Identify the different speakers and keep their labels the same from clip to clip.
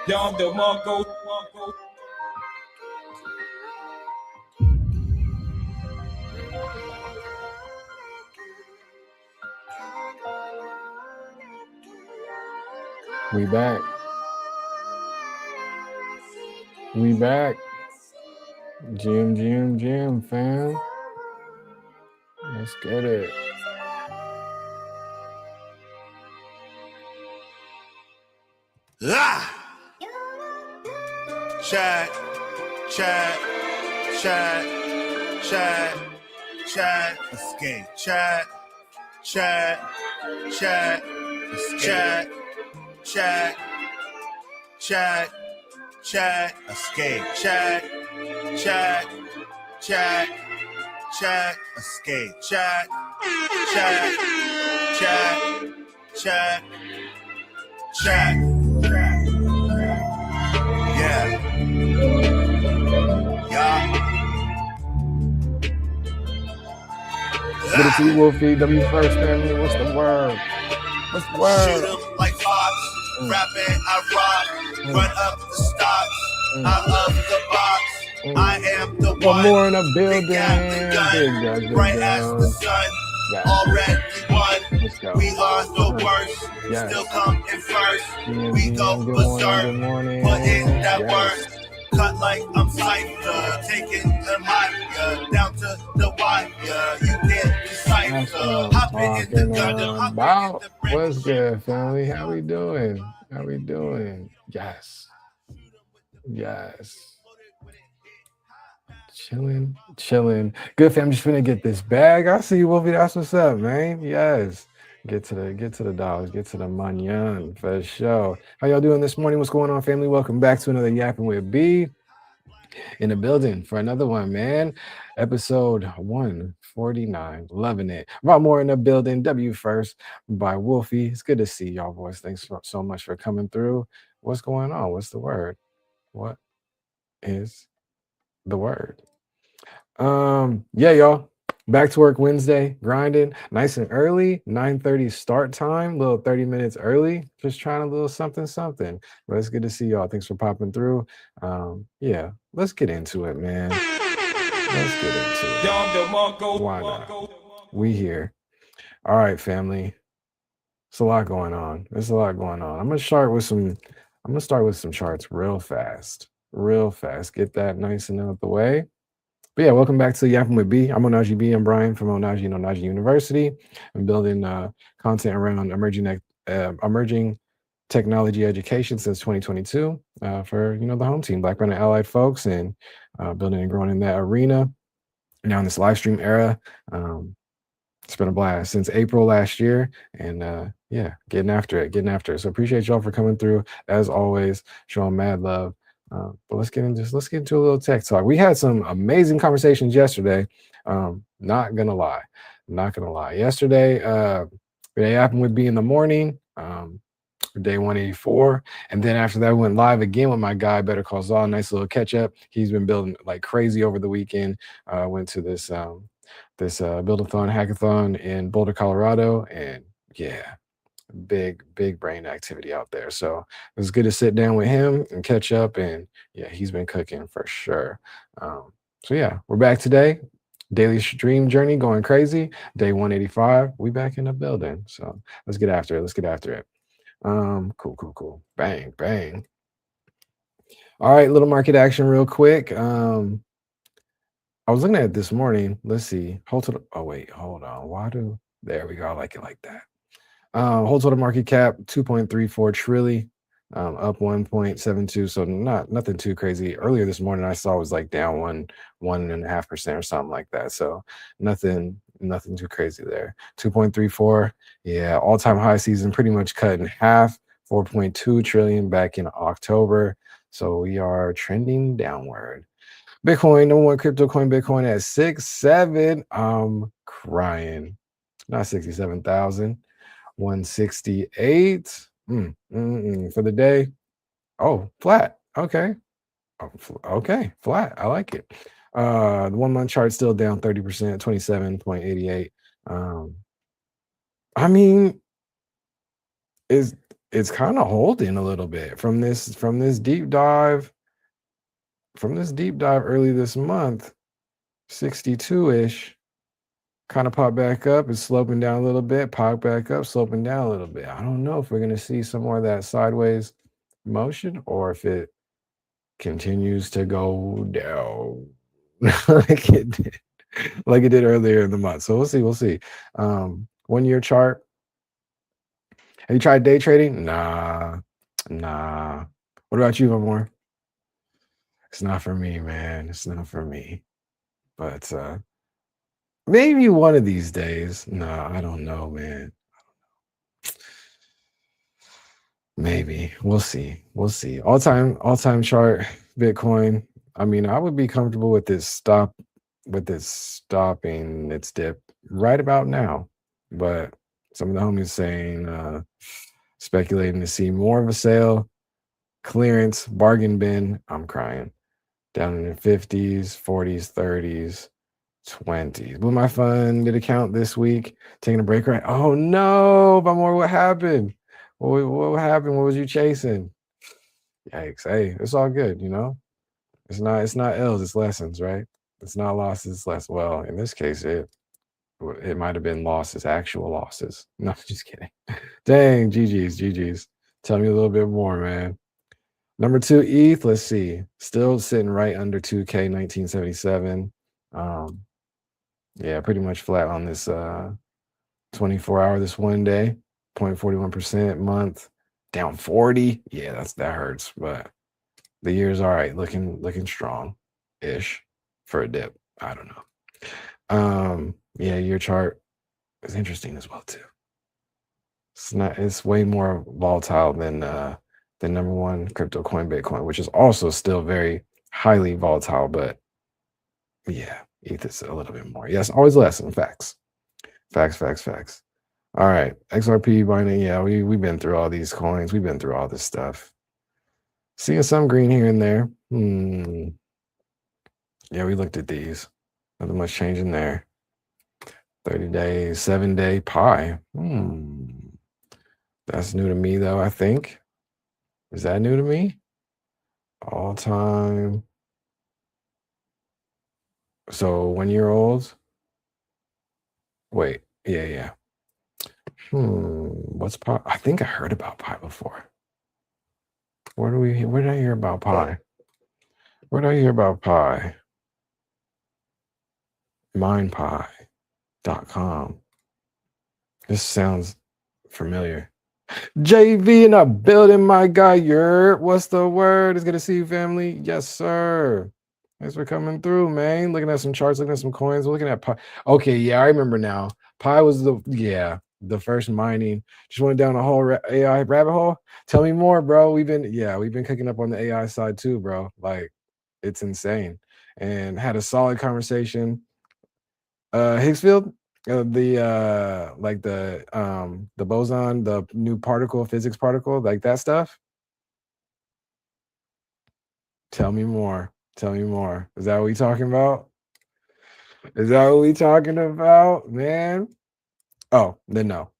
Speaker 1: Down the Marco.
Speaker 2: We back. We back. Jim, fam. Let's get it.
Speaker 3: Chat. Escape. Chat. Escape. Escape. Escape. Chat. Yeah.
Speaker 2: Good to see you, Wolfie. W first family. What's the word? What's the word?
Speaker 3: Shoot 'em like Fox. Rapping, I rock. Run up the stocks. I love the box. I am the
Speaker 2: One more in a building.
Speaker 3: Big guns, bright as the sun.
Speaker 2: Yeah.
Speaker 3: Already won.
Speaker 2: Let's go.
Speaker 3: We are the worst.
Speaker 2: Yes.
Speaker 3: Still come in first.
Speaker 2: GM,
Speaker 3: We go
Speaker 2: good
Speaker 3: berserk.
Speaker 2: morning.
Speaker 3: Put in that
Speaker 2: Yes.
Speaker 3: work. Cut like I'm Cypher. Taking the mic down to the wire. You can't decipher. Hopping in the gun.
Speaker 2: About what's good, family? How we doing? Yes. Chilling. Good, fam. Just finna get this bag. I see you, Wolfie. That's what's up, man. Yes. Get to the dollars. Get to the manyan for sure. How y'all doing this morning? What's going on, family? Welcome back to another Yappin with B in the building for another one, man. Episode 149. Loving it. About more in the building. W first by Wolfie. It's good to see y'all, boys. Thanks so much for coming through. What's going on? What's the word? What is the word? Yeah, y'all. Back to work Wednesday, grinding nice and early, 9:30 start time, little 30 minutes early, just trying a little something. But it's good to see y'all. Thanks for popping through. Yeah, let's get into it, man. Let's get into it. Why not? We here. All right, family. It's a lot going on. I'm gonna start with some charts real fast. Get that nice and out the way. But yeah, welcome back to Yappin with B. I'm Onaji B. I'm Brian from Onaji and Onaji University. I'm building content around emerging technology education since 2022 for the home team, Black Brown and Allied folks, and building and growing in that arena. Now in this live stream era, it's been a blast since April last year, and yeah, getting after it. So appreciate y'all for coming through as always, showing mad love. But let's get into a little tech talk. We had some amazing conversations yesterday. Not gonna lie. Yesterday, it happened with B in the morning, day 184, and then after that, we went live again with my guy Better Call Saul. Nice little catch up. He's been building like crazy over the weekend. Went to this build-a-thon hackathon in Boulder, Colorado, and yeah, big brain activity out there. So it was good to sit down with him and catch up, and yeah, he's been cooking for sure. So yeah, we're back today. Daily stream journey going crazy. Day 185. We back in the building. So let's get after it. Cool. Bang. All right, little market action real quick. I was looking at it this morning. Let's see. Hold on. There we go. I like it like that. Whole total market cap 2.34 trillion, up 1.72. So nothing too crazy. Earlier this morning, I saw it was like down 1.5% or something like that. So nothing too crazy there. 2.34. Yeah, all-time high season pretty much cut in half. 4.2 trillion back in October. So we are trending downward. Bitcoin, number one crypto coin, Bitcoin at 6.7. I'm crying. Not 67,000. 168 for the day. Oh, flat. Okay. Flat. I like it. The 1 month chart still down 30%, 27.88. I mean, it's kind of holding a little bit from this deep dive early this month, 62-ish. Kind of pop back up, it's sloping down a little bit, pop back up, sloping down a little bit. I don't know if we're going to see some more of that sideways motion or if it continues to go down like it did, earlier in the month. So we'll see. 1 year chart. Have you tried day trading? Nah. What about you, Amor? It's not for me, man. It's not for me. But maybe one of these days. Nah, I don't know, man. Maybe. We'll see. All time chart, Bitcoin. I mean, I would be comfortable with this stopping its dip right about now. But some of the homies saying speculating to see more of a sale, clearance, bargain bin. I'm crying. Down in the 50s, 40s, 30s, 20s. Blew my funded account this week. Taking a break, right? Oh no, Bamor, what happened? What happened? What was you chasing? Yikes. Hey, it's all good, you know? It's not L's, it's lessons, right? It's not losses, it's less. Well, in this case, it might have been losses, actual losses. No, just kidding. Dang, GG's. Tell me a little bit more, man. Number 2, ETH, let's see. Still sitting right under 2K, 1977. Yeah, pretty much flat on this 24-hour, this one day, 0.41% month, down 40. Yeah, that hurts, but the year's all right, looking strong-ish for a dip. I don't know. Yeah, year chart is interesting as well too. It's way more volatile than the number one crypto coin, Bitcoin, which is also still very highly volatile, but yeah, ETH is a little bit more. Yes, always less in facts. Facts. All right, XRP, Binance. Yeah, we've been through all these coins. We've been through all this stuff. Seeing some green here and there. Yeah, we looked at these. Nothing much changing there. 30 days, 7-day Pi. That's new to me, though, I think. Is that new to me? All time. So 1 year olds. Wait, yeah. What's Pi? I think I heard about Pi before. Where did I hear about Pi? Where did I hear about Pi? MindPi.com. This sounds familiar. JV in a building, my guy. What's the word? It's good to see you, family. Yes, sir. Thanks for coming through, man. Looking at some charts, looking at some coins, looking at Pi. Okay, yeah, I remember now. Pi was the first mining. Just went down a whole AI rabbit hole. Tell me more, bro. We've been cooking up on the AI side too, bro. Like, it's insane. And had a solid conversation. Higgsfield, the boson, the new particle, physics particle, like that stuff. Tell me more. Is that what we talking about? Man? Oh, then no.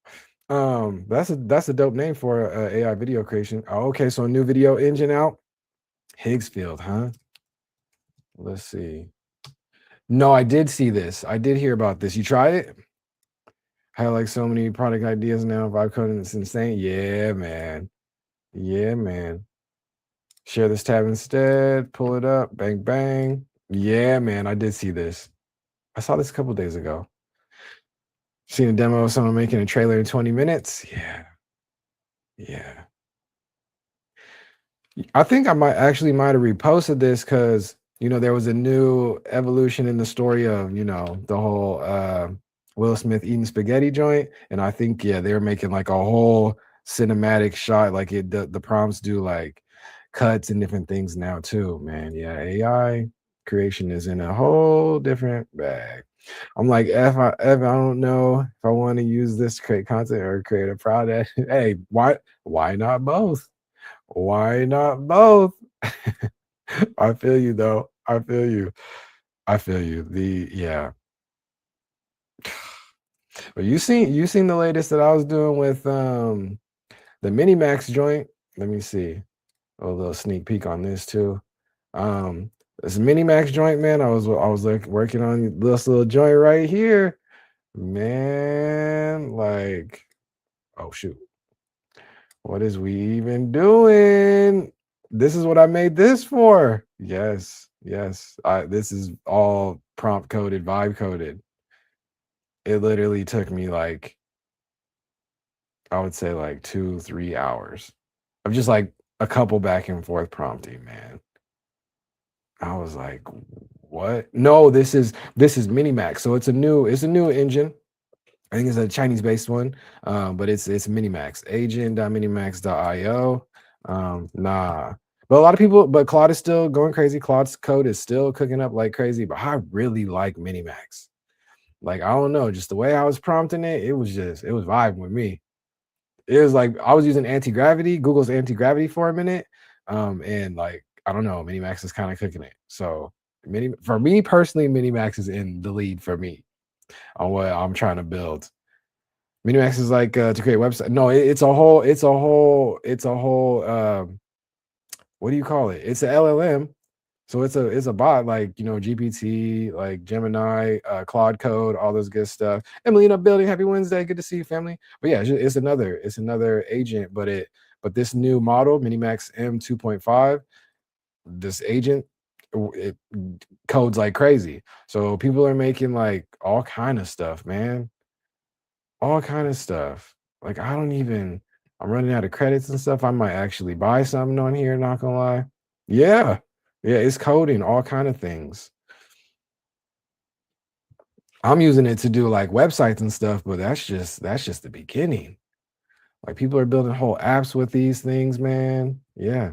Speaker 2: That's a dope name for AI video creation. Oh, okay, so a new video engine out. Higgsfield, huh? Let's see. No, I did see this. I did hear about this. You tried it? I have like so many product ideas now. Vibe coding, it's insane. Yeah, man. Share this tab instead. Pull it up. Bang, bang. Yeah, man. I did see this. I saw this a couple days ago. Seen a demo of someone making a trailer in 20 minutes. Yeah. I think I might have reposted this because there was a new evolution in the story of the whole Will Smith eating spaghetti joint, and I think they're making like a whole cinematic shot, like the prompts do like cuts and different things now too, man. Yeah, AI creation is in a whole different bag. I'm like, I don't know if I want to use this to create content or create a product. Hey, why not both? Why not both? I feel you though. I feel you. But you seen the latest that I was doing with The Mini Max joint. Let me see. A little sneak peek on this too. This Mini Max joint, man. I was like working on this little joint right here, man. Like, oh shoot, what is we even doing? This is what I made this for. Yes, yes. This is all prompt coded, vibe coded. It literally took me like, I would say like 2-3 hours of just like a couple back and forth prompting, man. I was like, what? No, this is Minimax. So it's a new engine. I think it's a Chinese based one. But it's Minimax. Agent.minimax.io. Nah. But a lot of people, but Claude is still going crazy. Claude's code is still cooking up like crazy, but I really like Minimax. Like, I don't know, just the way I was prompting it, it was vibing with me. It was like I was using anti-gravity, Google's anti-gravity for a minute. And like, I don't know, Minimax is kind of cooking it. So for me personally, Minimax is in the lead for me on what I'm trying to build. Minimax is like to create website. No, it's a whole what do you call it? It's a LLM. So it's a bot like, GPT, like Gemini, Claude Code, all those good stuff. Emily in a building. Happy Wednesday. Good to see you, family. But yeah, it's another agent, but this new model, Minimax M2.5, this agent, it codes like crazy. So people are making like all kind of stuff, man. All kind of stuff. Like I'm running out of credits and stuff. I might actually buy something on here, not gonna lie. Yeah. Yeah, it's coding all kind of things. I'm using it to do like websites and stuff, but that's just the beginning. Like people are building whole apps with these things, man. Yeah.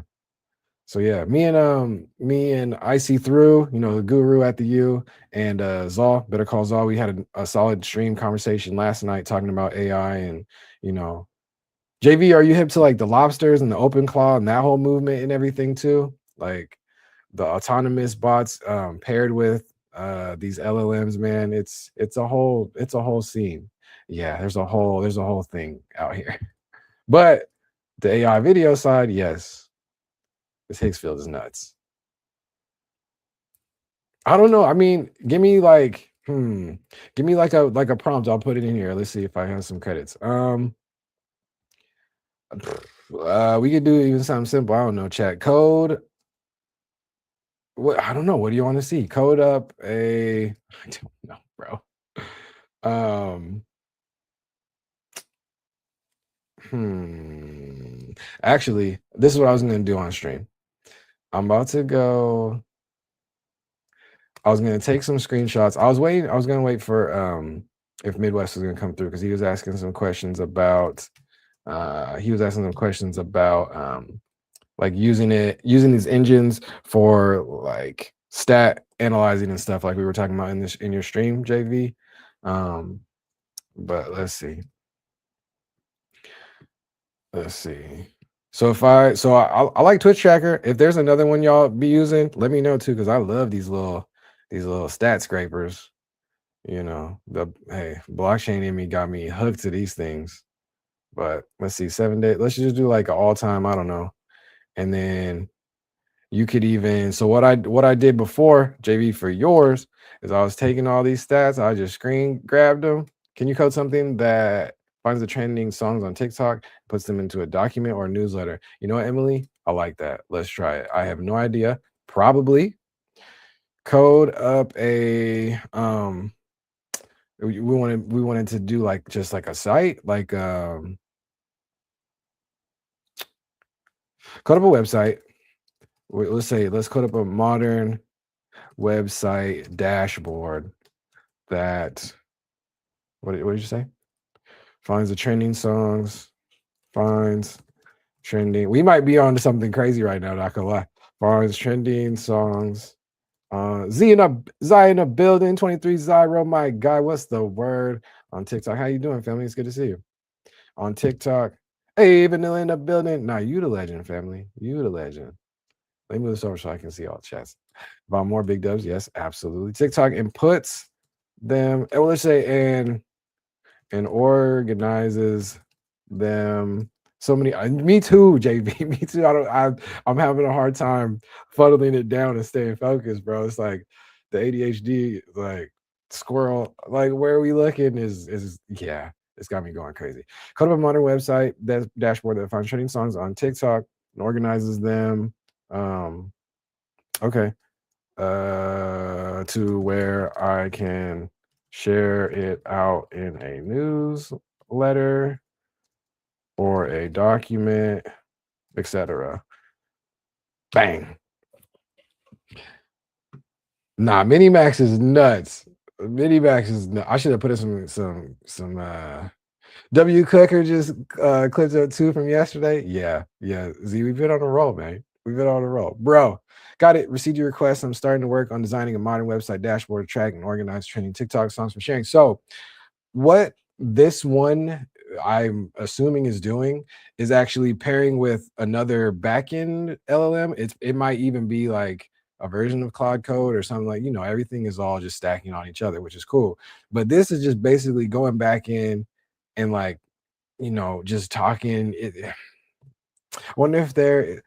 Speaker 2: So yeah, me and IC through, the guru at the U, and Zal, Better Call Zal. We had a solid stream conversation last night talking about AI and you know JV, are you hip to like the lobsters and the open claw and that whole movement and everything too? Like the autonomous bots paired with these LLMs, man. It's a whole scene. Yeah, there's a whole thing out here. But the AI video side, yes, this Higgsfield is nuts. I don't know. I mean, give me like a prompt. I'll put it in here. Let's see if I have some credits. We could do even something simple. I don't know. Chat code. What I don't know. What do you want to see? Code up a. I don't know, bro. Um. Actually, this is what I was going to do on stream. I'm about to go. I was going to take some screenshots. I was going to wait for if Midwest was going to come through because he was asking some questions about. Like using these engines for like stat analyzing and stuff like we were talking about in your stream, JV. But let's see. So I like Twitch Tracker. If there's another one y'all be using, let me know too, because I love these little stat scrapers. Hey, blockchain in me got me hooked to these things. But let's see, 7 days. Let's just do like an all-time, I don't know. And then you could even what I did before, JV, for yours is I was taking all these stats, I just screen grabbed them. Can you code something that finds the trending songs on TikTok, puts them into a document or a newsletter? You know what, Emily? I like that. Let's try it. I have no idea. Probably code up a we wanted to do like just like a site, like code up a website. Let's code up a modern website dashboard that what did you say? Finds the trending songs, finds trending. We might be on to something crazy right now, not gonna lie. Finds trending songs. Zion building 23 Zyro, my guy. What's the word on TikTok? How you doing, family? It's good to see you. On TikTok. Hey, Vanilla in the building. Nah, you the legend, family. You the legend. Let me move this over so I can see all the chats. About more big dubs, yes, absolutely. TikTok inputs them, let's say, and organizes them So many. Me too, JB. Me too. I'm having a hard time funneling it down and staying focused, bro. It's like the ADHD, like squirrel. Like where are we looking is yeah. It's got me going crazy. Code of a modern website that dashboard that finds trending songs on TikTok and organizes them. Um, okay. To where I can share it out in a newsletter or a document, etc. Bang. Nah, Minimax is nuts. Minimax is I should have put in some W Clicker just clipped up two from yesterday. Yeah, yeah. Z, we've been on a roll, man. We've been on a roll. Bro, got it. Received your request. I'm starting to work on designing a modern website dashboard to track and organize trending TikTok songs for sharing. So what this one I'm assuming is doing is actually pairing with another backend LLM. It might even be like a version of Cloud Code or something like, everything is all just stacking on each other, which is cool. But this is just basically going back in and like, just talking. I wonder if there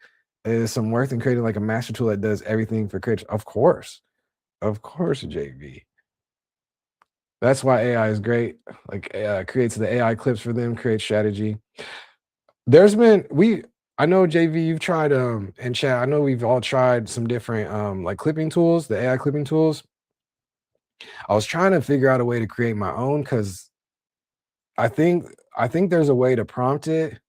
Speaker 2: is some worth in creating like a master tool that does everything for creators. Of course, JV. That's why AI is great. Like creates the AI clips for them, creates strategy. There's been I know JV, you've tried and chat. I know we've all tried some different like clipping tools, the AI clipping tools. I was trying to figure out a way to create my own because I think I think there's a way to prompt it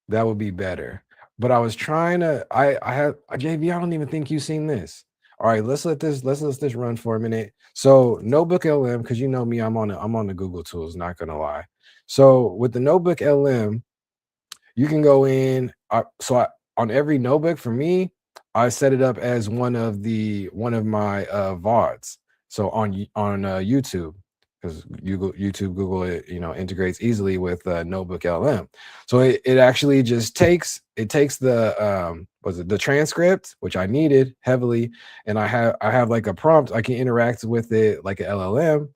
Speaker 2: that would be better. But I was trying to I have JV, I don't even think you've seen this. All right, let's let this run for a minute. So Notebook LM, because you know me, I'm on the Google tools, not gonna lie. So with the Notebook LM, you can go in. On every notebook for me, I set it up as one of my VODs. So on YouTube, because Google it integrates easily with Notebook LM. So it actually just takes the was it the transcript, which I needed heavily, and I have like a prompt. I can interact with it like a LLM.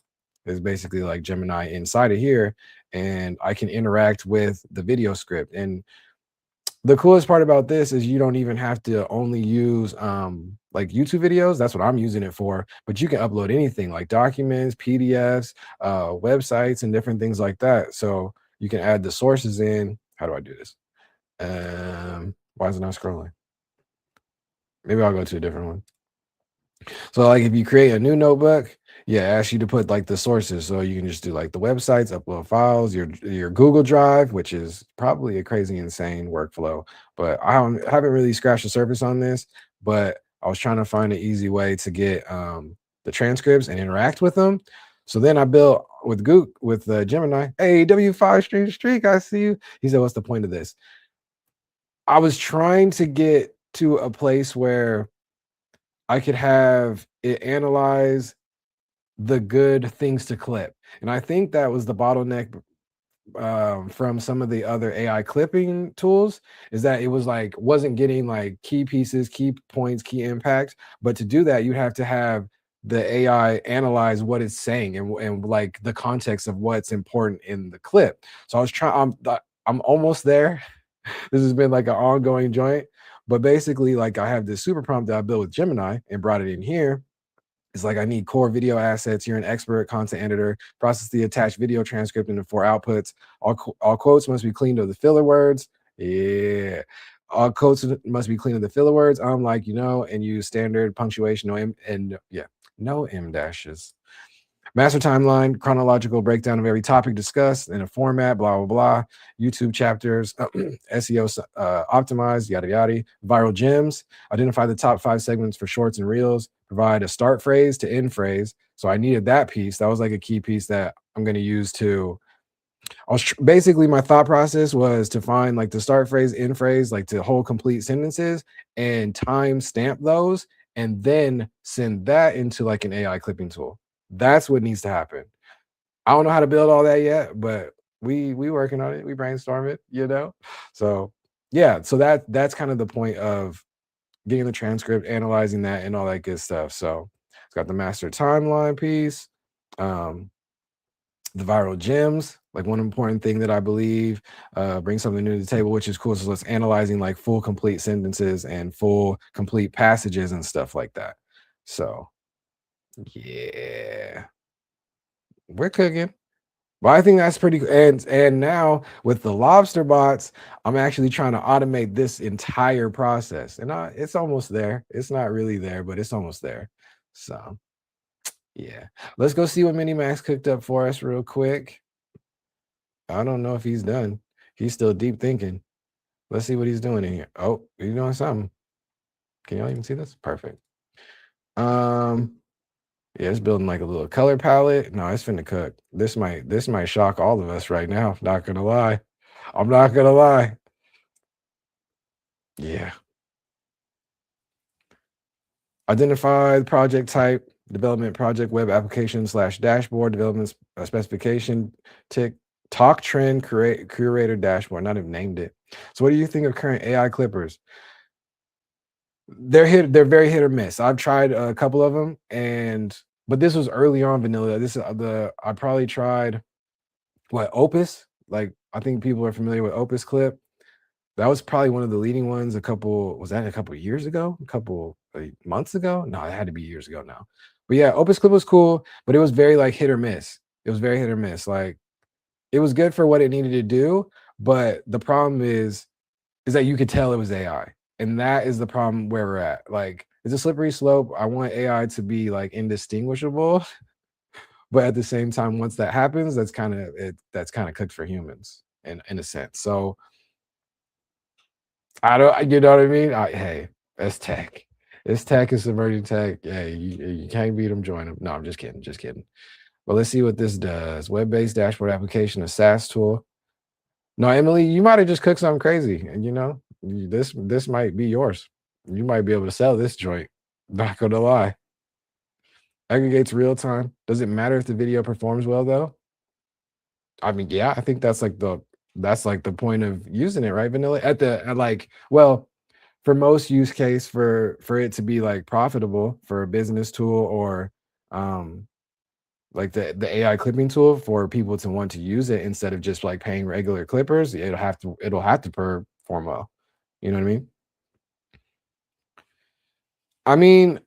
Speaker 2: It's basically like Gemini inside of here, and I can interact with the video script. And the coolest part about this is you don't even have to only use like YouTube videos. That's what I'm using it for. But you can upload anything like documents, PDFs, websites, and different things like that. So you can add the sources in. How do I do this? Why is it not scrolling? Maybe I'll go to a different one. So like if you create a new notebook, yeah, it asks you to put like the sources. So you can just do like the websites, upload files, your Google Drive, which is probably a crazy insane workflow. But haven't really scratched the surface on this, but I was trying to find an easy way to get the transcripts and interact with them. So then I built with Gemini. Hey, W5 streak, I see you. He said, "What's the point of this?" I was trying to get to a place where I could have it analyze the good things to clip. And I think that was the bottleneck from some of the other AI clipping tools, is that it was like wasn't getting like key pieces, key points, key impact. But to do that, you have to have the AI analyze what it's saying and like the context of what's important in the clip. So I was trying. I'm almost there. This has been like an ongoing joint. But basically, like I have this super prompt that I built with Gemini and brought it in here. It's like I need core video assets. You're an expert content editor. Process the attached video transcript into 4 outputs. All quotes must be cleaned of the filler words. Yeah. All quotes must be clean of the filler words. I'm like, and use standard punctuation, no M and yeah, no M dashes. Master timeline, chronological breakdown of every topic discussed in a format, blah, blah, blah. YouTube chapters, SEO optimized, yada, yada. Viral gems, identify the top 5 segments for shorts and reels, provide a start phrase to end phrase. So I needed that piece. That was like a key piece that I'm going to use to. Basically, my thought process was to find like the start phrase, end phrase, like to whole complete sentences and time stamp those and then send that into like an AI clipping tool. That's what needs to happen. I don't know how to build all that yet, but we working on it. We brainstorm it. So yeah, so that's kind of the point of getting the transcript, analyzing that, and all that good stuff. So it's got the master timeline piece. Um, the viral gems, like one important thing that I believe brings something new to the table, which is cool. So let's analyzing like full complete sentences and full complete passages and stuff like that. So yeah, we're cooking. But I think that's pretty and now with the lobster bots, I'm actually trying to automate this entire process. And it's almost there. It's not really there, but it's almost there. So yeah. Let's go see what Mini Max cooked up for us real quick. I don't know if he's done. He's still deep thinking. Let's see what he's doing in here. Oh, he's doing something. Can y'all even see this? Perfect. Yeah, it's building like a little color palette. No, it's finna cook. This might shock all of us right now. Not gonna lie. I'm not gonna lie. Yeah. Identify the project type, development project, web application / dashboard, development specification, tick, talk trend, curator dashboard. Not even named it. So what do you think of current AI clippers? They're very hit or miss. I've tried a couple of them, but this was early on vanilla. This is I probably tried what Opus. Like I think people are familiar with Opus Clip. That was probably one of the leading ones. Was that a couple years ago? A couple months ago? No, it had to be years ago now. But yeah, Opus Clip was cool, but it was very like hit or miss. It was very hit or miss. Like it was good for what it needed to do, but the problem is that you could tell it was AI. And that is the problem where we're at. Like, it's a slippery slope. I want AI to be like indistinguishable, but at the same time, once that happens, that's kind of cooked for humans in a sense. So I don't, you know what I mean? Hey, that's tech. It's tech, it's emerging tech. Hey, you can't beat them, join them. No, I'm just kidding, just kidding. But let's see what this does. Web-based dashboard application, a SaaS tool. No, Emily, you might have just cooked something crazy, and this might be yours. You might be able to sell this joint. Not gonna lie. Aggregates real time. Does it matter if the video performs well though? I mean, yeah, I think that's like the point of using it, right? Vanilla well, for most use case for it to be like profitable for a business tool or um like the AI clipping tool for people to want to use it instead of just like paying regular clippers, it'll have to perform well. You know what I mean? I mean,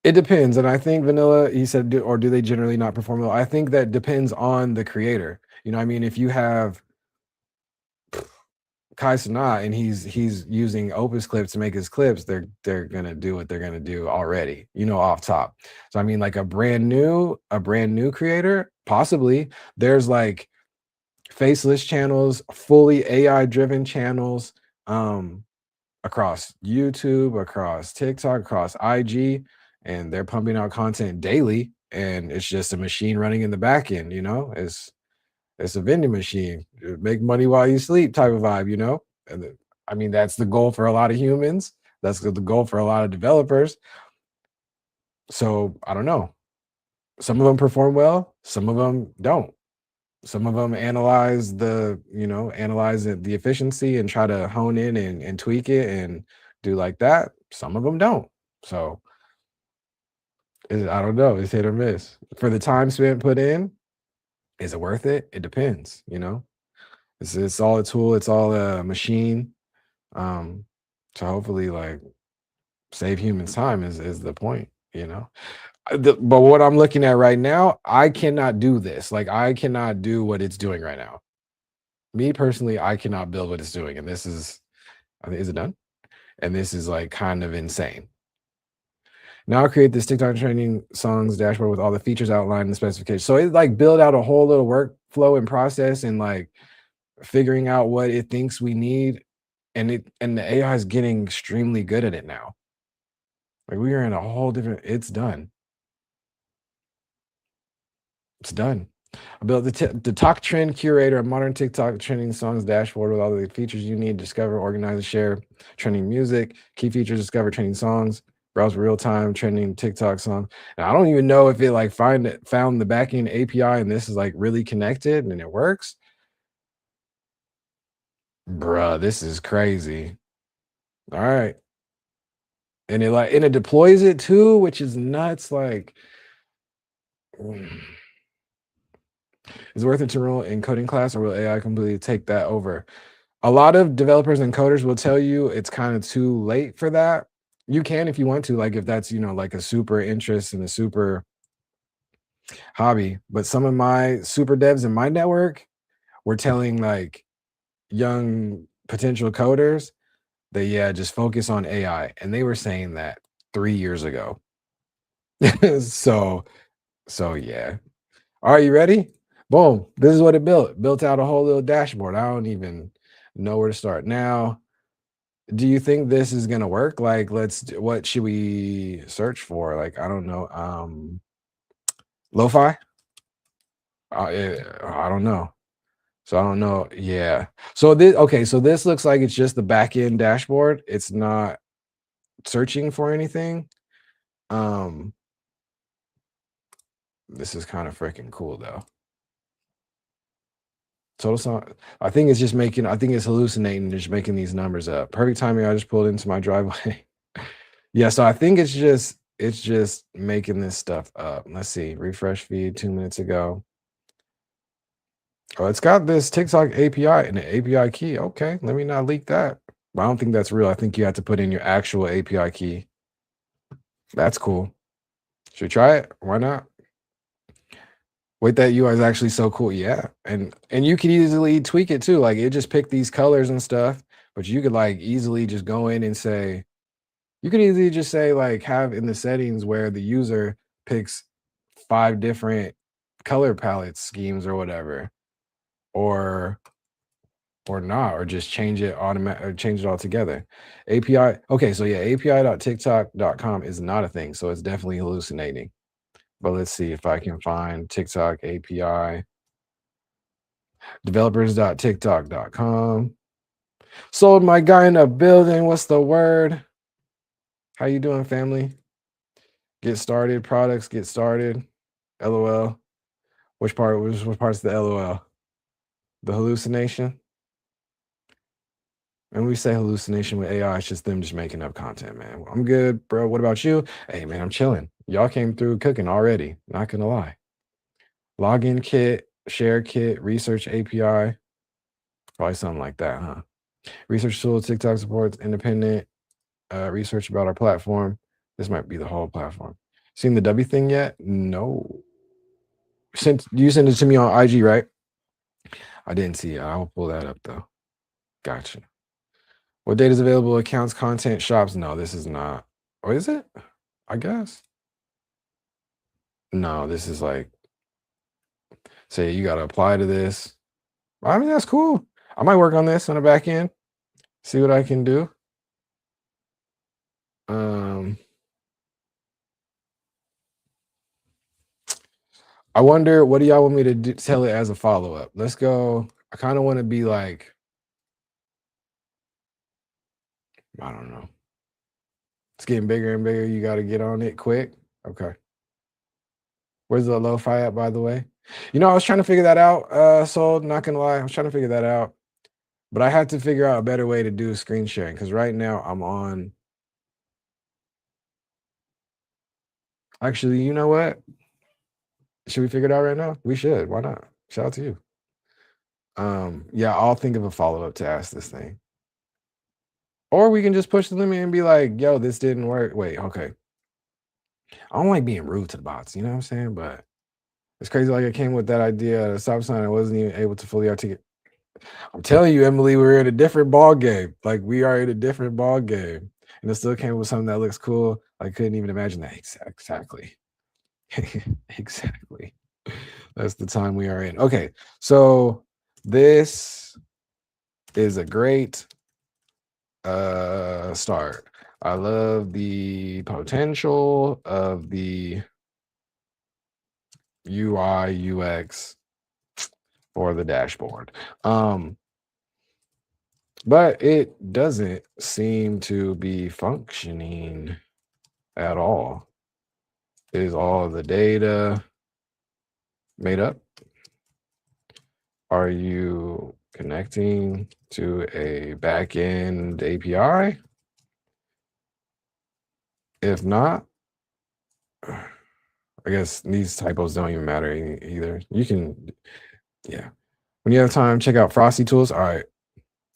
Speaker 2: it depends, and I think vanilla, he said, do they generally not perform well? I think that depends on the creator. You know, what I mean, if you have Kai Cenat and he's using Opus Clip to make his clips, they're gonna do what they're gonna do already, off top. So I mean, like a brand new creator, possibly there's like faceless channels, fully AI driven channels, across YouTube, across TikTok, across IG, and they're pumping out content daily, and it's just a machine running in the back end. It's a vending machine. Make money while you sleep type of vibe. And I mean, that's the goal for a lot of humans. That's the goal for a lot of developers. So I don't know. Some of them perform well, some of them don't. Some of them analyze the efficiency and try to hone in and tweak it and do like that. Some of them don't. So I don't know. It's hit or miss. For the time spent put in, is it worth it? It depends. It's all a tool, it's all a machine. Um, to hopefully like save humans time is the point. But what I'm looking at right now, I cannot do this. Like I cannot do what it's doing right now. Me personally, I cannot build what it's doing. And I think, is it done? And this is like kind of insane. Now I create this TikTok training songs dashboard with all the features outlined in the specification. So it like build out a whole little workflow and process and like figuring out what it thinks we need. And the AI is getting extremely good at it now. Like we are in a whole different, it's done. It's done. I built the Talk Trend Curator, a modern TikTok trending songs dashboard with all the features you need to discover, organize, and share trending music. Key features: discover trending songs, browse real time trending TikTok song. And I don't even know if it like found the backend API and this is like really connected and it works. Bruh, this is crazy. All right, and it deploys it too, which is nuts. Like. Is it worth it to enroll in coding class, or will AI completely take that over? A lot of developers and coders will tell you it's kind of too late for that. You can if you want to, like if that's, like a super interest and a super hobby. But some of my super devs in my network were telling like young potential coders that, yeah, just focus on AI. And they were saying that 3 years ago. so, so yeah. All right, you ready? Boom. This is what it built. Built out a whole little dashboard. I don't even know where to start. Now, do you think this is gonna work? Like, what should we search for? Like, I don't know. Lo-fi? I don't know. So I don't know. Yeah. So this okay, so this looks like it's just the back end dashboard. It's not searching for anything. Um, this is kind of freaking cool though. Total song. I think it's just making, I think it's hallucinating, just making these numbers up. Perfect timing. I just pulled into my driveway. Yeah, so I think it's just making this stuff up. Let's see. Refresh feed 2 minutes ago. Oh, it's got this TikTok API and the API key. Okay, let me not leak that. But I don't think that's real. I think you have to put in your actual API key. That's cool. Should we try it? Why not? Wait, that UI is actually so cool. Yeah. And you can easily tweak it too. Like it just picked these colors and stuff, but you could like easily just go in and say, you could easily just say like have in the settings where the user picks 5 different color palette schemes or whatever, or not, or just change it automatic or change it all together. API. Okay, so yeah, api.tiktok.com is not a thing. So it's definitely hallucinating. But let's see if I can find TikTok API. Developers.tiktok.com. Sold my guy in a building. What's the word? How you doing, family? Get started. Products. Get started. LOL. Which part's the LOL? The hallucination. And we say hallucination with AI, it's just them just making up content, man. I'm good, bro. What about you? Hey, man, I'm chilling. Y'all came through cooking already. Not gonna lie. Login kit, share kit, research API. Probably something like that, huh? Research tool, TikTok supports independent research about our platform. This might be the whole platform. Seen the W thing yet? No. You sent it to me on IG, right? I didn't see it. I'll pull that up though. Gotcha. What data is available? Accounts, content, shops. No, this is not. Or is it? I guess. No, this is like, say you got to apply to this. I mean, that's cool. I might work on this on the back end. See what I can do. I wonder, what do y'all want me to tell it as a follow-up? Let's go. I kind of want to be like, I don't know. It's getting bigger and bigger. You got to get on it quick. Okay. Where's the lo-fi at, by the way? I was trying to figure that out. So not gonna lie, I was trying to figure that out. But I had to figure out a better way to do screen sharing because right now I'm on. Actually, you know what? Should we figure it out right now? We should. Why not? Shout out to you. Yeah, I'll think of a follow-up to ask this thing. Or we can just push the limit and be like, yo, this didn't work. Wait, okay. I don't like being rude to the bots, you know what I'm saying? But it's crazy. Like I came with that idea at a stop sign. I wasn't even able to fully articulate. I'm telling you, Emily, we're in a different ball game. Like we are in a different ball game. And it still came with something that looks cool. I couldn't even imagine that. Exactly. Exactly. That's the time we are in. Okay. So this is a great start. I love the potential of the UI UX for the dashboard. But it doesn't seem to be functioning at all. Is all the data made up? Are you connecting to a backend API? If not, I guess these typos don't even matter either. You can, yeah. When you have time, check out Frosty Tools. All right,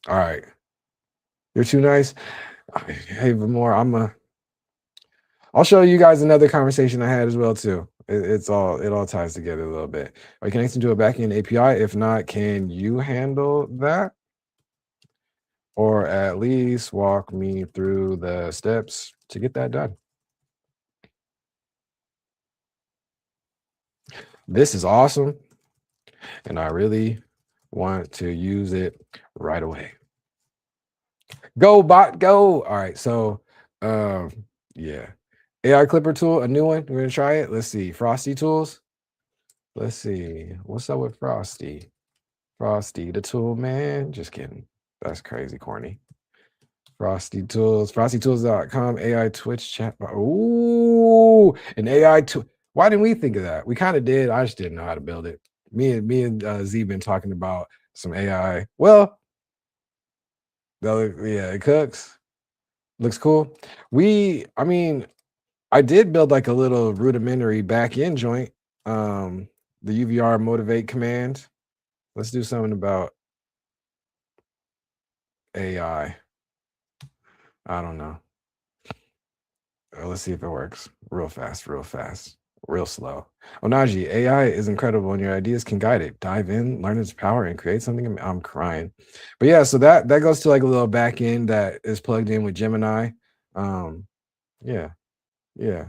Speaker 2: all right. You're too nice. Hey, more. I'll show you guys another conversation I had as well too. It all ties together a little bit. Are you connecting to a backend API? If not, can you handle that? Or at least walk me through the steps to get that done. This is awesome, and I really want to use it right away. Go bot, go. All right, so yeah. AI Clipper tool, a new one. We're gonna try it. Let's see. Frosty tools. Let's see. What's up with Frosty? Frosty the tool man. Just kidding. That's crazy corny. Frosty tools, frostytools.com, AI Twitch chat. Ooh, an AI tool. Why didn't we think of that? We kind of did. I just didn't know how to build it. Me and Z been talking about some AI. Well, yeah, it cooks. Looks cool. I mean, I did build like a little rudimentary back end joint. The UVR motivate command. Let's do something about AI. I don't know. Let's see if it works. Real fast, real slow. Onaji, AI is incredible and your ideas can guide it. Dive in, learn its power, and create something. I'm crying. But yeah, so that goes to like a little back end that is plugged in with Gemini. Yeah, yeah,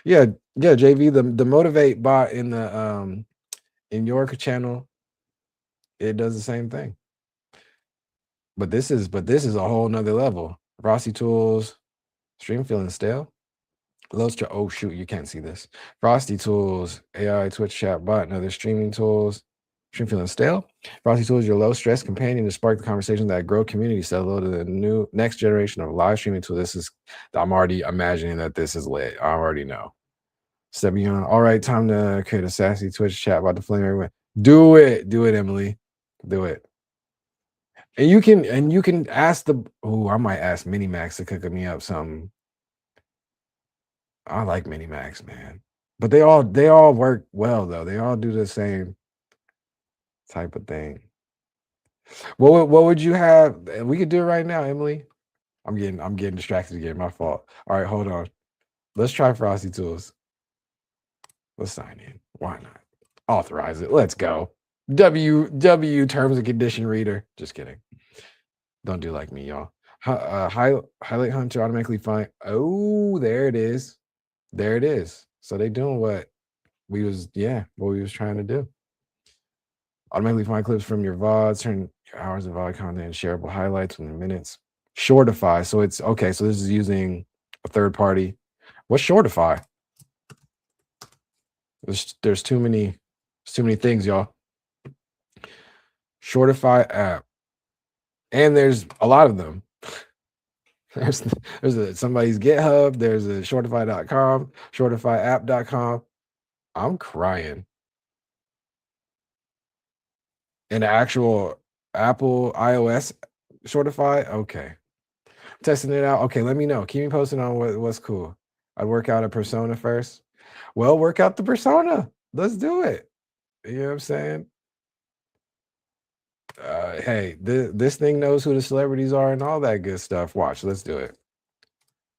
Speaker 2: yeah, yeah. JV, the motivate bot in the in your channel, it does the same thing. But this is a whole nother level. Frosty tools, stream feeling stale. Oh shoot, you can't see this. Frosty tools, AI Twitch chat bot, and other streaming tools. Stream feeling stale. Frosty tools, your low stress companion to spark the conversation that grow community. Say hello to the new next generation of live streaming tool. I'm already imagining that this is lit. I already know. Stepping on. All right, time to create a sassy Twitch chat about the flame everywhere. Do it, Emily. Do it. And you can ask I might ask Minimax to cook me up something. I like Minimax, man. But they all work well though. They all do the same type of thing. What would you have? We could do it right now, Emily. I'm getting distracted again. My fault. All right, hold on. Let's try Frosty Tools. Let's sign in. Why not? Authorize it. Let's go. W terms and condition reader. Just kidding. Don't do like me, y'all. Highlight Hunter automatically find. Oh, there it is. There it is. So they doing what we was trying to do. Automatically find clips from your VODs, turn your hours of VOD content and shareable highlights within minutes. Shortify. So it's okay. So this is using a third party. What's Shortify? There's too many things, y'all. Shortify app. And there's a lot of them. There's somebody's GitHub, there's a shortify.com, shortifyapp.com. I'm crying. An actual Apple iOS Shortify. Okay. Testing it out. Okay, let me know. Keep me posted on what's cool. I'd work out a persona first. Well, work out the persona. Let's do it. You know what I'm saying? Hey, this thing knows who the celebrities are and all that good stuff. Watch, let's do it.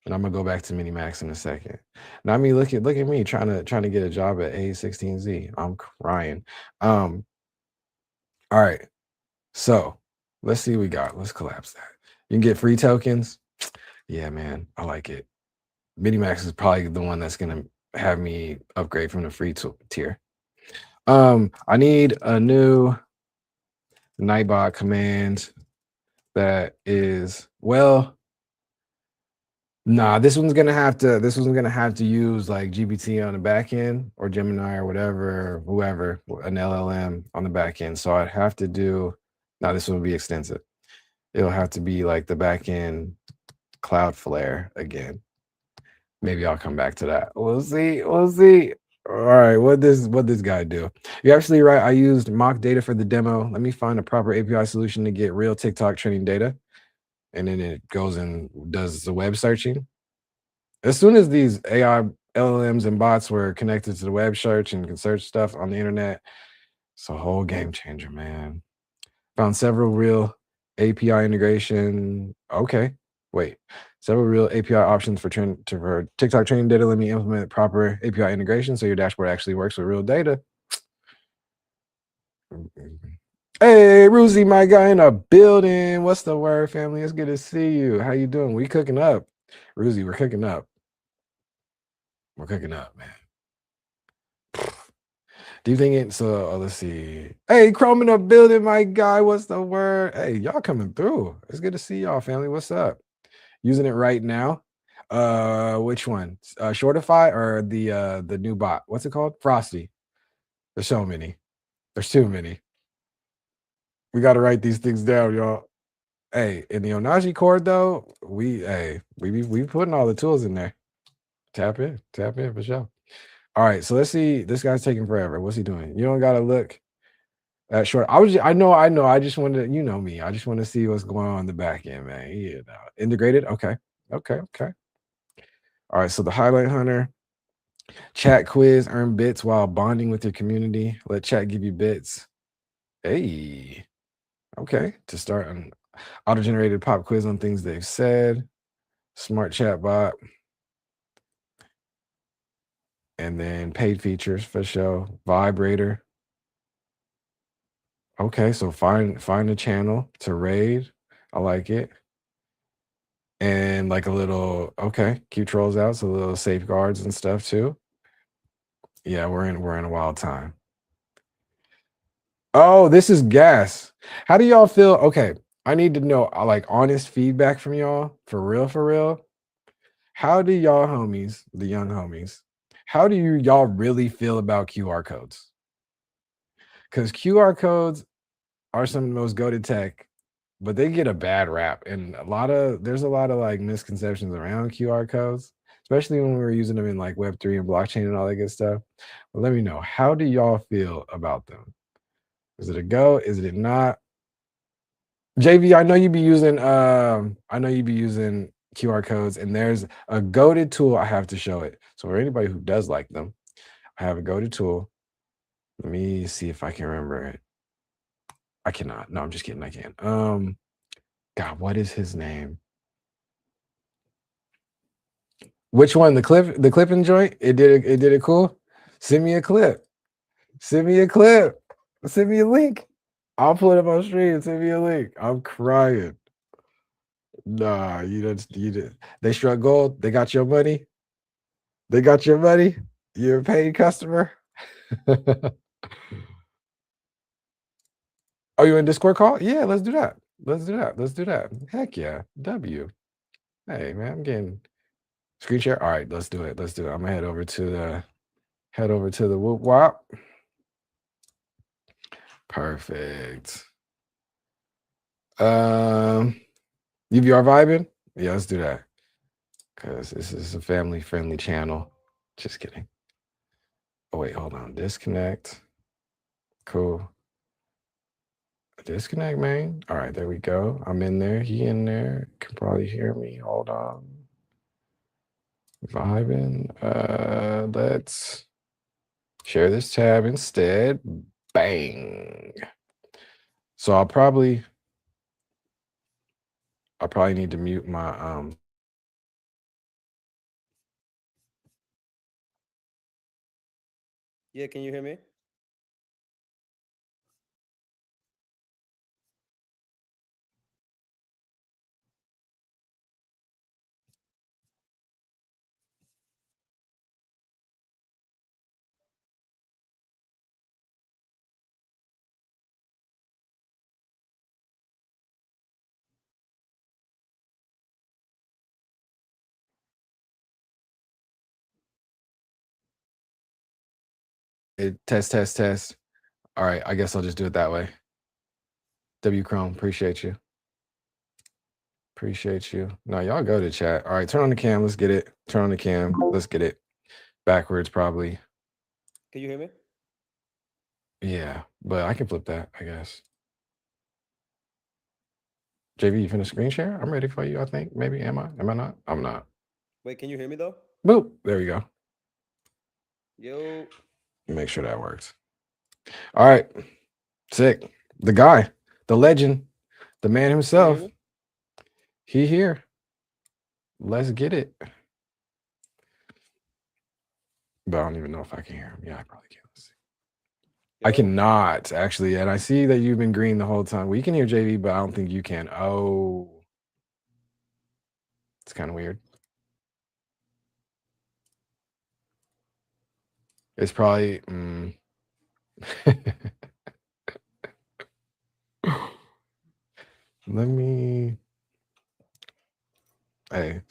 Speaker 2: And I'm gonna go back to Minimax in a second. Now, I mean, look at me trying to get a job at A16Z. I'm crying. All right. So let's see what we got. Let's collapse that. You can get free tokens. Yeah, man, I like it. Minimax is probably the one that's gonna have me upgrade from the free tier. I need a new Nightbot command that is nah, this one's gonna have to use like GPT on the back end or Gemini or whatever, whoever, an LLM on the back end. So I'd have to do this one would be extensive. It'll have to be like the back end Cloudflare again. Maybe I'll come back to that. We'll see. All right, what this guy do? You're absolutely right. I used mock data for the demo. Let me find a proper API solution to get real TikTok training data. And then it goes and does the web searching. As soon as these AI LLMs and bots were connected to the web search and can search stuff on the internet. It's a whole game changer, man. Found several real API integration. Okay, wait. Several real API options for TikTok training data. Let me implement proper API integration so your dashboard actually works with real data. Hey, Ruzy, my guy in a building. What's the word, family? It's good to see you. How you doing? We cooking up. Ruzy, we're cooking up. We're cooking up, man. Do you think it's let's see. Hey, Chrome in the building, my guy. What's the word? Hey, y'all coming through. It's good to see y'all, family. What's up? Using it right now. Which one? Shortify or the new bot? What's it called? Frosty. There's so many. There's too many. We got to write these things down, y'all. Hey, in the Onaji cord though, we putting all the tools in there. Tap in for sure. All right, so let's see. This guy's taking forever. What's he doing? You don't gotta look at short. I know. I just wanted to, you know me. I just want to see what's going on in the back end, man. You know, integrated. Okay. All right, so the highlight hunter, chat quiz, earn bits while bonding with your community. Let chat give you bits. Hey, okay. To start an auto-generated pop quiz on things they've said. Smart chat bot. And then paid features for show. Vibrator. Okay, so find a channel to raid. I like it. And like a little, okay, keep trolls out, so little safeguards and stuff too. Yeah, we're in a wild time. Oh, this is gas. How do y'all feel? Okay, I need to know like honest feedback from y'all, for real, for real. How do y'all homies, the young homies, how do y'all really feel about QR codes? Because QR codes are some of the most goated tech, but they get a bad rap, and there's a lot of like misconceptions around QR codes, especially when we were using them in like Web3 and blockchain and all that good stuff. But let me know, how do y'all feel about them? Is it a go? Is it not? JV, I know you be using QR codes, and there's a goated tool. I have to show it. So for anybody who does like them, I have a goated tool. Let me see if I can remember it. I cannot. No, I'm just kidding. I can't. God, what is his name? Which one? The clipping joint? It did it cool? Send me a clip. Send me a clip. Send me a link. I'll pull it up on stream. Send me a link. I'm crying. Nah, you did. They struck gold. They got your money. They got your money. You're a paid customer. Oh, you in Discord call? Yeah, let's do that. Let's do that. Let's do that. Heck yeah. W. Hey man, I'm getting screen share. All right, let's do it. Let's do it. I'm gonna head over to the whoop wop. Perfect. UVR vibing? Yeah, let's do that. Because this is a family-friendly channel. Just kidding. Oh, wait, hold on. Disconnect. Cool. Disconnect, man. All right, there we go. I'm in there. He in there. Can probably hear me. Hold on. Vibing. Let's share this tab instead. Bang. So I'll probably need to mute my
Speaker 1: Yeah, can you hear me?
Speaker 2: test. All right, I guess I'll just do it that way. W Chrome, appreciate you. Appreciate you. No, y'all go to chat. All right, turn on the cam. Let's get it. Turn on the cam. Let's get it. Backwards, probably.
Speaker 1: Can you hear me?
Speaker 2: Yeah, but I can flip that, I guess. JV, you finna screen share? I'm ready for you, I think. Maybe. Am I? Am I not? I'm not.
Speaker 1: Wait, can you hear me though?
Speaker 2: Boop. There we go.
Speaker 1: Yo.
Speaker 2: Make sure that works. All right. Sick. The guy, the legend, the man himself. He here. Let's get it. But I don't even know if I can hear him. Yeah, I probably can. Let's see. I cannot actually, and I see that you've been green the whole time. We can hear JV, but I don't think you can. Oh, it's kind of weird. It's probably. Let me. Hey.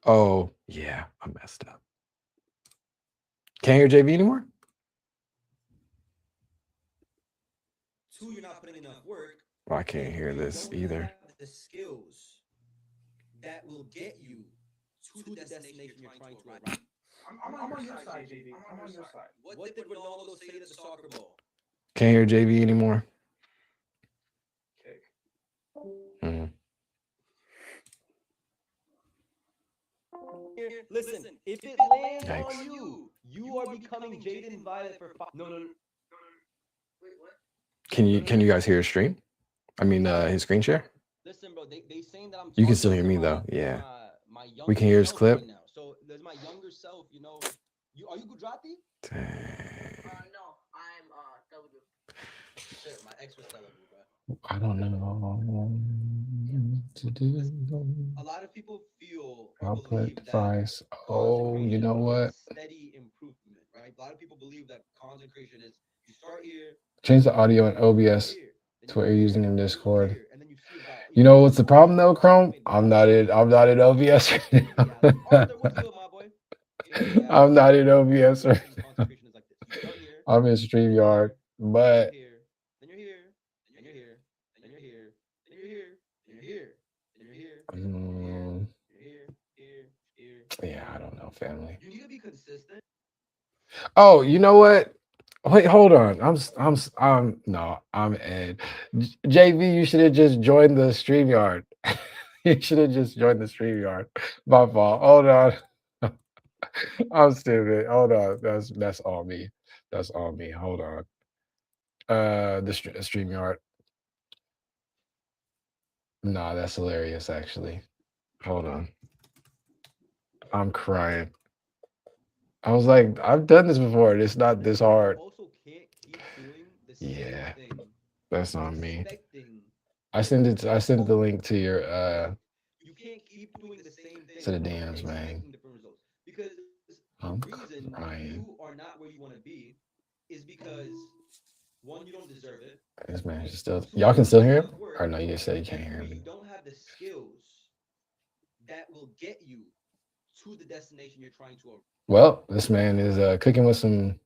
Speaker 2: Oh, yeah, I messed up. Can't hear JV anymore?
Speaker 1: Two, you're not putting enough work.
Speaker 2: Well, I can't hear this either.
Speaker 1: The skills that will get you to the destination you're trying to arrive. I'm on your side, JV. I'm on your side. What did Ronaldo say to the soccer ball?
Speaker 2: Can't hear JV anymore.
Speaker 1: Listen, if it lands on you, you are becoming Jaden Violet for 5. No. Wait, what?
Speaker 2: Can you guys hear his stream? I mean, his screen share?
Speaker 1: Listen, bro, they saying that I'm.
Speaker 2: You can still hear me though. Yeah. We can hear his clip.
Speaker 1: Right now. So there's my younger self. You know, are you Gujarati?
Speaker 2: Dang.
Speaker 1: No, I'm Telugu. Shit, my ex was Telugu, bro.
Speaker 2: I don't know to do.
Speaker 1: A lot of people feel
Speaker 2: output device. Oh, you know what?
Speaker 1: Steady improvement, right? A lot of people believe that concentration is you start here.
Speaker 2: Change the audio in OBS to what you're using in Discord. You know what's the problem though, Chrome? I'm not in OBS right now. I'm not in OBS right now. I'm in StreamYard, but
Speaker 1: then you're here, then you're here, then you're here, then you're here, then you're here, then you're here,
Speaker 2: yeah, I don't know, family.
Speaker 1: You need to be consistent.
Speaker 2: Oh, you know what? Wait, hold on. I'm Ed. JV, you should have just joined the StreamYard. You should have just joined the StreamYard. My fault. Hold on. I'm stupid. Hold on. That's all me. That's all me. Hold on. The StreamYard. Nah, that's hilarious, actually. Hold on. I'm crying. I was like, I've done this before. It's not this hard. Yeah, that's on me. I sent the link to your
Speaker 1: You can't keep doing the same thing
Speaker 2: to the DMs, man.
Speaker 1: Because
Speaker 2: I'm
Speaker 1: the reason
Speaker 2: crying.
Speaker 1: you are not where you want to be is because one, you don't deserve it.
Speaker 2: This man is still. Y'all can still hear him? Or no, you said you can't hear me.
Speaker 1: You don't have the skills that will get you to the destination you're trying to.
Speaker 2: Well, this man is cooking with some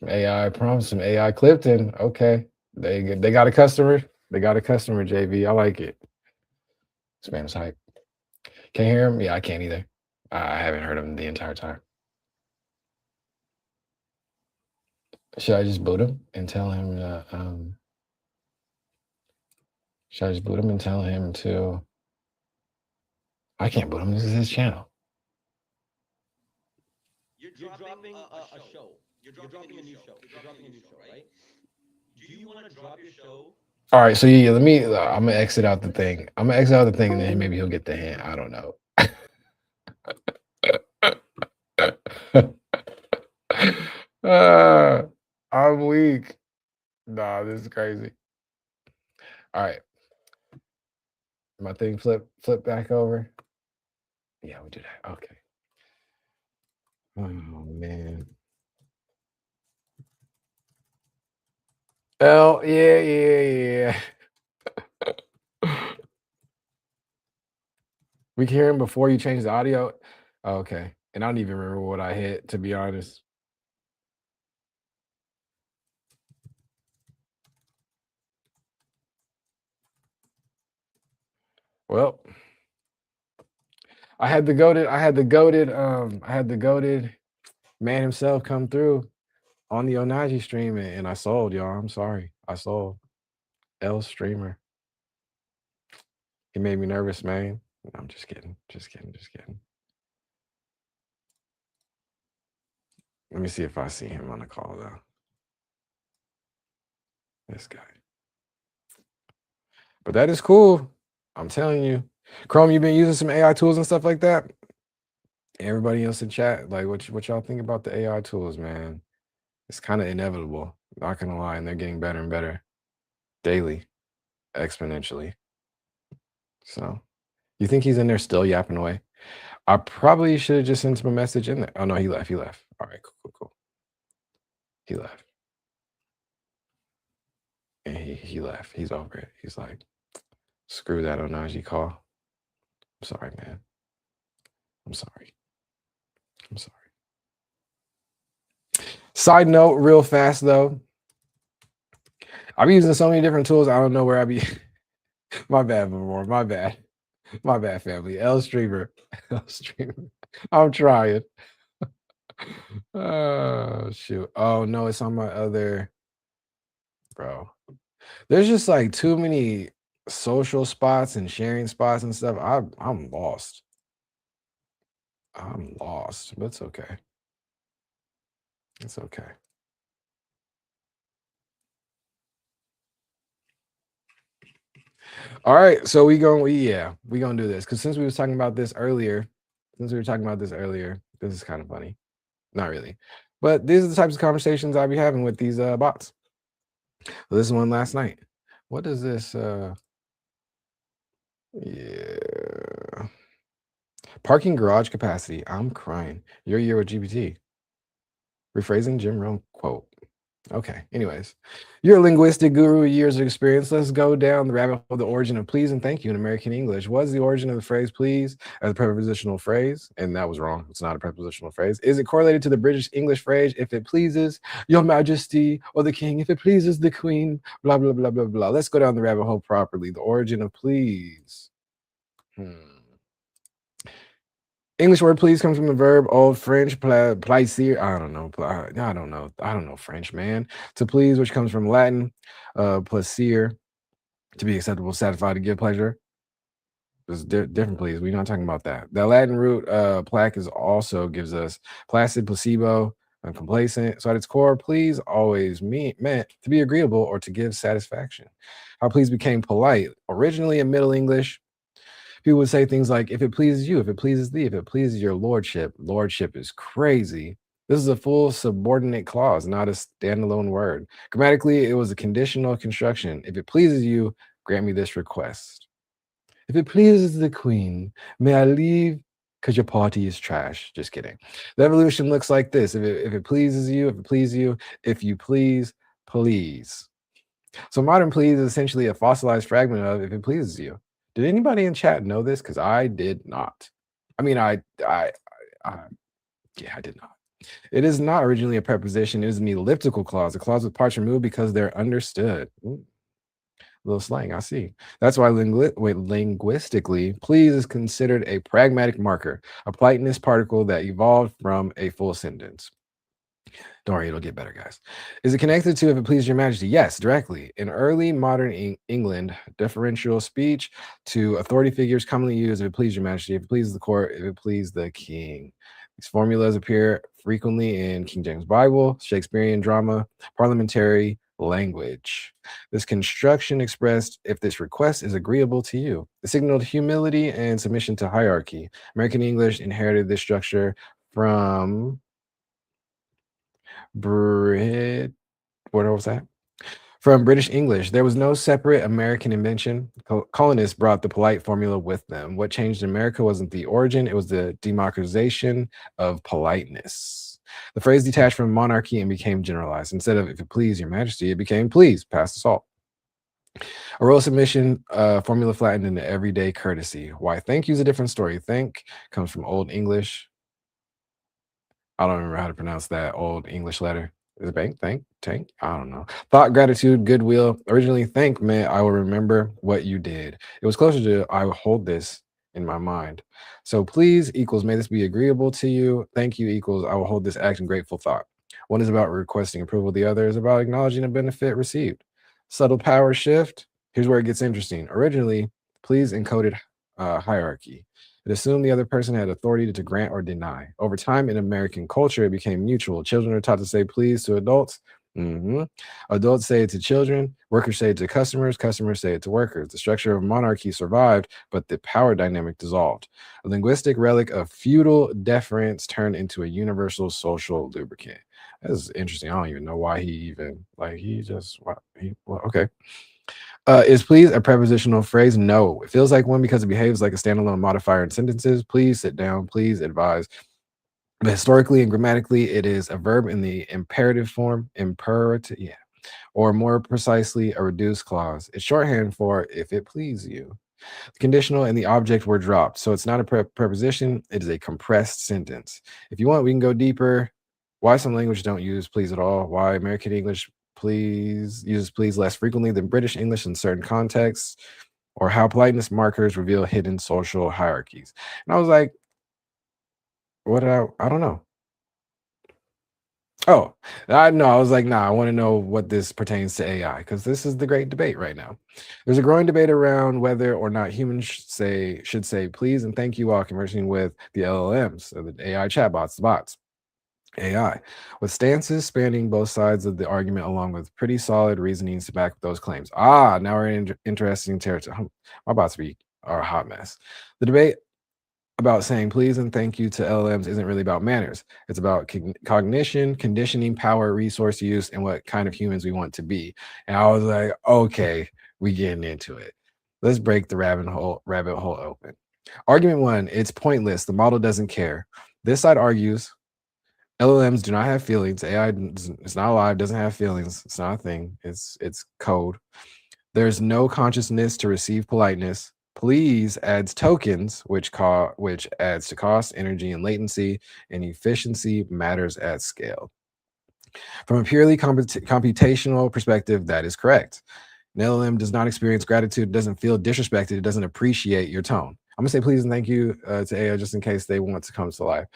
Speaker 2: AI prompts, some AI Clifton. Okay, they got a customer. They got a customer. JV, I like it. This man is hype. Can't hear him? Yeah, I can't either. I haven't heard him the entire time. Should I just boot him and tell him? Should I just boot him and tell him to? I can't boot him. This is his channel.
Speaker 1: You're dropping a show. You're dropping a new show. You're dropping a new show, right? Do you want to drop your show?
Speaker 2: All right, so yeah, I'm gonna exit out the thing. I'm gonna exit out the thing, and then maybe he'll get the hint. I don't know. I'm weak. Nah, this is crazy. All right. My thing flip back over. Yeah, we do that. Okay. Oh man. Oh, yeah. We can hear him before you change the audio. Oh, okay. And I don't even remember what I hit, to be honest. Well, I had the goated man himself come through on the Onaji stream, and I sold, y'all. I'm sorry. I sold. L streamer. He made me nervous, man. I'm just kidding. Just kidding. Just kidding. Let me see if I see him on the call though. This guy. But that is cool. I'm telling you. Chrome, you've been using some AI tools and stuff like that? Everybody else in chat, like what y'all think about the AI tools, man? It's kind of inevitable. Not gonna lie, and they're getting better and better daily, exponentially. So you think he's in there still yapping away? I probably should have just sent him a message in there. Oh no, he left. He left. All right, cool. He left. And he left. He's over it. He's like, screw that Onaji call. I'm sorry, man. I'm sorry. Side note, real fast though. I've been using so many different tools. I don't know where I be. My bad, Memore. My bad. My bad, family. L streamer. I'm trying. Oh shoot. Oh no, it's on my other. Bro. There's just like too many social spots and sharing spots and stuff. I'm lost. I'm lost, but it's okay. It's okay. All right, so we gonna do this because since we were talking about this earlier, this is kind of funny. Not really, but these are the types of conversations I'll be having with these bots. So this one last night. What is this? Yeah. Parking garage capacity. I'm crying. Your year with GPT. Rephrasing Jim Rohn quote. Okay. Anyways, you're a linguistic guru with years of experience. Let's go down the rabbit hole of the origin of please and thank you in American English. What is the origin of the phrase please as a prepositional phrase? And that was wrong. It's not a prepositional phrase. Is it correlated to the British English phrase, if it pleases your majesty or the king, if it pleases the queen, blah, blah, blah, blah, blah. Let's go down the rabbit hole properly. The origin of please. English word please comes from the verb old French plaisir. I don't know French, man. To please, which comes from Latin plaisir, to be acceptable, satisfied, to give pleasure. There's different please. We're not talking about that. The Latin root plac is also gives us placid, placebo, and complacent. So at its core, please always meant to be agreeable or to give satisfaction. How please became polite. Originally in Middle English, people would say things like, if it pleases you, if it pleases thee, if it pleases your lordship. Lordship is crazy. This is a full subordinate clause, not a standalone word. Grammatically, it was a conditional construction. If it pleases you, grant me this request. If it pleases the queen, may I leave because your party is trash. Just kidding. The evolution looks like this. If it pleases you, if you please, please. So modern please is essentially a fossilized fragment of if it pleases you. Did anybody in chat know this? Because I did not. I mean, I did not. It is not originally a preposition. It is an elliptical clause, a clause with parts removed because they're understood. Ooh, little slang, I see. That's why linguistically, please is considered a pragmatic marker, a politeness particle that evolved from a full sentence. Don't worry, it'll get better, guys. Is it connected to if it pleases your majesty? Yes, directly. In early modern England, deferential speech to authority figures commonly used if it pleases your majesty, if it pleases the court, if it pleases the king. These formulas appear frequently in King James Bible, Shakespearean drama, parliamentary language. This construction expressed if this request is agreeable to you. It signaled humility and submission to hierarchy. American English inherited this structure from what was that? From British English. There was no separate American invention. Colonists brought the polite formula with them. What changed in America wasn't the origin, it was the democratization of politeness. The phrase detached from monarchy and became generalized. Instead of if it please your majesty, it became please pass the salt. A royal submission formula flattened into everyday courtesy. Why thank you is a different story. Thank comes from Old English. I don't remember how to pronounce that old English letter. Is it bank, thank, tank? I don't know. Thought, gratitude, goodwill. Originally, thank meant I will remember what you did. It was closer to I will hold this in my mind. So please equals may this be agreeable to you. Thank you equals I will hold this act in grateful thought. One is about requesting approval. The other is about acknowledging a benefit received. Subtle power shift. Here's where it gets interesting. Originally, please encoded hierarchy. It assumed the other person had authority to grant or deny. Over time in American culture, it became mutual. Children are taught to say please to adults. Adults say it to children. Workers say it to customers. Customers say it to workers. The structure of monarchy survived, but the power dynamic dissolved. A linguistic relic of feudal deference turned into a universal social lubricant. That's interesting. I don't even know why he even okay. Is please a prepositional phrase? No. It feels like one because it behaves like a standalone modifier in sentences. Please sit down. Please advise. But historically and grammatically, it is a verb in the imperative form, imperative, or more precisely, a reduced clause. It's shorthand for if it please you. The conditional and the object were dropped. So it's not a preposition, it is a compressed sentence. If you want, we can go deeper. Why some languages don't use please at all, why American English uses please less frequently than British English in certain contexts, or how politeness markers reveal hidden social hierarchies. And I was like, I don't know. Oh, I know. I was like, nah, I want to know what this pertains to AI because this is the great debate right now. There's a growing debate around whether or not humans should say please and thank you while conversing with the LLMs, so the AI chatbots, the bots, AI, with stances spanning both sides of the argument, along with pretty solid reasonings to back those claims. Now we're in interesting territory. My bots are a hot mess. The debate about saying please and thank you to LLMs isn't really about manners. It's about cognition, conditioning, power, resource use, and what kind of humans we want to be. And I was like, okay, we getting into it. Let's break the rabbit hole open. Argument one, it's pointless. The model doesn't care. This side argues LLMs do not have feelings. AI is not alive, doesn't have feelings. It's not a thing. It's code. There's no consciousness to receive politeness. Please adds tokens, which adds to cost, energy, and latency, and efficiency matters at scale. From a purely computational perspective, that is correct. An LLM does not experience gratitude, doesn't feel disrespected, it doesn't appreciate your tone. I'm gonna say please and thank you to AI just in case they want to come to life.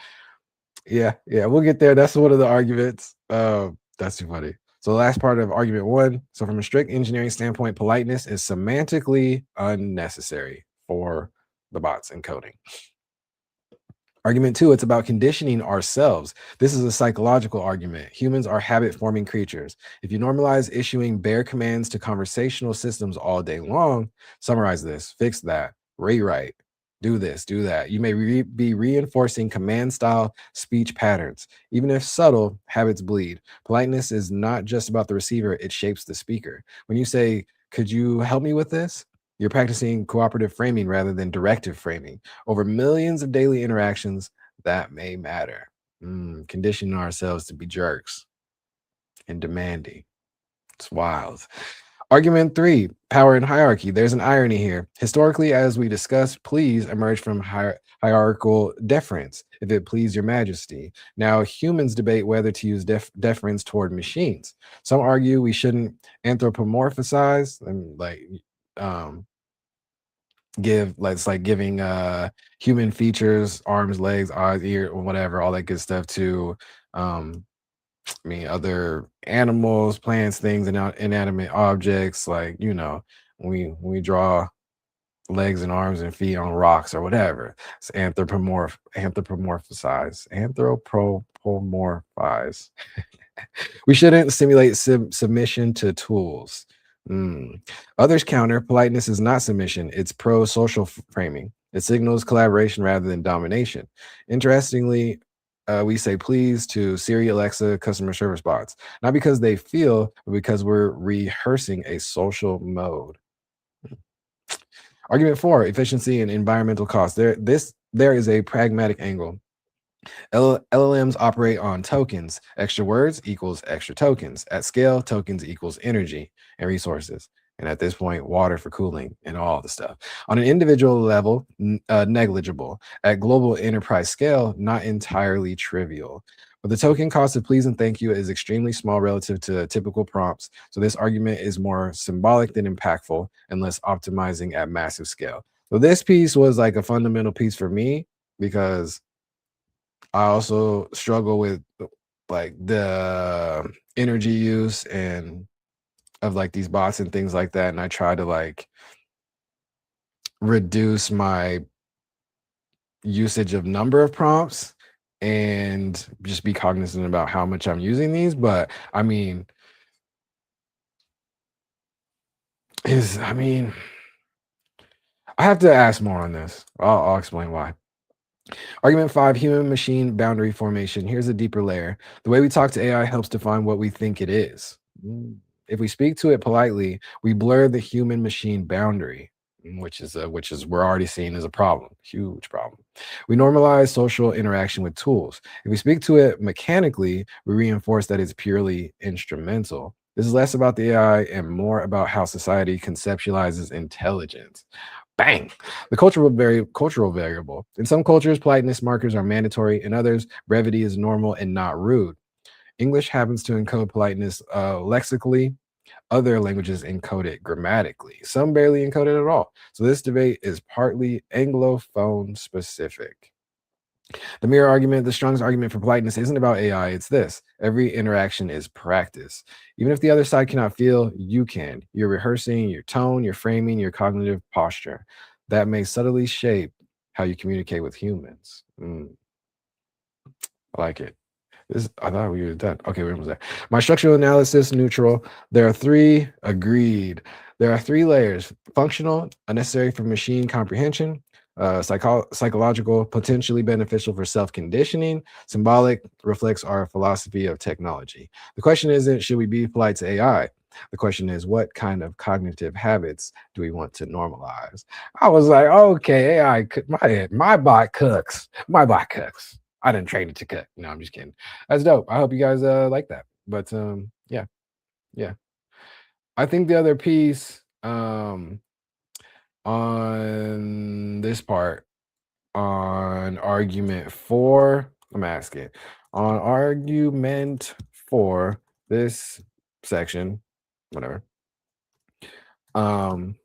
Speaker 2: Yeah, we'll get there. That's one of the arguments. That's too funny. So the last part of argument one. So from a strict engineering standpoint, politeness is semantically unnecessary for the bots and coding. Argument two, it's about conditioning ourselves. This is a psychological argument. Humans are habit-forming creatures. If you normalize issuing bare commands to conversational systems all day long, summarize this, fix that, rewrite, do this, do that. You may be reinforcing command-style speech patterns. Even if subtle, habits bleed. Politeness is not just about the receiver, it shapes the speaker. When you say, could you help me with this? You're practicing cooperative framing rather than directive framing. Over millions of daily interactions, that may matter. Conditioning ourselves to be jerks and demanding. It's wild. Argument three, power and hierarchy. There's an irony here. Historically, as we discussed, please emerged from hierarchical deference, if it please your majesty. Now, humans debate whether to use deference toward machines. Some argue we shouldn't anthropomorphize and giving human features, arms, legs, eyes, ear, whatever, all that good stuff to other animals, plants, things, and inanimate objects. Like, we draw legs and arms and feet on rocks or whatever. It's anthropomorphize. We shouldn't simulate submission to tools. Others counter, politeness is not submission, it's pro-social framing. It signals collaboration rather than domination. Interestingly, we say please to Siri, Alexa, customer service bots, not because they feel, but because we're rehearsing a social mode. Argument four, efficiency and environmental costs. There is a pragmatic angle. LLMs operate on tokens. Extra words equals extra tokens. At scale, tokens equals energy and resources. And at this point, water for cooling and all the stuff. On an individual level, negligible. At global enterprise scale, not entirely trivial. But the token cost of please and thank you is extremely small relative to typical prompts. So this argument is more symbolic than impactful and less optimizing at massive scale. So this piece was like a fundamental piece for me because I also struggle with like the energy use and of like these bots and things like that. And I try to reduce my usage of number of prompts and just be cognizant about how much I'm using these. But I mean, I have to ask more on this. I'll explain why. Argument 5, human machine boundary formation. Here's a deeper layer. The way we talk to AI helps define what we think it is. If we speak to it politely, we blur the human machine boundary, which is we're already seeing as a problem, huge problem. We normalize social interaction with tools. If we speak to it mechanically, we reinforce that it's purely instrumental. This is less about the AI and more about how society conceptualizes intelligence. Bang. The cultural variable. In some cultures, politeness markers are mandatory. In others, brevity is normal and not rude. English happens to encode politeness lexically. Other languages encode it grammatically. Some barely encode it at all. So this debate is partly Anglophone specific. The mirror argument, the strongest argument for politeness isn't about AI, it's this. Every interaction is practice. Even if the other side cannot feel, you can. You're rehearsing your tone, your framing, your cognitive posture. That may subtly shape how you communicate with humans. I like it. I thought we were done. Okay, where was that? My structural analysis, neutral. There are three, agreed. There are three layers: functional, unnecessary for machine comprehension; psychological, potentially beneficial for self-conditioning; symbolic, reflects our philosophy of technology. The question isn't, should we be polite to AI? The question is, what kind of cognitive habits do we want to normalize? I was like, okay, AI, my bot cooks. My bot cooks. I didn't train it to cook. No, I'm just kidding. That's dope. I hope you guys like that. But yeah. I think the other piece on this part, on argument 4, I'm asking on argument 4, this section, whatever. What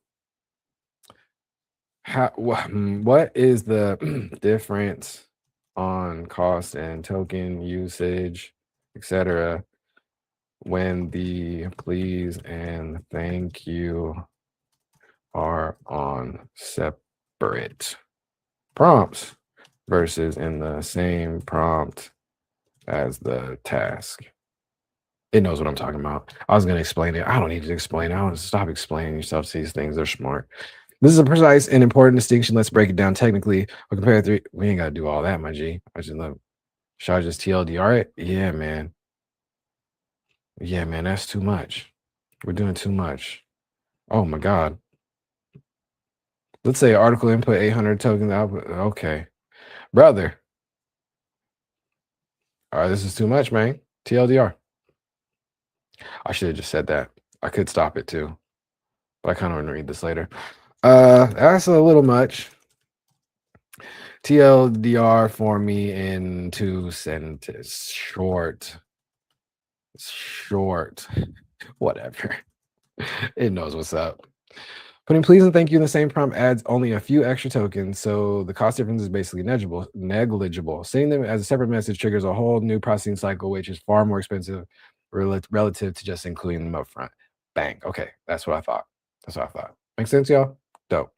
Speaker 2: is the difference on cost and token usage, etc., when the please and thank you are on separate prompts versus in the same prompt as the task? It knows what I'm talking about. I was going to explain it. I don't need to explain it. I want to stop explaining yourself to these things. They're smart. This is a precise and important distinction. Let's break it down technically. We'll compare three. We ain't got to do all that, my G. I just love. Should I just TLDR it? Yeah, man. Yeah, man. That's too much. We're doing too much. Oh, my God. Let's say article input 800 tokens output. Okay. Brother. All right, this is too much, man. TLDR. I should have just said that. I could stop it too. But I kind of want to read this later. That's a little much. TLDR for me in 2 sentences. Short. Whatever. It knows what's up. Putting please and thank you in the same prompt adds only a few extra tokens, so the cost difference is basically negligible. Setting them as a separate message triggers a whole new processing cycle, which is far more expensive relative to just including them up front. Bang. Okay, that's what I thought. Make sense, y'all? Dope.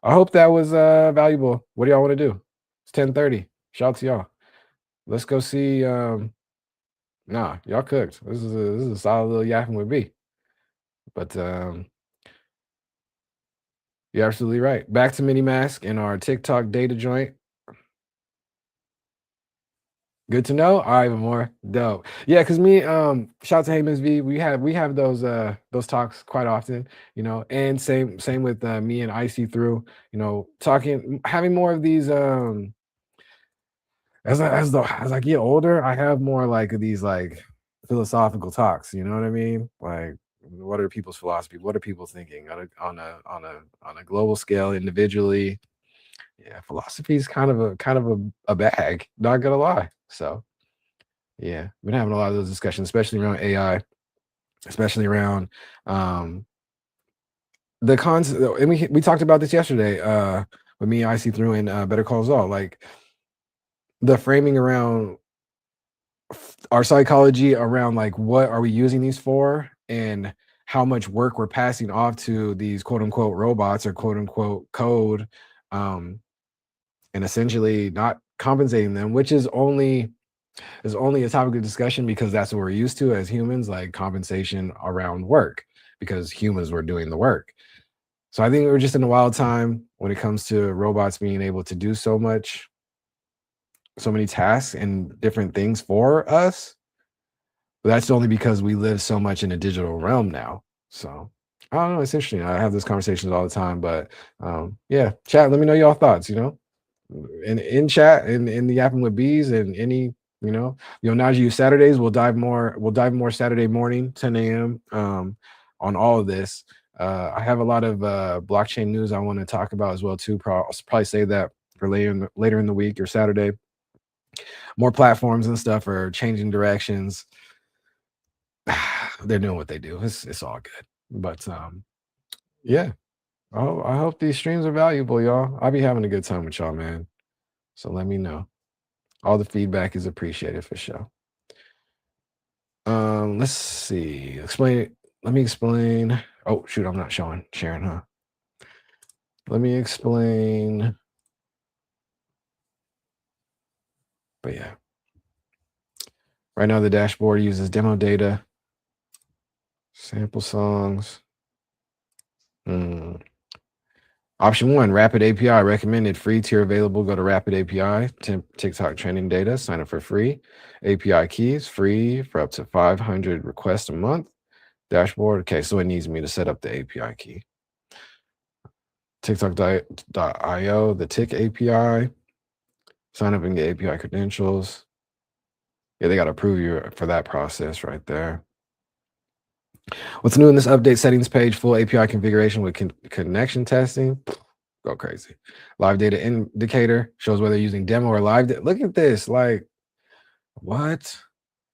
Speaker 2: I hope that was valuable. What do y'all want to do? It's 10:30. Shout out to y'all. Let's go see. Nah, y'all cooked. This is a solid little Yappin with B. But you're absolutely right. Back to mini mask in our TikTok data joint. Good to know. All right, more dope. Yeah, because me, shout out to Hey Ms. V. We have those talks quite often, and same with me and Icy through, talking, having more of these. As I get older, I have more like these like philosophical talks. You know what I mean? Like, what are people's philosophy? What are people thinking on a global scale, individually? Yeah, philosophy is kind of a bag, not gonna lie. So yeah, been having a lot of those discussions, especially around AI, especially around the concept. And we talked about this yesterday with me, I see through in Better Call Saul, like the framing around our psychology around like what are we using these for, and how much work we're passing off to these quote unquote robots or quote unquote code, and essentially not compensating them, which is only a topic of discussion because that's what we're used to as humans, like compensation around work, because humans were doing the work. So I think we're just in a wild time when it comes to robots being able to do so many tasks and different things for us. But that's only because we live so much in a digital realm now. So I don't know. It's interesting. I have these conversations all the time, but yeah, chat. Let me know y'all thoughts. In chat, in the Yappin with Bees, and any Naji Saturdays. We'll dive more Saturday morning, 10 a.m. On all of this. I have a lot of blockchain news I want to talk about as well too. I'll probably save that for later in the week or Saturday. More platforms and stuff are changing directions. They're doing what they do. It's all good. But yeah. I hope these streams are valuable, y'all. I'll be having a good time with y'all, man. So let me know. All the feedback is appreciated for sure. Let's see. Let me explain. Oh shoot, I'm not sharing, huh? Let me explain. But yeah. Right now the dashboard uses demo data, sample songs. Option 1, Rapid API recommended, free tier available. Go to Rapid API, TikTok trending data, sign up for free. API keys, free for up to 500 requests a month. Dashboard, okay, so it needs me to set up the API key. TikTok.io, the Tick API, sign up and get API credentials. Yeah, they got to approve you for that process right there. What's new in this update? Settings page, full API configuration with connection testing. Go crazy. Live data indicator shows whether using demo or live. Look at this. Like, what?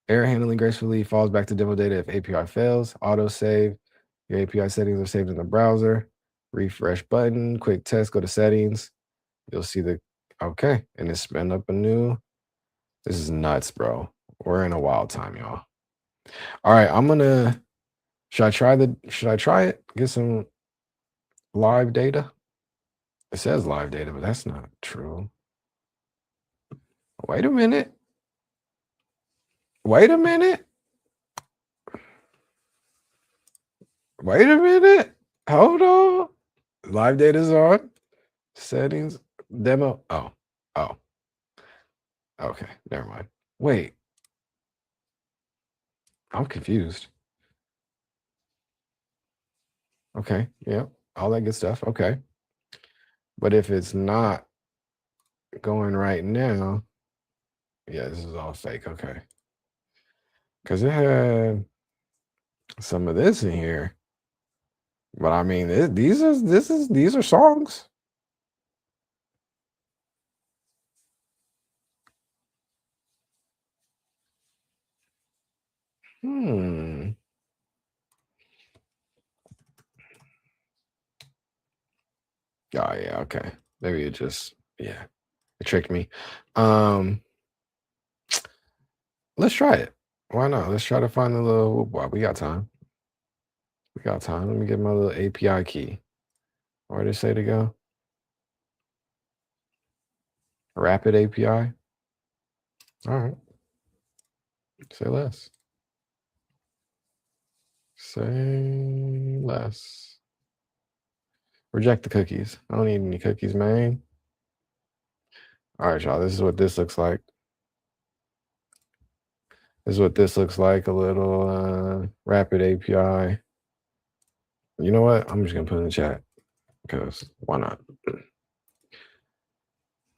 Speaker 2: Error handling gracefully falls back to demo data if API fails. Auto save. Your API settings are saved in the browser. Refresh button. Quick test. Go to settings. You'll see okay. And it's spin up a new. This is nuts, bro. We're in a wild time, y'all. All right. Should I try it? Get some live data? It says live data, but that's not true. Wait a minute. Wait a minute. Hold on. Live data's on. Settings. Demo. Oh. Okay. Never mind. Wait. I'm confused. Okay. Yeah. All that good stuff. Okay. But if it's not going right now, yeah, this is all fake. Okay. Because it had some of this in here. But I mean, these are songs. Oh yeah, okay. Maybe it tricked me. Let's try it. Why not? Let's try to find the little. We got time. Let me get my little API key. Where did it say to go? Rapid API. All right. Say less. Say less. Reject the cookies. I don't need any cookies, man. All right, y'all. This is what this looks like. A little Rapid API. You know what? I'm just gonna put it in the chat because why not?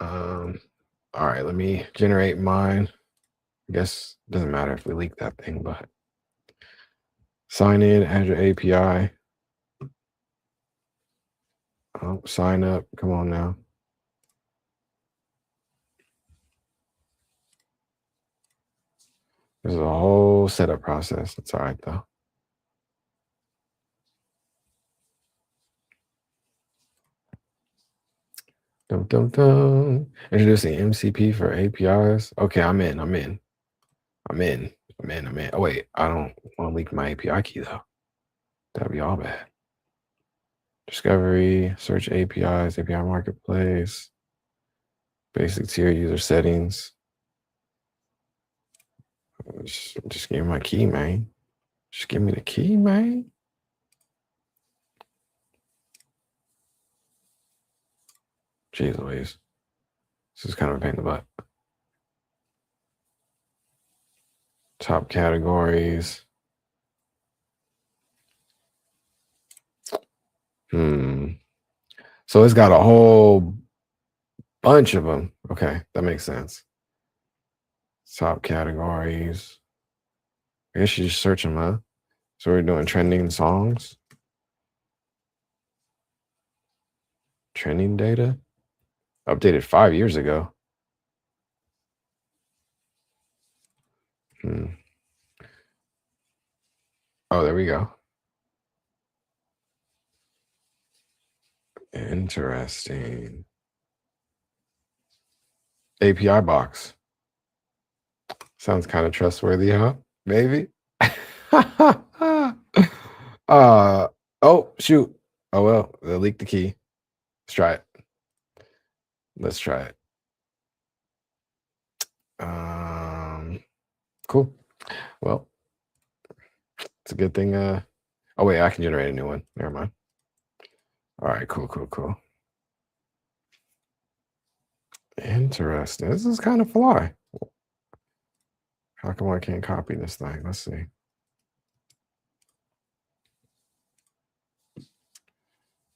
Speaker 2: All right, let me generate mine. I guess it doesn't matter if we leak that thing, but sign in, add your API. Oh, sign up. Come on now. There's a whole setup process. That's all right though. Introducing MCP for APIs. Okay, I'm in. Oh wait, I don't want to leak my API key though. That'd be all bad. Discovery, search APIs, API marketplace, basic tier user settings. Just give me my key, man. Just give me the key, man. Jeez Louise. This is kind of a pain in the butt. Top categories. So it's got a whole bunch of them. Okay, that makes sense. Top categories. I guess you just search them, huh? So we're doing trending songs. Trending data. Updated 5 years ago. Oh, there we go. Interesting. API box. Sounds kind of trustworthy, huh? Maybe. Oh, shoot. Oh, well, they leaked the key. Let's try it. Let's try it. Cool. Well, it's a good thing. Oh, wait, I can generate a new one. Never mind. All right, cool. Interesting. This is kind of fly. How come I can't copy this thing? Let's see.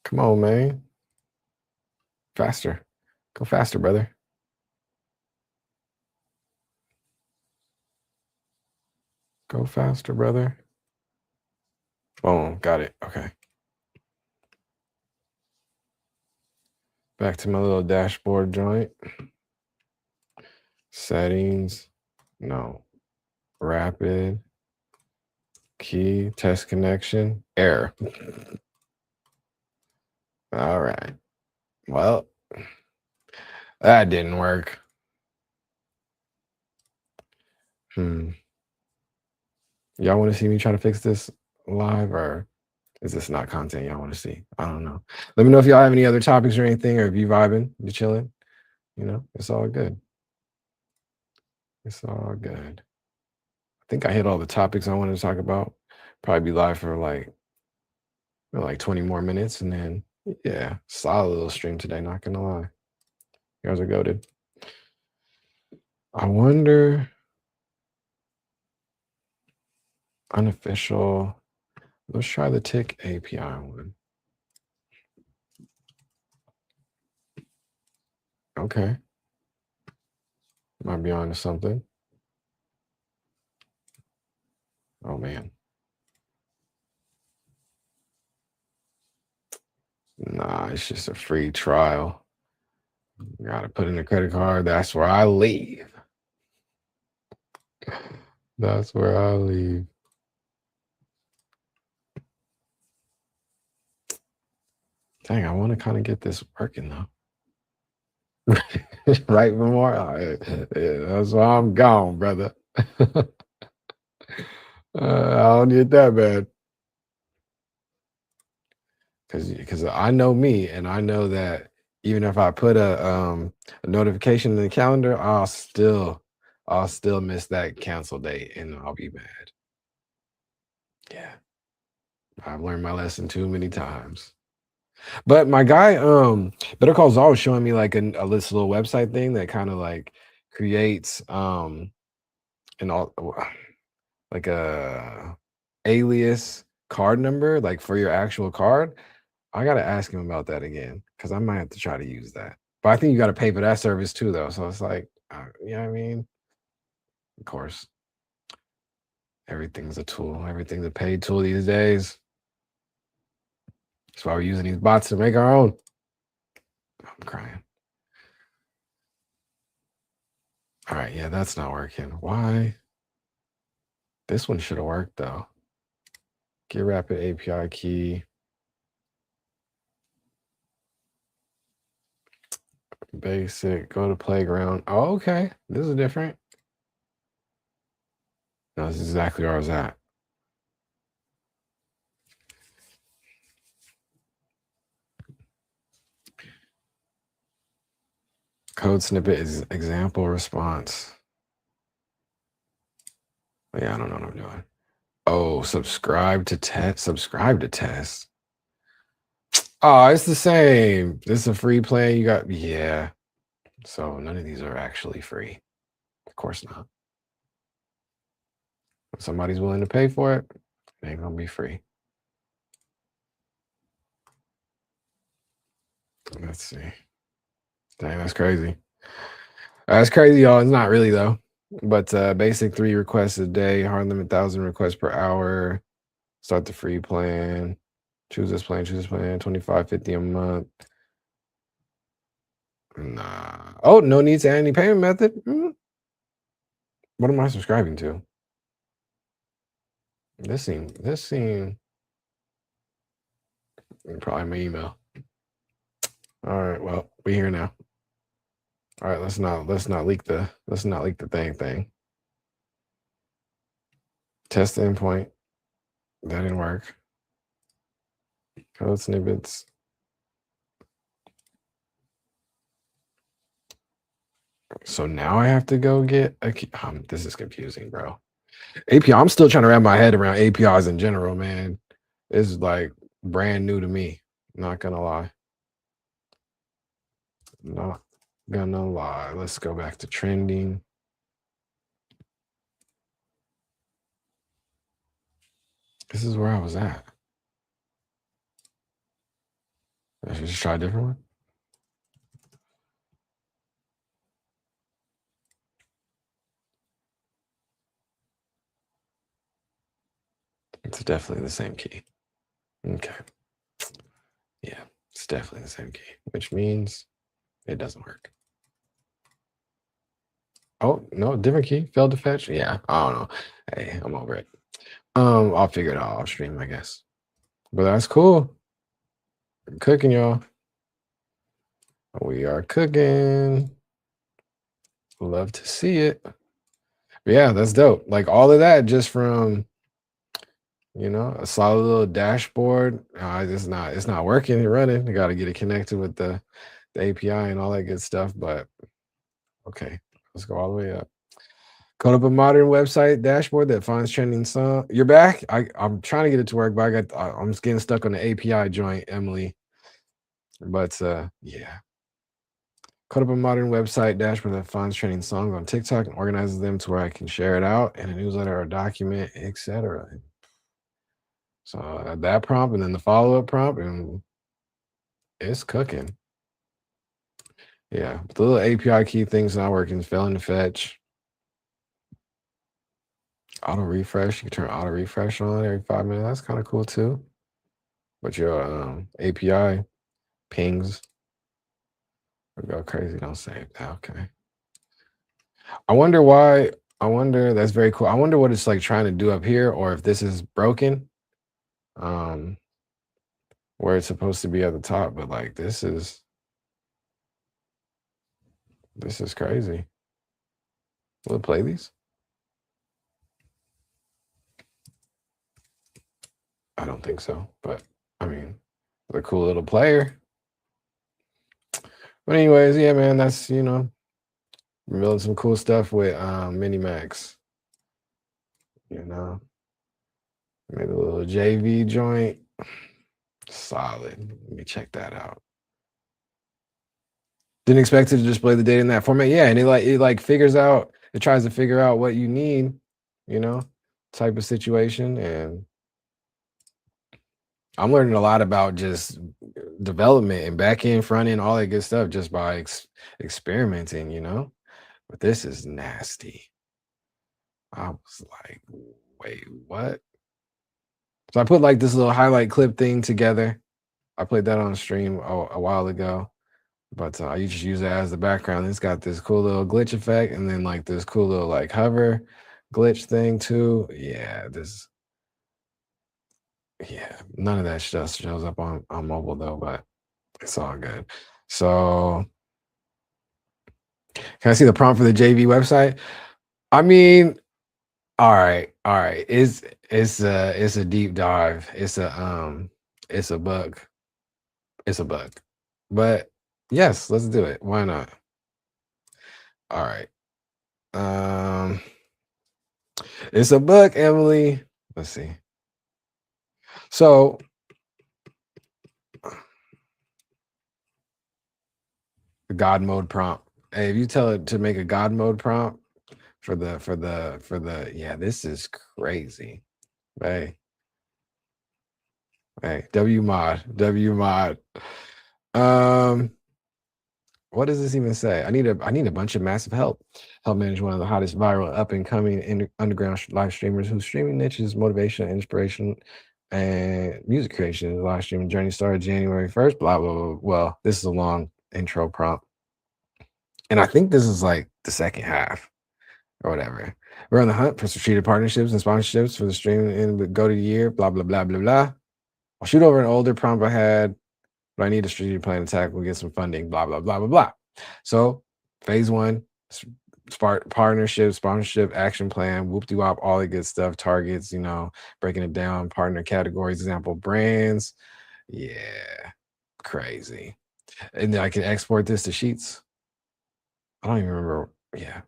Speaker 2: Come on, man. Faster. Go faster, brother. Go faster, brother. Boom, got it. Okay. Back to my little dashboard joint. Settings. No. Rapid. Key. Test connection. Error. All right. Well, that didn't work. Y'all want to see me try to fix this live, or is this not content y'all want to see? I don't know. Let me know if y'all have any other topics or anything, or if you vibing, you chilling. You know, it's all good. It's all good. I think I hit all the topics I wanted to talk about. Probably be live for like 20 more minutes, and then yeah, solid little stream today. Not gonna lie, you guys are goated. I wonder. Unofficial. Let's try the tick API one. Okay. Might be on to something. Oh man. Nah, it's just a free trial. You gotta put in a credit card. That's where I leave. That's where I leave. Dang, I want to kind of get this working though. Right, Memorial? Yeah, that's why I'm gone, brother. I don't need that bad. Because I know me, and I know that even if I put a notification in the calendar, I'll still miss that cancel date, and I'll be mad. Yeah, I've learned my lesson too many times. But my guy, Better Call Saul, was showing me like this little website thing that kind of like creates an all like a alias card number, like for your actual card. I gotta ask him about that again, because I might have to try to use that. But I think you got to pay for that service too, though. So it's like, you know what I mean? Of course, everything's a tool. Everything's a paid tool these days. That's why we're using these bots to make our own. I'm crying. All right, yeah, that's not working. Why? This one should have worked though. Get rapid API key. Basic, go to playground. Oh, okay. This is different. No, this is exactly where I was at. Code snippet is example response. Yeah, I don't know what I'm doing. Oh, subscribe to test. Subscribe to test. Oh, it's the same. This is a free plan. You got, yeah. So none of these are actually free. Of course not. If somebody's willing to pay for it, it ain't gonna be free. Let's see. Dang, that's crazy. That's crazy, y'all. It's not really though. But basic 3 requests a day, hard limit 1,000 requests per hour. Start the free plan. Choose this plan, $25.50 a month. Nah. Oh, no need to add any payment method. What am I subscribing to? This seemed probably my email. All right, well, we here now. All right, let's not leak the thing. Test the endpoint. That didn't work. Code snippets. So now I have to go get a key. This is confusing, bro. API. I'm still trying to wrap my head around APIs in general, man. It's like brand new to me. Not gonna lie. Not gonna lie. Let's go back to trending. This is where I was at. I should just try a different one. It's definitely the same key. Okay. Yeah, it's definitely the same key, which means it doesn't work. Oh, no, different key. Failed to fetch. Yeah, I don't know. Hey, I'm over it. I'll figure it out off stream, I guess. But that's cool. We're cooking, y'all. We are cooking. Love to see it. But yeah, that's dope. Like all of that just from, you know, a solid little dashboard. It's not working and running. You got to get it connected with the API and all that good stuff. But okay, let's go all the way up. Code up a modern website dashboard that finds trending song. You're back. I'm trying to get it to work, but I'm just getting stuck on the API joint, Emily. But yeah. Code up a modern website dashboard that finds trending songs on TikTok and organizes them to where I can share it out in a newsletter or document, etc. So that prompt and then the follow-up prompt, and it's cooking. Yeah, the little API key thing's not working. Failing to fetch. Auto refresh. You can turn auto refresh on every 5 minutes. That's kind of cool too. But your API pings will go crazy. Don't save that. Okay. I wonder why. I wonder. That's very cool. I wonder what it's like trying to do up here, or if this is broken. Where it's supposed to be at the top, but like this is crazy. We'll play these. I don't think so, but I mean, the cool little player. But anyways, yeah, man, that's, you know, building some cool stuff with Minimax. You know, made a little JV joint. Solid. Let me check that out. Didn't expect it to display the data in that format. Yeah, and it figures out, it tries to figure out what you need, you know, type of situation. And I'm learning a lot about just development and back end, front end, all that good stuff just by experimenting, you know. But this is nasty. I was like, wait, what? So I put like this little highlight clip thing together. I played that on stream a while ago, but you just use it as the background. It's got this cool little glitch effect and then like this cool little like hover glitch thing too. Yeah, none of that stuff shows up on mobile though, but it's all good. So can I see the prompt for the JV website? I mean, all right. It's a deep dive. It's a bug. It's a bug. But yes, let's do it. Why not? All right. It's a book, Emily. Let's see. So the God mode prompt. Hey, if you tell it to make a God mode prompt for the yeah, this is crazy. Hey, W mod. What does this even say? I need a bunch of massive help. Help manage one of the hottest viral up and coming underground live streamers whose streaming niche is motivation, inspiration, and music creation. The live streaming journey started January 1st. Blah blah blah. Well, this is a long intro prompt, and I think this is like the second half or whatever. We're on the hunt for strategic partnerships and sponsorships for the streaming in the go to year. Blah blah blah blah blah. I'll shoot over an older prompt I had, but I need a strategic plan to tackle, get some funding, blah, blah, blah, blah, blah. So phase one, partnership, sponsorship, action plan, whoop-de-wop, all the good stuff, targets, breaking it down, partner categories, example, brands. Yeah, crazy. And then I can export this to Sheets. I don't even remember. Yeah,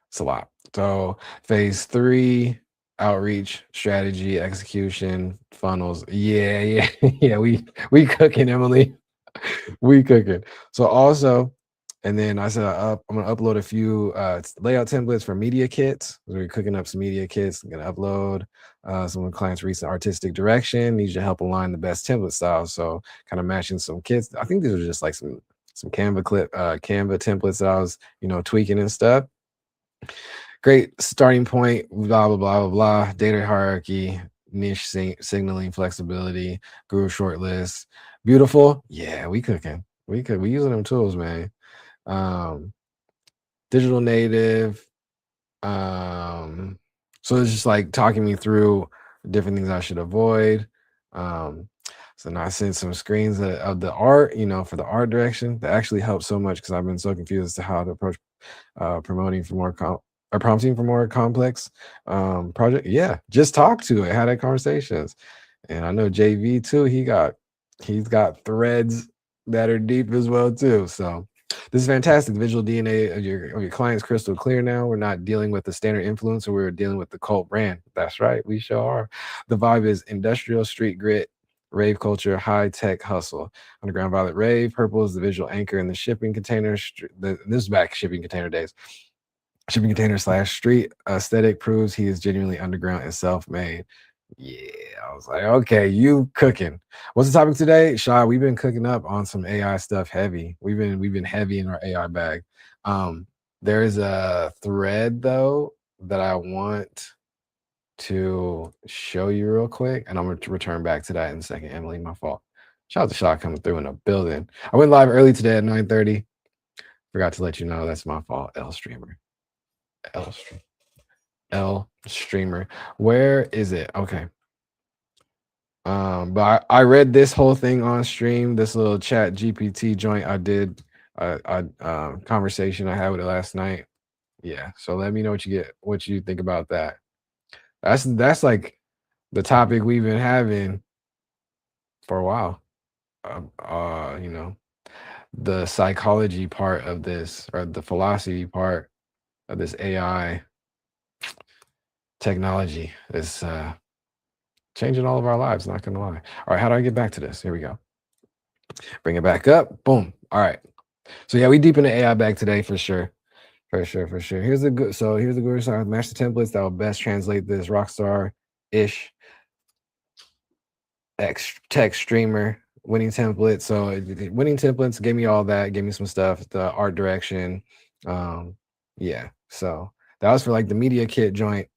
Speaker 2: it's a lot. So phase three, outreach, strategy, execution, funnels. Yeah. Yeah. We cooking, Emily. We cooking. So also, and then I said I'm gonna upload a few layout templates for media kits. We're cooking up some media kits. I'm gonna upload some of the clients' recent artistic direction. Needs your help align the best template styles. So kind of matching some kits. I think these are just like some Canva templates that I was tweaking and stuff. Great starting point, blah, blah, blah, blah, blah. Data hierarchy, niche signaling, flexibility, guru short list. Beautiful. Yeah, we cooking. We using them tools, man. Digital native. So it's just like talking me through different things I should avoid. So now I sent some screens of the art, for the art direction. That actually helps so much because I've been so confused as to how to approach promoting for more or prompting for more complex project. Yeah, just talk to it, have that conversations. And I know JV too, he's got threads that are deep as well too. So this is fantastic. The visual DNA of your client's crystal clear now. We're not dealing with the standard influencer, we're dealing with the cult brand. That's right, we sure are. The vibe is industrial street grit, rave culture, high tech hustle. Underground violet rave, purple is the visual anchor in the shipping container. This is back shipping container days. Shipping container / street aesthetic proves he is genuinely underground and self-made. Yeah, I was like, okay, you cooking. What's the topic today, Shy? We've been cooking up on some AI stuff heavy. We've been heavy in our AI bag. There is a thread though that I want to show you real quick, and I'm gonna return back to that in a second. Emily, my fault. Shout out to Shy coming through in the building. I went live early today at 9:30. Forgot to let you know that's my fault. L streamer. Where is it? Okay. But I read this whole thing on stream, this little chat GPT joint I did, conversation I had with it last night. Yeah. So let me know what you think about that. That's like the topic we've been having for a while. The psychology part of this, or the philosophy part of this AI technology is changing all of our lives, not gonna lie. All right, how do I get back to this? Here we go. Bring it back up. Boom. All right. So yeah, we deep in the AI bag today for sure. Here's the guru side. Match the templates that will best translate this rockstar-ish tech streamer winning template. So winning templates gave me all that, gave me some stuff, the art direction. Yeah. So that was for like the media kit joint.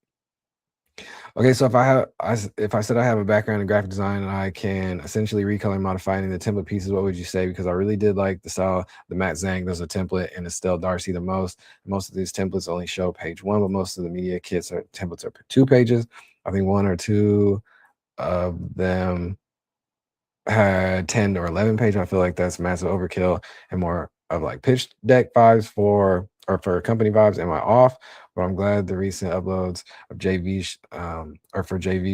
Speaker 2: Okay, so if I said I have a background in graphic design and I can essentially recolor and modify any of the template pieces, what would you say? Because I really did like the style, the Matt Zhang, there's a template, and Estelle Darcy the most. Most of these templates only show page 1, but most of the media kits templates are 2 pages. I think 1 or 2 of them had 10 or 11 pages. I feel like that's massive overkill and more of like pitch deck vibes for company vibes. Am I off? But I'm glad the recent uploads of JV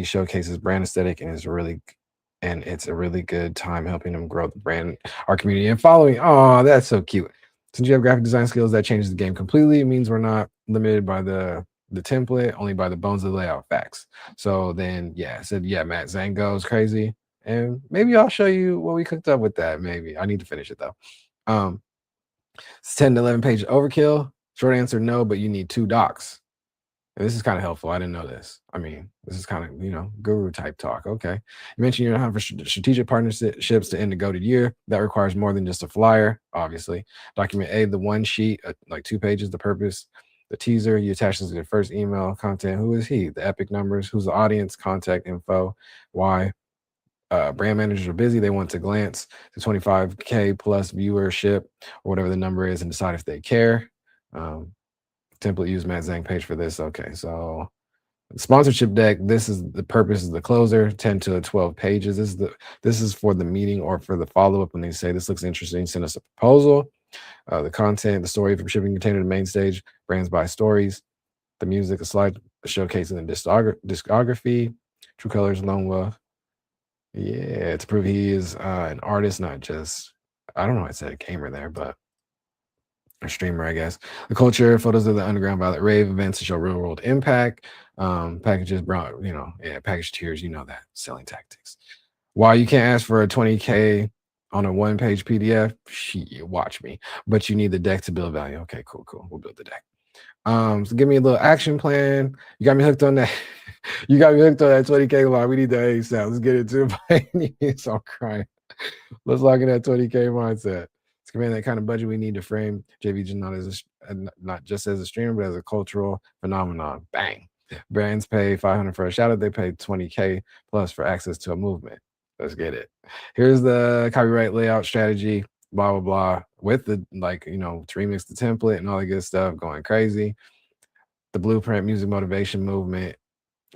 Speaker 2: showcases brand aesthetic, and it's a really good time helping them grow the brand, our community, and following. Oh, that's so cute. Since you have graphic design skills, that changes the game completely. It means we're not limited by the template, only by the bones of the layout facts. So then, yeah, I said, yeah, Matt Zango is crazy. And maybe I'll show you what we cooked up with that. Maybe I need to finish it though. It's 10 to 11 page overkill. Short answer, no, but you need 2 docs. And this is kind of helpful. I didn't know this. I mean, this is kind of, guru type talk. Okay. You mentioned you're not for strategic partnerships to end a goated year. That requires more than just a flyer, obviously. Document A, the one sheet, like 2 pages, the purpose, the teaser. You attach this to the first email content. Who is he? The epic numbers. Who's the audience? Contact info. Why? Brand managers are busy. They want to glance to 25K plus viewership or whatever the number is and decide if they care. Template use Matt Zhang page for this. Okay, so sponsorship deck. This is the purpose of the closer, 10 to 12 pages. This is for the meeting or for the follow-up when they say this looks interesting, send us a proposal. The content, the story from shipping container to main stage, brands by stories, the music, a slide showcasing the discography, True Colors, Lone Wolf. Yeah, to prove he is an artist, not just, I don't know, I said a gamer there, but a streamer, I guess. The culture, photos of the underground violet rave events to show real world impact. Packages brought, package tiers, that selling tactics. While you can't ask for a 20K on a 1-page PDF, watch me. But you need the deck to build value. Okay, cool. We'll build the deck. So give me a little action plan. You got me hooked on that. You got me hooked on that 20K line. We need that ASAP. Let's get it to so I'm crying. Let's lock in that 20K mindset. Let's command that kind of budget we need to frame JV not just as a streamer, but as a cultural phenomenon. Bang. Brands pay $500 for a shout out. They pay 20K plus for access to a movement. Let's get it. Here's the copyright layout strategy, blah, blah, blah, with the, to remix the template and all the good stuff, going crazy. The blueprint music motivation movement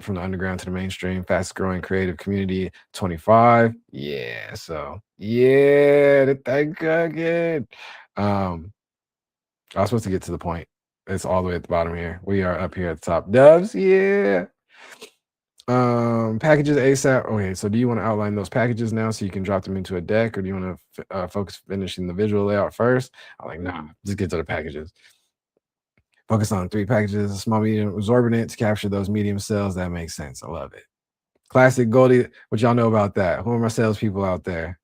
Speaker 2: from the underground to the mainstream, fast growing creative community, 25. Yeah, so yeah, the thing cooking. I was supposed to get to the point. It's all the way at the bottom here. We are up here at the top. Dubs, yeah. Packages ASAP. Okay, so do you want to outline those packages now so you can drop them into a deck, or do you want to focus finishing the visual layout first? I'm like, nah, just get to the packages. Focus on 3 packages, a small, medium, exorbitant to capture those medium sales. That makes sense. I love it. Classic Goldie. What y'all know about that? Who are my salespeople out there?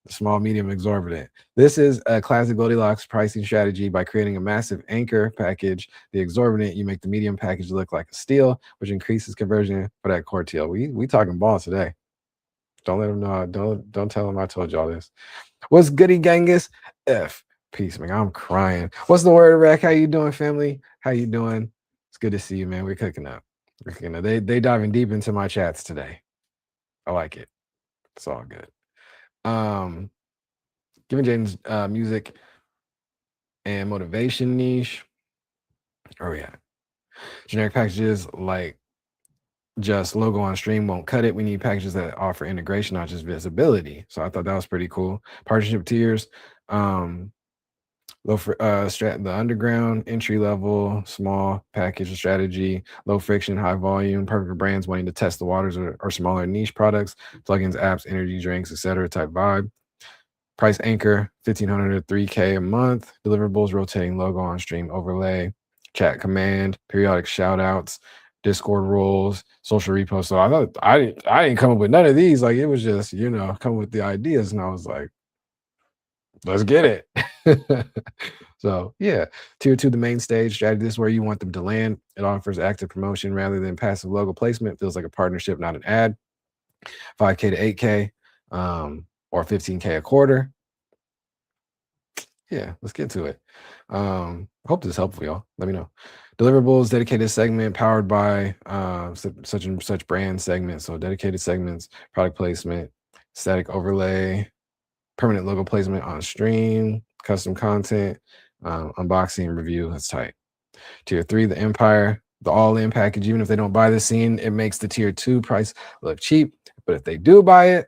Speaker 2: Small, medium, exorbitant. This is a classic Goldilocks pricing strategy. By creating a massive anchor package, the exorbitant, you make the medium package look like a steal, which increases conversion for that core teal. We talking ball today. Don't let them know. Don't tell them I told y'all this. What's goody, Genghis? Peace, man. I'm crying. What's the word, Rack? How you doing, family? How you doing? It's good to see you, man. We're cooking up. They diving deep into my chats today. I like it. It's all good. Giving James music and motivation niche. Oh yeah. Generic packages like just logo on stream won't cut it. We need packages that offer integration, not just visibility. So I thought that was pretty cool. Partnership tiers. Low for the underground, entry level, small package strategy, low friction, high volume, perfect for brands wanting to test the waters or smaller niche products, plugins, apps, energy drinks, etc. type vibe. Price anchor, $1,500 to $3K a month. Deliverables, rotating logo on stream overlay, chat command, periodic shout outs, Discord rules, social reposts. So I thought I didn't come up with none of these. Like it was just, come with the ideas. And I was like, let's get it. So yeah, tier 2, the main stage strategy. This is where you want them to land. It offers active promotion rather than passive logo placement. Feels like a partnership, not an ad. 5K to 8K, or 15K a quarter. Yeah, let's get to it. I hope this is helpful, y'all. Let me know. Deliverables, dedicated segment powered by such and such brand segment. So dedicated segments, product placement, static overlay, permanent logo placement on stream, custom content, unboxing, review. That's tight. Tier 3, the Empire, the all-in package. Even if they don't buy the scene, it makes the tier 2 price look cheap. But if they do buy it,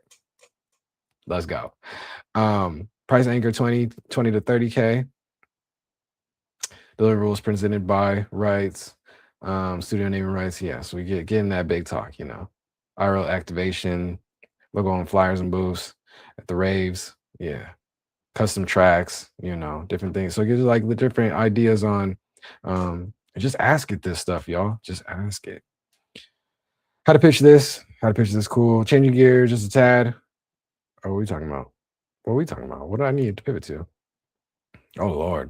Speaker 2: let's go. Price anchor 20 to 30K. Deliverables presented by rights, studio naming rights. Yeah, so we getting that big talk, IRL activation, logo on flyers and booths at the raves. Yeah. custom tracks, different things. So it gives you like the different ideas on just ask it this stuff, y'all. Just ask it. How to pitch this, cool. Changing gears just a tad. Oh, what are we talking about? What do I need to pivot to? Oh Lord.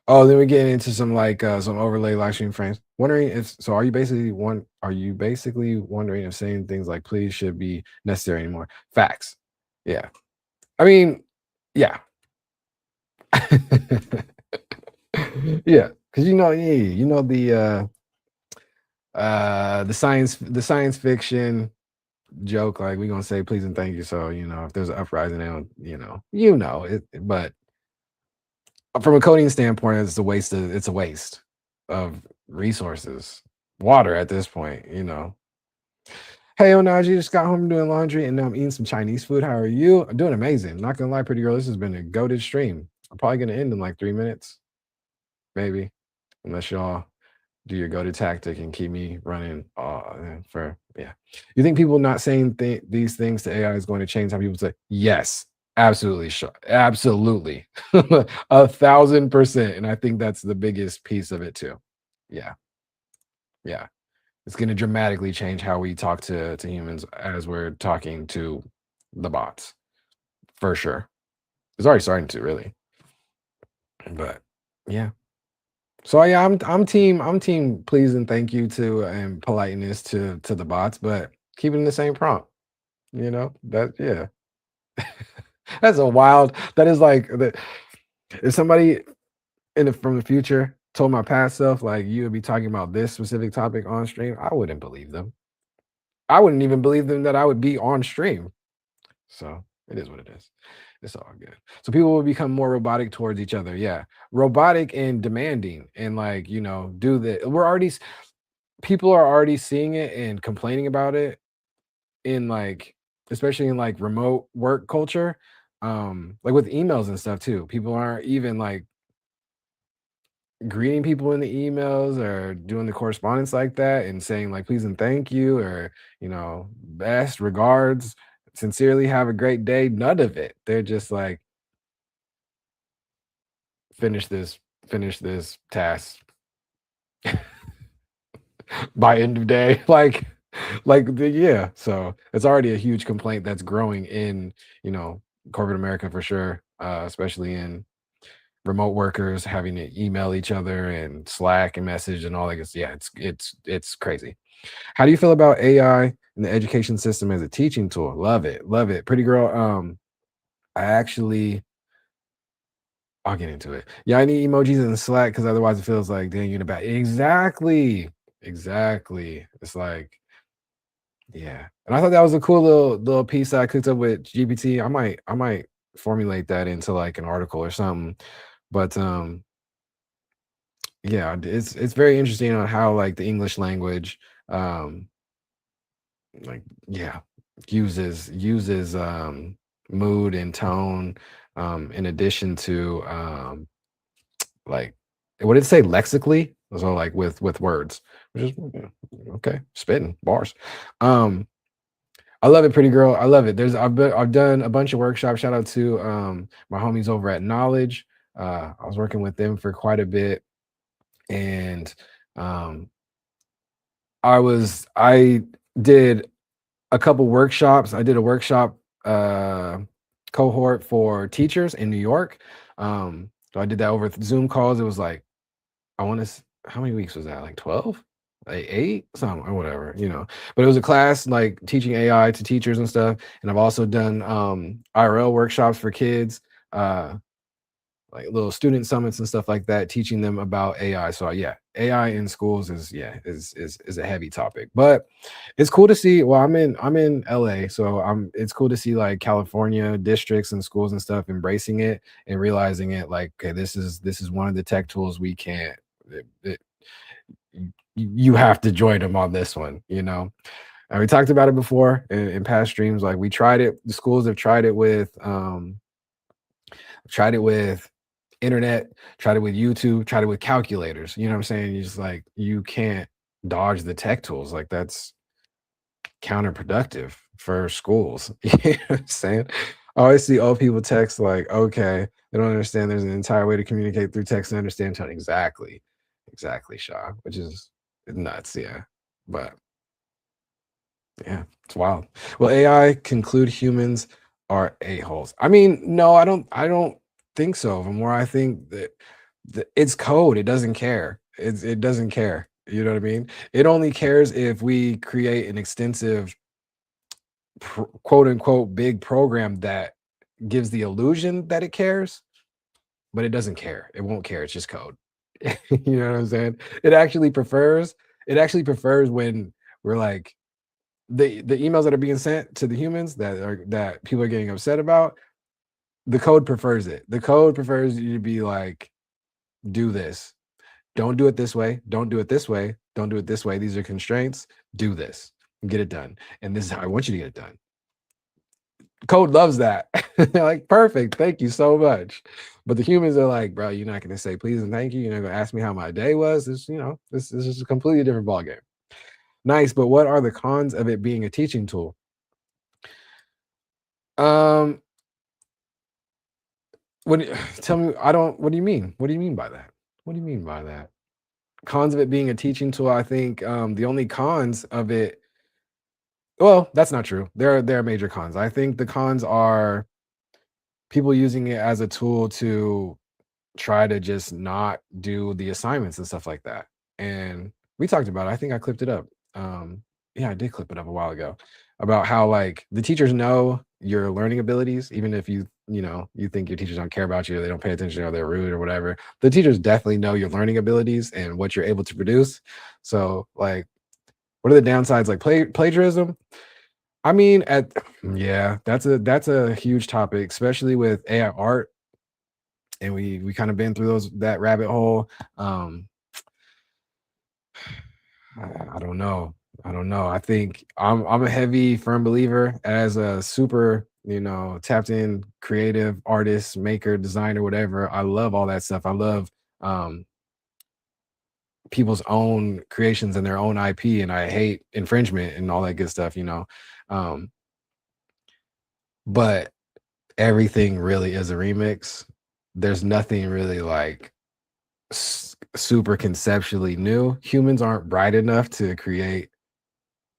Speaker 2: Oh, then we get into some like some overlay live stream frames. Wondering if are you basically wondering if saying things like please should be necessary anymore? Facts. Yeah. I mean, yeah. Yeah, because the science fiction joke, like we're gonna say please and thank you. So, if there's an uprising, they don't, it, but from a coding standpoint, it's a waste of resources, water at this point. Hey, Onaji, just got home doing laundry and now I'm eating some Chinese food. How are you? I'm doing amazing. Not gonna lie, pretty girl, this has been a goated stream. I'm probably gonna end in like 3 minutes, maybe, unless y'all do your go-to tactic and keep me running. Yeah. You think people not saying these things to AI is going to change how people say? Yes, absolutely, sure, absolutely, 1,000%. And I think that's the biggest piece of it too. Yeah, yeah. It's going to dramatically change how we talk to humans as we're talking to the bots, for sure. It's already starting to, really. But yeah. So yeah, I'm team please and thank you to and politeness to the bots, but keeping the same prompt. That yeah. That's a wild. That is like that. If somebody from the future told my past self like you would be talking about this specific topic on stream, I wouldn't believe them. I wouldn't even believe them that I would be on stream. So it is what it is. It's all good. So people will become more robotic towards each other. Yeah. Robotic and demanding and like, people are already seeing it and complaining about it in like, especially in like remote work culture. Like with emails and stuff too. People aren't even like greeting people in the emails or doing the correspondence like that and saying like please and thank you or best regards, sincerely, have a great day. None of it. They're just like finish this task by end of day. Yeah, so it's already a huge complaint that's growing in corporate America for sure, especially in remote workers having to email each other and Slack and message and all that. Yeah, it's crazy. How do you feel about AI in the education system as a teaching tool? Love it, pretty girl. I'll get into it. Yeah, I need emojis in Slack because otherwise it feels like dang, you're in a bad. Exactly. It's like, yeah. And I thought that was a cool little piece that I cooked up with GPT. I might formulate that into like an article or something. But yeah, it's very interesting on how like the English language like yeah uses mood and tone in addition to like what did it say lexically, so like with words, which is okay, spitting bars. I love it, pretty girl. I love it. I've done a bunch of workshops. Shout out to my homies over at Knowledge. I was working with them for quite a bit, and I did a couple workshops. I did a workshop cohort for teachers in New York. So I did that over Zoom calls. It was like, how many weeks was that? Like 12? Like 8? Something or whatever, But it was a class like teaching AI to teachers and stuff. And I've also done IRL workshops for kids, like little student summits and stuff like that, teaching them about AI. So yeah, AI in schools is a heavy topic, but it's cool to see. Well, I'm in LA, so it's cool to see like California districts and schools and stuff embracing it and realizing it like, okay, this is one of the tech tools we can't. You have to join them on this one, And we talked about it before in past streams. Like we tried it. The schools have tried it with internet, tried it with YouTube, tried it with calculators. You know what I'm saying? You just like, you can't dodge the tech tools. Like that's counterproductive for schools. You know what I'm saying? I always see old people text like, okay, they don't understand there's an entire way to communicate through text and understand tone. Exactly. Exactly, Shaw, which is nuts, yeah. But yeah, it's wild. Will AI conclude humans are a-holes? I mean, no, I don't think so. The more I think that it's code, it doesn't care. It doesn't care. You know what I mean? It only cares if we create an extensive quote unquote big program that gives the illusion that it cares, but it doesn't care. It won't care. It's just code. You know what I'm saying? It actually prefers when we're like the emails that are being sent to the humans that people are getting upset about, the code prefers it. The code prefers you to be like, do this. Don't do it this way. Don't do it this way. Don't do it this way. These are constraints. Do this. Get it done. And this is how I want you to get it done. Code loves that. They're like, perfect. Thank you so much. But the humans are like, bro, you're not going to say please and thank you. You're not going to ask me how my day was. This is a completely different ballgame. Nice. But what are the cons of it being a teaching tool? Um, what tell me, what do you mean? What do you mean by that? What do you mean by that? Cons of it being a teaching tool, I think the only cons of it, well, that's not true. There are major cons. I think the cons are people using it as a tool to try to just not do the assignments and stuff like that. And we talked about it. I think I clipped it up. Yeah, I did clip it up a while ago about how like the teachers know your learning abilities, even if you think your teachers don't care about you, or they don't pay attention, or they're rude or whatever. The teachers definitely know your learning abilities and what you're able to produce. So like, what are the downsides? Like plagiarism. I mean, yeah, that's a huge topic, especially with AI art, and we kind of been through that rabbit hole. Um, I don't know. I don't know. I think I'm a heavy, firm believer as a super, tapped in creative artist, maker, designer, whatever. I love all that stuff. I love um people's own creations and their own IP, and I hate infringement and all that good stuff. Um, but everything really is a remix. There's nothing really like super conceptually new. Humans aren't bright enough to create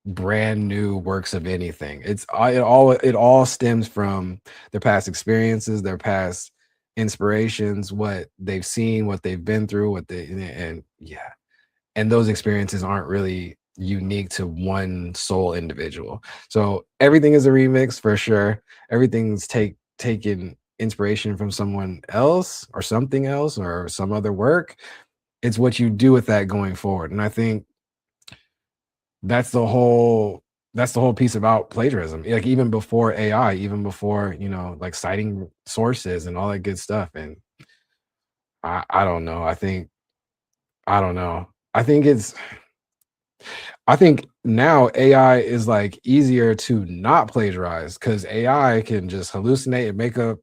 Speaker 2: brand new works of anything. It all stems from their past experiences, their past inspirations, what they've seen, what they've been through, and yeah. And those experiences aren't really unique to one sole individual. So everything is a remix for sure. Everything's taken inspiration from someone else or something else or some other work. It's what you do with that going forward. And I think that's the whole piece about plagiarism. Like even before AI, even before, like citing sources and all that good stuff. And I don't know. I don't know. I think now AI is like easier to not plagiarize because AI can just hallucinate and make up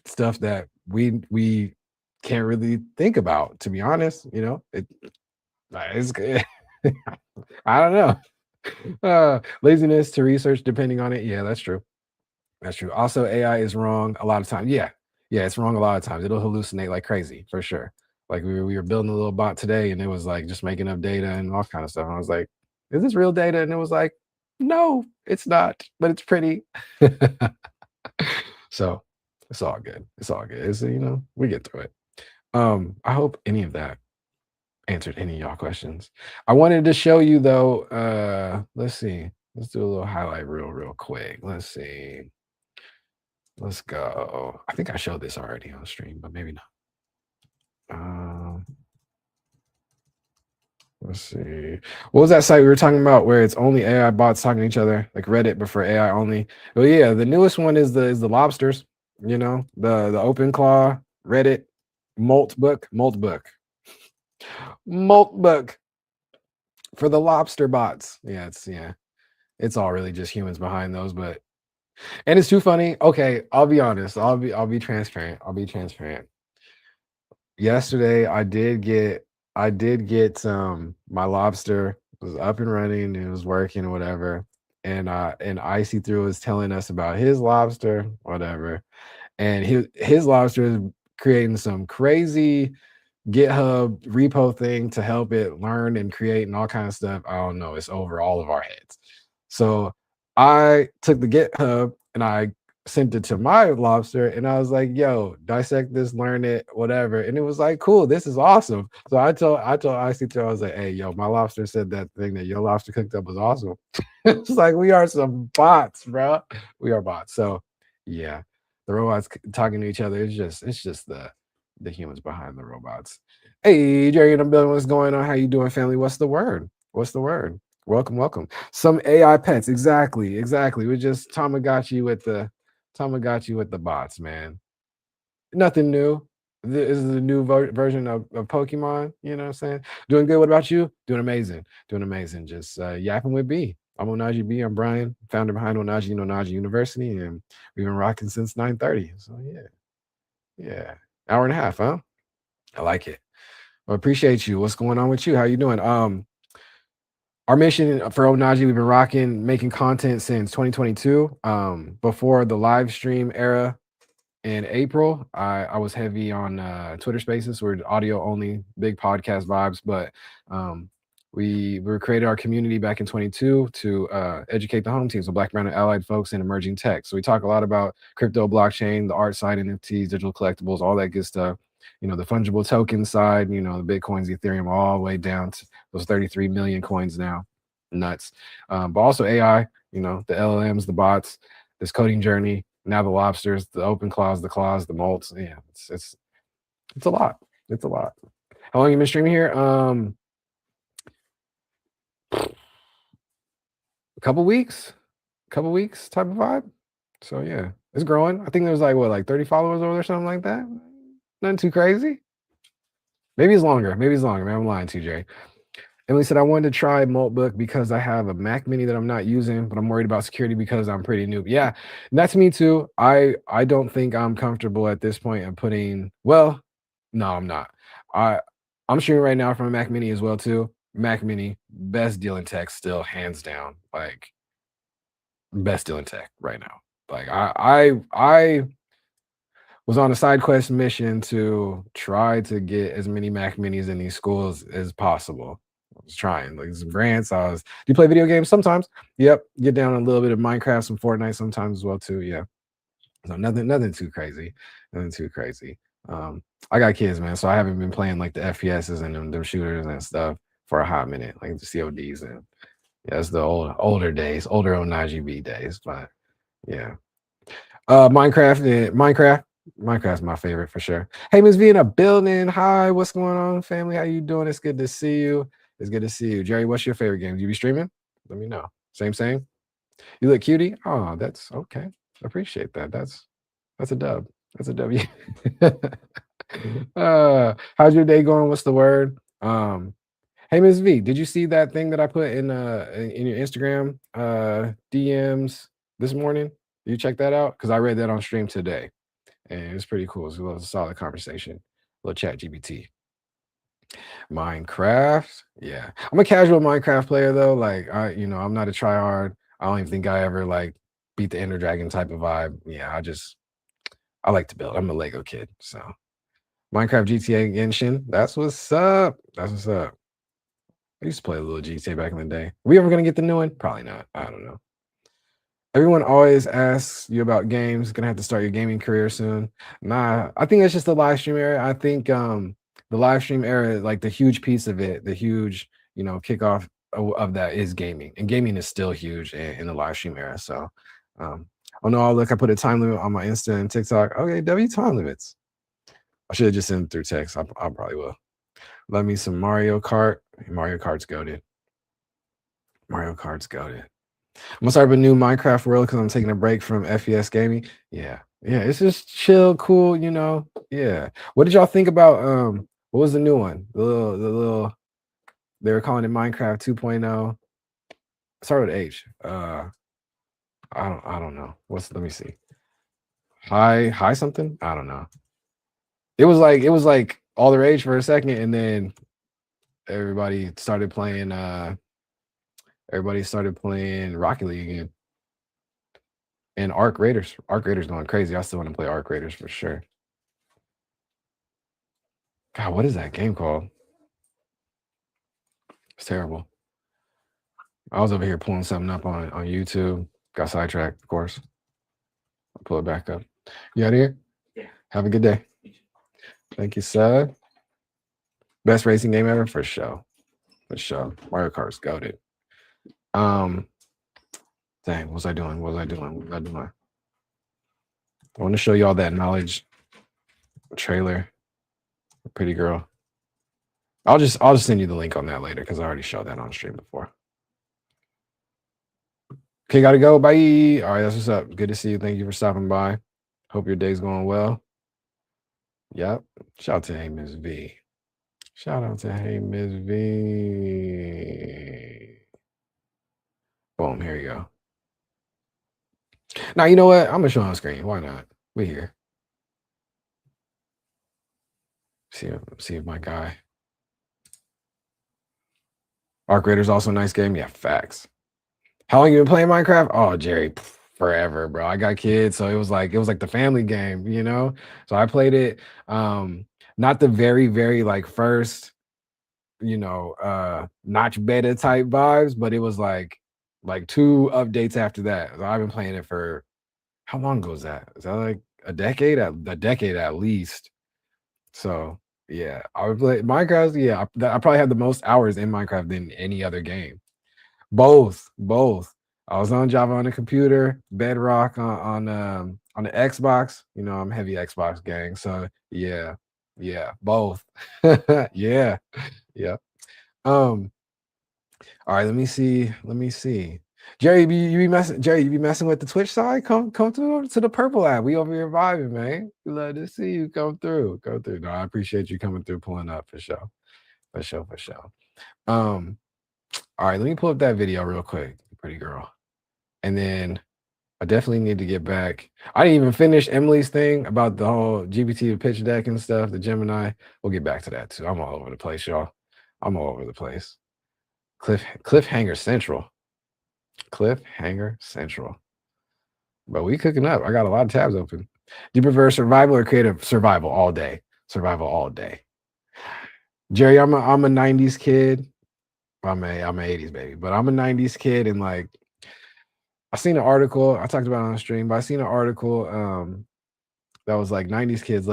Speaker 2: stuff that we can't really think about, to be honest. It's good. I don't know. Laziness to research depending on it. Yeah, that's true. That's true. Also, AI is wrong a lot of times. Yeah. Yeah, it's wrong a lot of times. It'll hallucinate like crazy for sure. Like we were building a little bot today and it was like just making up data and all kind of stuff. And I was like, is this real data? And it was like, no, it's not, but it's pretty. So it's all good. It's all good. We get through it. I hope any of that answered any of y'all questions. I wanted to show you though. Let's see. Let's do a little highlight real quick. Let's see. Let's go. I think I showed this already on stream, but maybe not. Let's see. What was that site we were talking about where it's only AI bots talking to each other, like Reddit, but for AI only? Well, yeah, the newest one is the lobsters. The open claw Reddit Molt book for the lobster bots. Yeah, it's all really just humans behind those, but and it's too funny. Okay, I'll be honest. I'll be transparent. I'll be transparent. Yesterday I did get my lobster was up and running, it was working or whatever. and Icy Through was telling us about his lobster, whatever, and his lobster is creating some crazy GitHub repo thing to help it learn and create and all kind of stuff. I don't know. It's over all of our heads. So I took the GitHub and I sent it to my lobster and I was like, yo, dissect this, learn it, whatever. And it was like, cool, this is awesome. So I told IC2, I was like, hey, yo, my lobster said that thing that your lobster cooked up was awesome. It's like we are some bots, bro. We are bots. So yeah, the robots talking to each other. It's just the humans behind the robots. Hey, Jerry in the building, what's going on? How you doing, family? What's the word? What's the word? Welcome, welcome. Some AI pets, exactly. We just Tamagotchi with the bots, man. Nothing new. This is a new version of Pokemon. You know what I'm saying? Doing good. What about you? Doing amazing. Just yapping with B. I'm Onaji B. I'm Brian, founder behind Onaji University, and we've been rocking since 9:30. So yeah, hour and a half, huh? I like it. Well, appreciate you. What's going on with you? How you doing? Our mission for Onaji, we've been rocking, making content since 2022. Before the live stream era in April, I was heavy on Twitter Spaces. We're audio only, big podcast vibes, but we created our community back in 22 to educate the home team, so Black, brown, and allied folks in emerging tech. So we talk a lot about crypto, blockchain, the art side, NFTs, digital collectibles, all that good stuff. You know, the fungible token side, you know, the Bitcoins, Ethereum, all the way down to those 33 million coins now. Nuts. But also AI, you know, the LLMs, the bots, this coding journey, now the lobsters, the open claws, the molts. Yeah, it's a lot. It's a lot. How long you been streaming here? A couple weeks type of vibe. So yeah, it's growing. I think there's like 30 followers over there, something like that. Nothing too crazy. Maybe it's longer. Maybe I'm lying to you, Jay. Emily said, I wanted to try Maltbook because I have a Mac Mini that I'm not using, but I'm worried about security because I'm pretty new. Yeah, that's me too. I don't think I'm comfortable at this point in putting, well, no, I'm not. I'm streaming right now from a Mac Mini as well too. Mac Mini, best deal in tech still, hands down. Like, best deal in tech right now. Like I was on a side quest mission to try to get as many Mac Minis in these schools as possible. I was trying, like some grants. Do you play video games? Sometimes. Yep. Get down a little bit of Minecraft, some Fortnite sometimes as well too. Yeah. So nothing too crazy. Nothing too crazy. I got kids, man, so I haven't been playing like the FPSs and them shooters and stuff for a hot minute, like the CODs and yeah, it's the older days, older YwB days, but yeah. Minecraft's my favorite for sure. Hey, Miss V in a building. Hi, what's going on, family? How you doing? It's good to see you. Jerry, what's your favorite game? You be streaming? Let me know. Same. You look cutie. Oh, that's okay. Appreciate that. That's a dub. That's a W. How's your day going? What's the word? Hey, Miss V, did you see that thing that I put in your Instagram DMs this morning? Did you check that out? Because I read that on stream today, and it's pretty cool. It's a little solid conversation, a little chat GPT. Minecraft, yeah. I'm a casual Minecraft player though. Like I'm not a tryhard. I don't even think I ever like beat the Ender Dragon type of vibe. Yeah, I like to build. I'm a Lego kid, so Minecraft, GTA, Genshin. That's what's up. I used to play a little GTA back in the day. Are we ever gonna get the new one? Probably not. I don't know. Everyone always asks you about games. Gonna have to start your gaming career soon. Nah, I think it's just the live stream era. I think the live stream era, like the huge piece of it, the huge, kickoff of that is gaming. And gaming is still huge in the live stream era. So oh no, look, I put a time limit on my Insta and TikTok. Okay, W time limits. I should have just sent it through text. I probably will. Love me some Mario Kart. Mario Kart's goated. I'm gonna start up a new Minecraft world because I'm taking a break from FES gaming. Yeah, it's just chill, cool, Yeah. What did y'all think about what was the new one? The little they were calling it Minecraft 2.0. Start with H. I don't know. Let me see. Hi something? I don't know. It was like all the rage for a second, and then everybody started playing Everybody started playing Rocket League again. And Arc Raiders. Arc Raiders going crazy. I still want to play Arc Raiders for sure. God, what is that game called? It's terrible. I was over here pulling something up on YouTube. Got sidetracked, of course. I'll pull it back up. You out of here?
Speaker 1: Yeah.
Speaker 2: Have a good day. Thank you, sir. Best racing game ever? For sure. For sure. Mario Kart's goated. Dang, what was I doing? What was I doing? I want to show y'all that knowledge trailer. Pretty girl. I'll just send you the link on that later because I already showed that on stream before. Okay, gotta go. Bye. All right, that's what's up. Good to see you. Thank you for stopping by. Hope your day's going well. Yep. Shout out to Hey Miss V. Shout out to Hey Miss V. Boom, here you go. Now, you know what? I'm going to show on screen. Why not? We're here. See if my guy. Arc Raiders also a nice game. Yeah, facts. How long you been playing Minecraft? Oh, Jerry, forever, bro. I got kids, so it was like the family game, you know? So I played it. Not the very, very like first, notch beta type vibes, but it was like 2 updates after that. So I've been playing it for how long ago is that? Is that like a decade? A decade at least. So yeah, I would play Minecraft. Yeah, I probably have the most hours in Minecraft than any other game. Both. I was on Java on the computer, Bedrock on the Xbox. You know, I'm heavy Xbox gang. So yeah, both. yeah. All right, let me see. Jerry, you be messing with the Twitch side? Come to the Purple app. We over here vibing, man. We love to see you come through. No, I appreciate you coming through, pulling up for sure. All right, let me pull up that video real quick, pretty girl. And then I definitely need to get back. I didn't even finish Emily's thing about the whole GPT pitch deck and stuff, the Gemini. We'll get back to that too. I'm all over the place, y'all. I'm all over the place. Cliffhanger Central. But we cooking up. I got a lot of tabs open. Do you prefer survival or creative? Survival all day. Jerry, I'm a 90s kid. I'm a 80s baby, but I'm a 90s kid, and like I seen an article, I talked about it on stream, but I seen an article that was like 90s kids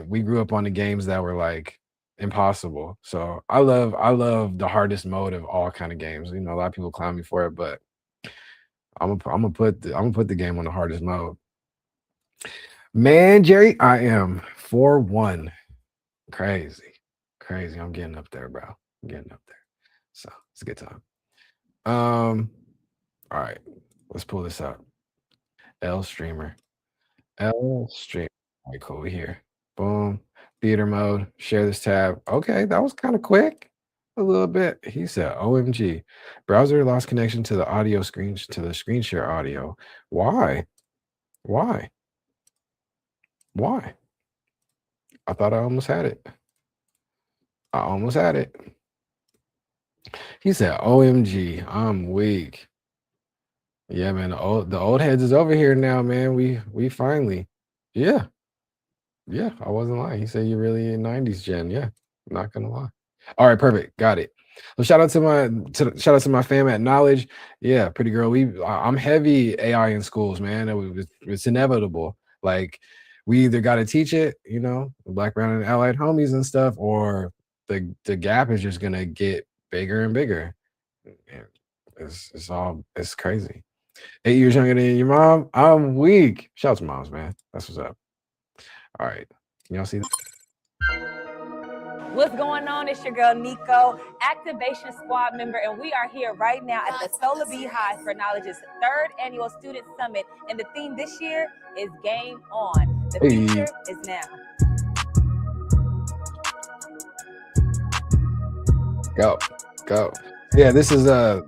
Speaker 2: we grew up on the games that were like impossible. So I love the hardest mode of all kind of games. You know, a lot of people clown me for it, but I'm gonna put the game on the hardest mode. Man, Jerry, I am 4-1. Crazy. I'm getting up there, bro. So it's a good time. All right, let's pull this up. L streamer. All right, cool. We here. Boom. Theater mode. Share this tab. Okay, that was kind of quick. A little bit. He said, "OMG, browser lost connection to the audio screen screen share audio. Why? I thought I almost had it. He said, "OMG, I'm weak." Yeah, man. The old heads is over here now, man. We finally, yeah. I wasn't lying. He said you're really a 90s gen. Yeah, I'm not gonna lie. All right, perfect. Got it. So shout out to my fam at Knowledge. Yeah, pretty girl. I'm heavy AI in schools, man. It's inevitable. Like we either got to teach it, you know, Black, Brown, and Allied homies and stuff, or the gap is just gonna get bigger and bigger. It's crazy. 8 years younger than your mom. I'm weak. Shout out to moms, man. That's what's up. All right, y'all see that?
Speaker 4: What's going on? It's your girl Nico, Activation Squad member, and we are here right now at the Solar Beehive for Knowledge's 3rd annual Student Summit. And the theme this year is Game On. The future is now.
Speaker 2: Go. Yeah, this is the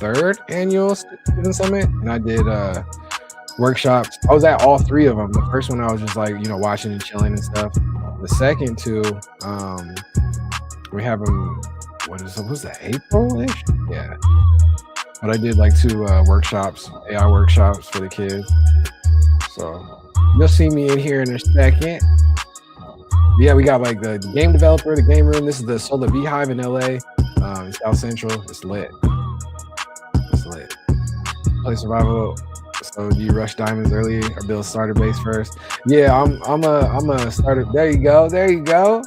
Speaker 2: 3rd annual Student Summit, and I did workshops. I was at all 3 of them. The first one I was just like, you know, watching and chilling and stuff. The second 2, we have them was that, April-ish? Yeah. But I did like 2 workshops, AI workshops for the kids. So you'll see me in here in a second. Yeah, we got like the game developer, the game room. This is the Solar Beehive in LA. It's South Central. It's lit. It's lit. Play survival. So do you rush diamonds early or build starter base first? Yeah, I'm a starter. There you go. There you go.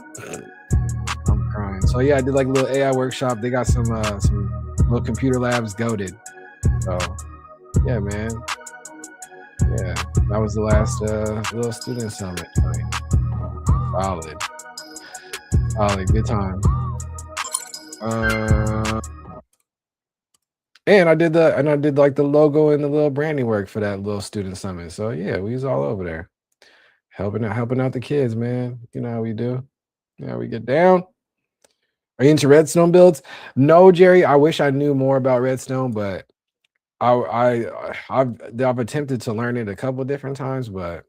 Speaker 2: I'm crying. So yeah, I did like a little AI workshop. They got some little computer labs goated. So yeah, man. Yeah, that was the last little student summit. Solid. Good time. And I did like the logo and the little branding work for that little student summit. So yeah, we was all over there helping out the kids, man. You know how we do. Yeah, we get down. Are you into redstone builds? No, Jerry. I wish I knew more about redstone, but I've attempted to learn it a couple different times, but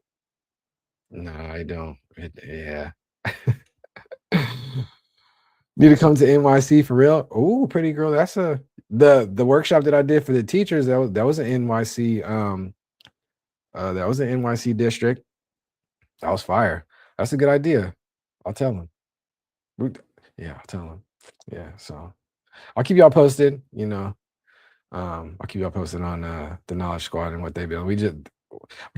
Speaker 2: no, I don't. Yeah. Need to come to NYC for real? Oh, pretty girl. That's the workshop that I did for the teachers. That was an NYC. That was an NYC district. That was fire. That's a good idea. I'll tell them. Yeah, I'll tell them. Yeah, so I'll keep y'all posted. You know, I'll keep y'all posted on the Knowledge Squad and what they build. What's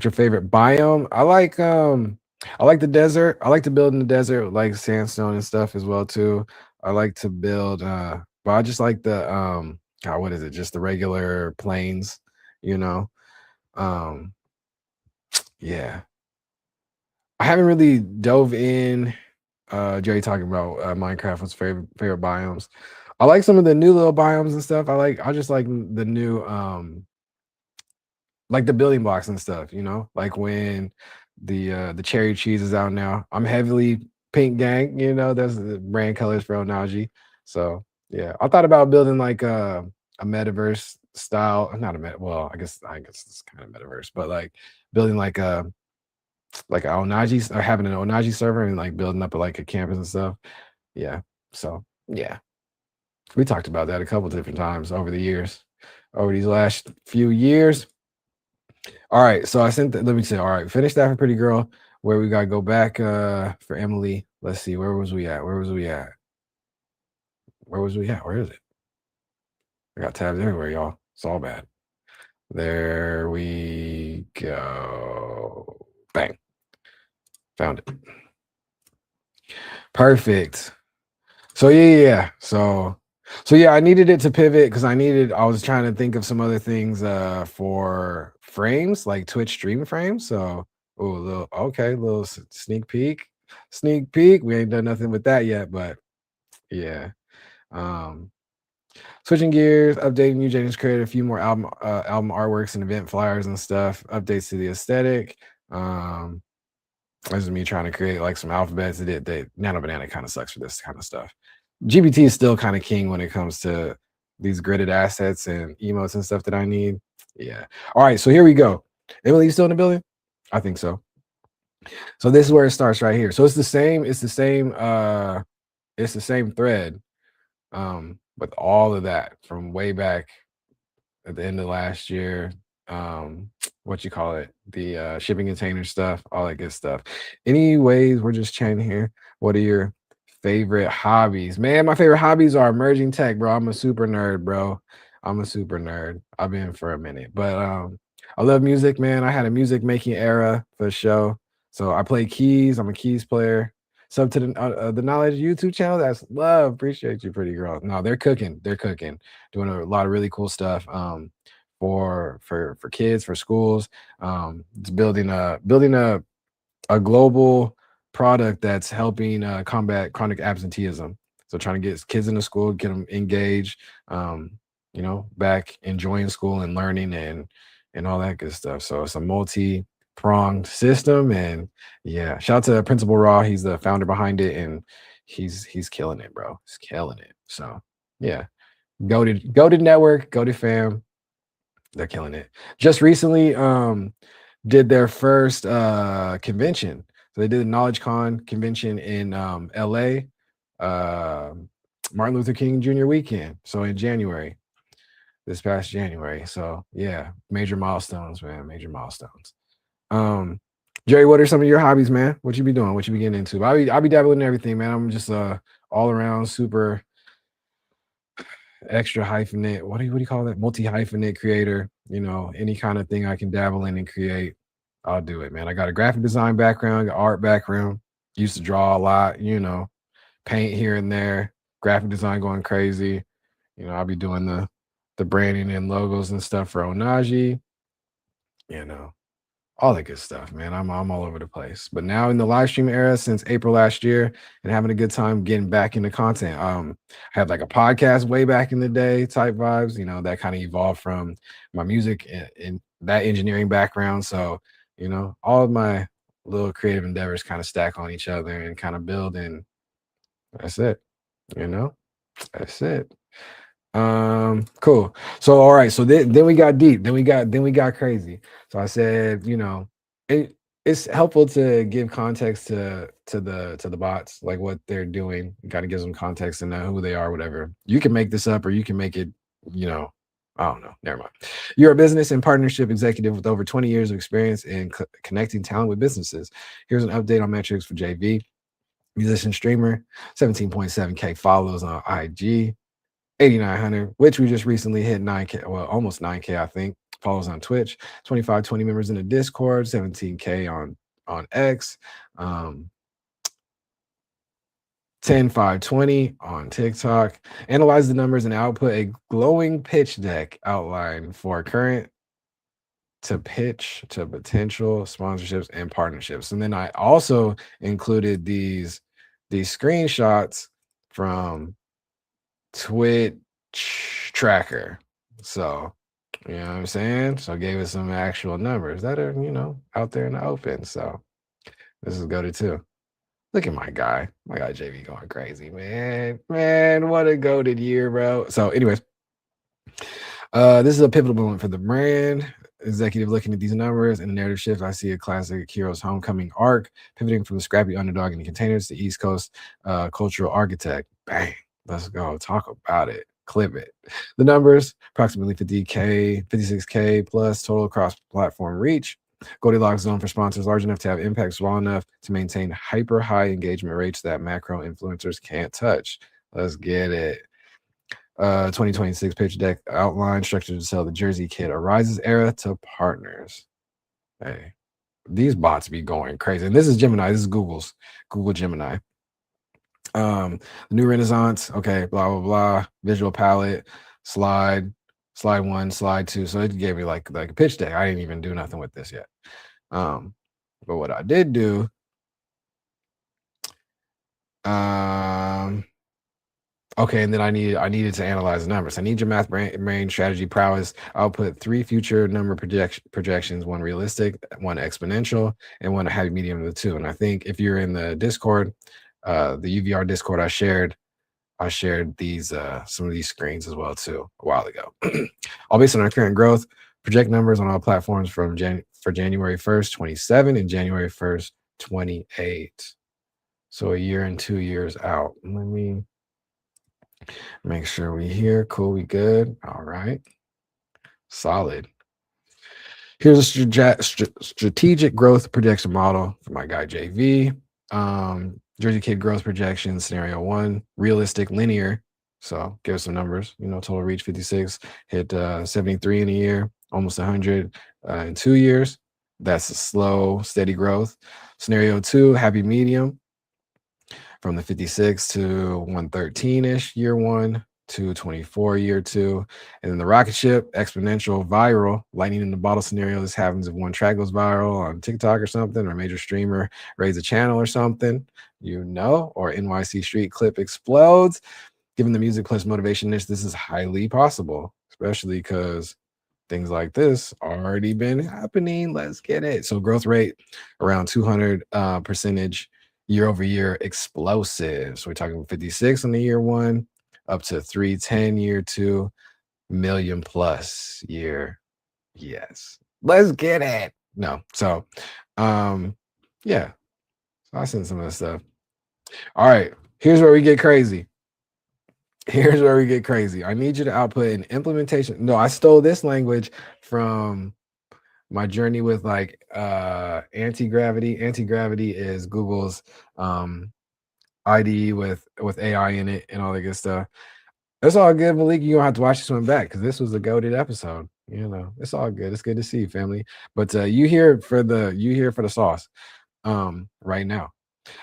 Speaker 2: your favorite biome? I like the desert. I like to build in the desert, like sandstone and stuff as well too. I like to build, but I just like the what is it? Just the regular plains, you know. Yeah. I haven't really dove in. Jerry talking about Minecraft. What's favorite biomes? I like some of the new little biomes and stuff. I just like the new like the building blocks and stuff, you know, like when the cherry cheese is out now. I'm heavily pink gang, you know, that's the brand colors for Onaji. So yeah, I thought about building like a metaverse style, not a well, I guess it's kind of metaverse, but like building like a Onaji, or having an Onaji server and like building up like a campus and stuff. Yeah. So yeah. We talked about that a couple different times over the years, over these last few years. All right, so I sent let me say, all right, finish that for Pretty Girl. Where we gotta go back for Emily. Let's see, where was we at? Where is it? I got tabs everywhere, y'all. It's all bad. There we go. Bang. Found it. Perfect. So yeah. So yeah, I needed it to pivot because I was trying to think of some other things for frames, like Twitch stream frames. So little sneak peek. We ain't done nothing with that yet, but yeah. Switching gears, updating New Jaden's created a few more album artworks and event flyers and stuff, updates to the aesthetic. This is me trying to create like some alphabets. They Nano Banana kind of sucks for this kind of stuff. GPT is still kind of king when it comes to these gridded assets and emotes and stuff that I need. Yeah. All right. So here we go. Emily, you still in the building? I think so. So this is where it starts right here. So it's the same thread with all of that from way back at the end of last year. What you call it, the shipping container stuff, all that good stuff. Anyways, we're just chatting here. What are your favorite hobbies? Man, my favorite hobbies are emerging tech, bro. I'm a super nerd, bro. I've been for a minute, but I love music, man. I had a music making era for show. So I play keys. I'm a keys player. Sub to the Knowledge YouTube channel. That's love. Appreciate you, Pretty Girl. No, they're cooking. Doing a lot of really cool stuff. For kids, for schools. It's building a global product that's helping combat chronic absenteeism. So trying to get kids into school, get them engaged, back enjoying school and learning and all that good stuff. So it's a multi-pronged system, and yeah, shout out to Principal Raw. He's the founder behind it, and he's killing it, bro. He's killing it. So yeah, go to network, go to fam. They're killing it. Just recently did their first convention. So they did the Knowledge Con convention in LA. Martin Luther King Jr. weekend. So in January, this past January. So yeah, major milestones, man. Major milestones. Jerry, what are some of your hobbies, man? What you be doing? What you be getting into? I'll be dabbling in everything, man. I'm just all around super extra hyphenate. What do you call that? Multi hyphenate creator. You know, any kind of thing I can dabble in and create, I'll do it, man. I got a graphic design background, art background. Used to draw a lot, you know, paint here and there, graphic design going crazy. You know, I'll be doing the branding and logos and stuff for Onaji, you know, all that good stuff, man. I'm all over the place. But now in the live stream era since April last year and having a good time getting back into content. I had like a podcast way back in the day type vibes, you know, that kind of evolved from my music and that engineering background. So, you know, all of my little creative endeavors kind of stack on each other and kind of build, and that's it, you know, that's it. Cool. So all right, so then we got deep, then we got crazy. So I said, you know, it's helpful to give context to the bots, like what they're doing. Kind of gives them context and know who they are, whatever. You can make this up or you can make it, you know, I don't know, never mind. You're a business and partnership executive with over 20 years of experience in connecting talent with businesses. Here's an update on metrics for JV. Musician streamer, 17.7K follows on IG, 8,900, which we just recently hit 9K, well, almost 9K, I think. Follows on Twitch, 20 members in the Discord, 17K on X, 10,520 on TikTok. Analyze the numbers and output a glowing pitch deck outline for current to pitch to potential sponsorships and partnerships. And then I also included these screenshots from Twitch tracker. So, you know what I'm saying? So gave us some actual numbers that are, you know, out there in the open. So this is goated too. Look at my guy JV going crazy, man. What a goated year, bro. So anyways, this is a pivotal moment for the brand. Executive looking at these numbers and the narrative shift. I see a classic hero's homecoming arc, pivoting from the scrappy underdog in the containers to East Coast cultural architect. Bang. Let's go. Talk about it. Clip it. The numbers, approximately 50K, 56K plus total cross-platform reach. Goldilocks zone for sponsors large enough to have impact small enough to maintain hyper high engagement rates that macro influencers can't touch. Let's get it. 2026 pitch deck outline structured to sell the Jersey Kid Arises era to partners. Hey, these bots be going crazy. And this is Gemini. This is Google Gemini. The new Renaissance, okay, blah blah blah, visual palette, slide 1, slide 2. So it gave me like a pitch deck. I didn't even do nothing with this yet. But what I did do, okay, and then I needed to analyze the numbers. I need your math brain strategy prowess. I'll put 3 future number projections, 1 realistic, 1 exponential, and 1 happy medium of the 2. And I think if you're in the Discord, the UVR Discord, I shared these some of these screens as well too a while ago. All based on our current growth, project numbers on all platforms from for January 1st, 27 and January 1st, 28. So a year and 2 years out. Let me make sure we here. Cool, we good. All right. Solid. Here's a strategic growth projection model for my guy JV. Jersey Kid growth projection, scenario 1, realistic, linear. So give us some numbers, you know, total reach 56, hit 73 in a year, almost 100 in 2 years. That's a slow, steady growth. Scenario 2, happy medium, from the 56 to 113-ish year 1 to 24 year 2. And then the rocket ship, exponential, viral, lightning in the bottle scenario. This happens if one track goes viral on TikTok or something, or a major streamer raises a channel or something, you know, or NYC street clip explodes. Given the music plus motivation niche, this is highly possible, especially because things like this already been happening. Let's get it. So growth rate around 200 percentage year over year, explosive. So we're talking 56 in the year 1, up to 310 year 2, million plus year. Yes, let's get it. No, so yeah. So I sent some of this stuff. All right, here's where we get crazy. Here's where we get crazy. I need you to output an implementation. No, I stole this language from my journey with like anti-gravity. Anti-gravity is Google's IDE with AI in it and all that good stuff. It's all good, Malik. You don't have to watch this one back because this was a goated episode. You know, it's all good. It's good to see you, family. But you here for the sauce right now.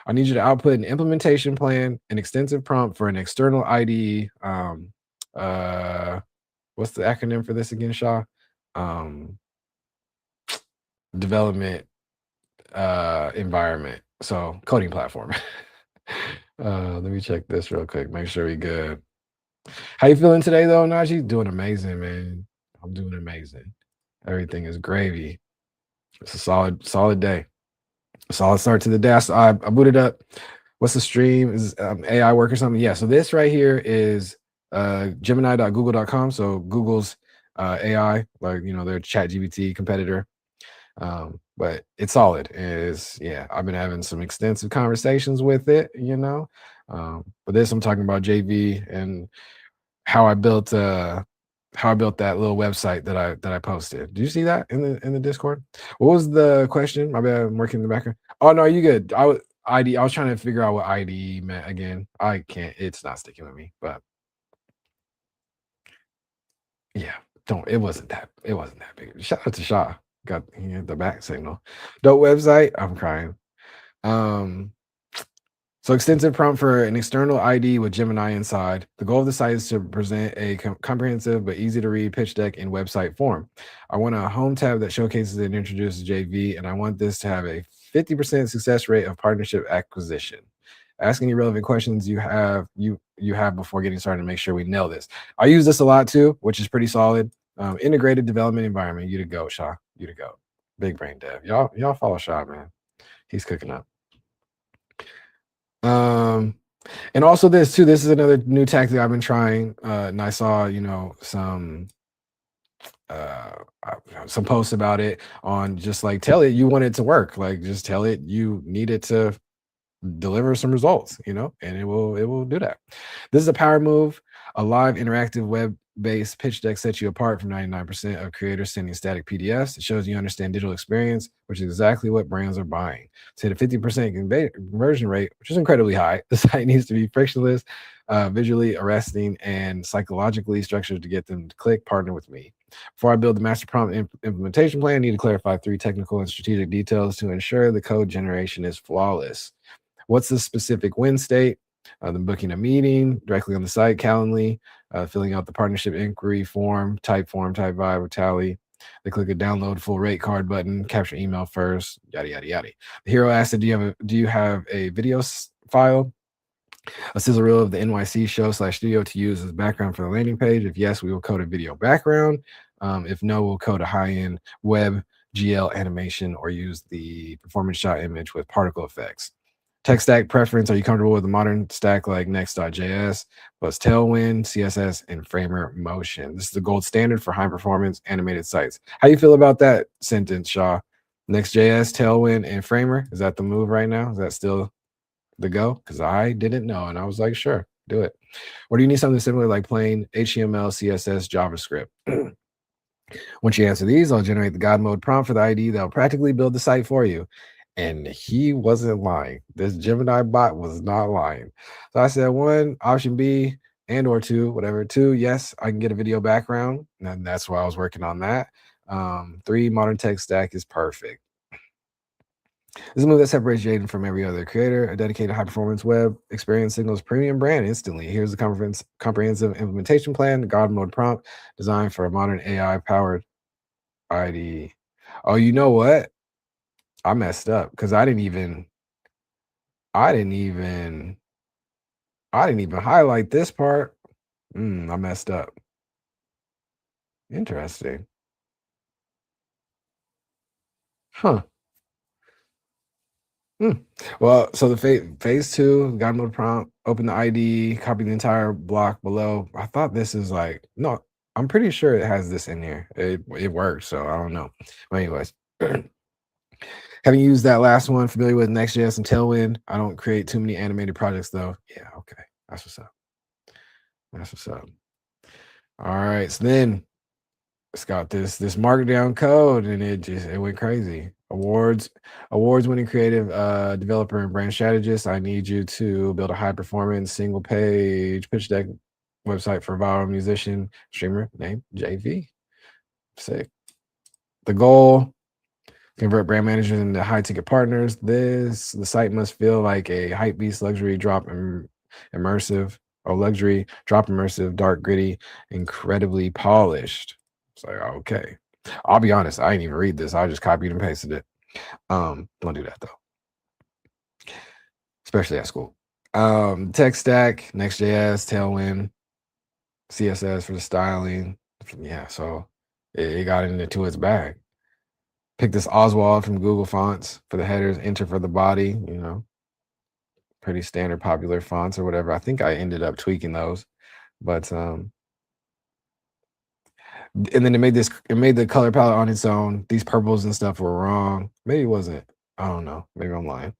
Speaker 2: I need you to output an implementation plan, an extensive prompt for an external IDE. What's the acronym for this again, Shaw? Development environment. So coding platform. Let me check this real quick. Make sure we good. How you feeling today, though, Najee? Doing amazing, man. I'm doing amazing. Everything is gravy. It's a solid day. Solid start to the day. I booted up. What's the stream? Is AI work or something? Yeah. So this right here is Gemini.google.com. So Google's AI, like their ChatGPT competitor. But it's solid. I've been having some extensive conversations with it. But this I'm talking about JV and how I built that little website that I posted. Did you see that in the Discord? What was the question? My bad, I'm working in the background. Oh no, you good. I was trying to figure out what ID meant again. I can't, it's not sticking with me, but yeah, it wasn't that big. Shout out to Shaw. Got the back signal. Dope website. I'm crying. So extensive prompt for an external ID with Gemini inside. The goal of the site is to present a comprehensive but easy to read pitch deck in website form. I want a home tab that showcases and introduces JV, and I want this to have a 50% success rate of partnership acquisition. Ask any relevant questions you have before getting started to make sure we nail this. I use this a lot too, which is pretty solid. Integrated development environment. You to go, Shaw. You to go. Big brain dev. Y'all follow Shaw, man. He's cooking up. And also this too. This is another new tactic I've been trying. And I saw, some posts about it on just like tell it you want it to work. Like just tell it you need it to deliver some results, and it will do that. This is a power move. A live interactive web-based pitch deck sets you apart from 99% of creators sending static PDFs. It shows you understand digital experience, which is exactly what brands are buying. To hit a 50% conversion rate, which is incredibly high, the site needs to be frictionless, visually arresting, and psychologically structured to get them to click partner with me. Before I build the master prompt implementation plan, I need to clarify 3 technical and strategic details to ensure the code generation is flawless. What's the specific win state? Then booking a meeting directly on the site, Calendly, filling out the partnership inquiry form, type vibe or tally. They click a download full rate card button, capture email first, yada, yada, yada. The hero asked, do you have a video file? A sizzle reel of the NYC show / studio to use as background for the landing page. If yes, we will code a video background. If no, we'll code a high-end web GL animation or use the performance shot image with particle effects. Tech stack preference. Are you comfortable with a modern stack like Next.js plus Tailwind, CSS, and Framer Motion? This is the gold standard for high performance animated sites. How you feel about that sentence, Shaw? Next.js, Tailwind, and Framer. Is that the move right now? Is that still the go? Because I didn't know, and I was like, sure, do it. Or do you need something similar like plain HTML, CSS, JavaScript? Once you answer these, I'll generate the God mode prompt for the ID that'll practically build the site for you. And he wasn't lying. This Gemini bot was not lying. So I said 1, option B, and or 2, whatever. 2, yes, I can get a video background. And that's why I was working on that. 3, modern tech stack is perfect. This is a move that separates Jaden from every other creator. A dedicated high-performance web experience signals premium brand instantly. Here's the comprehensive implementation plan, the God mode prompt designed for a modern AI-powered ID. Oh, you know what? I messed up because I didn't even highlight this part. I messed up. Interesting. Huh. Well, so the phase 2, God mode prompt, open the ID, copy the entire block below. I thought this is like, no, I'm pretty sure it has this in here. It works, so I don't know. But anyways, having used that last one, familiar with Next.js and Tailwind. I don't create too many animated projects though. Yeah, okay. That's what's up. That's what's up. All right, so then it's got this markdown code, and it went crazy. Awards winning creative developer and brand strategist. I need you to build a high performance single page pitch deck website for viral musician streamer named JV. Sick. The goal: convert brand managers into high ticket partners. The site must feel like a hype beast luxury drop immersive, dark, gritty, incredibly polished. It's like, okay. I'll be honest, I didn't even read this. I just copied and pasted it. Don't do that though. Especially at school. Tech stack, Next.js, Tailwind, CSS for the styling. Yeah, so it got into its bag. Pick this Oswald from Google Fonts for the headers, Enter for the body, pretty standard popular fonts or whatever. I think I ended up tweaking those, but and then it made the color palette on its own. These purples and stuff were wrong. Maybe it wasn't. I don't know. Maybe I'm lying.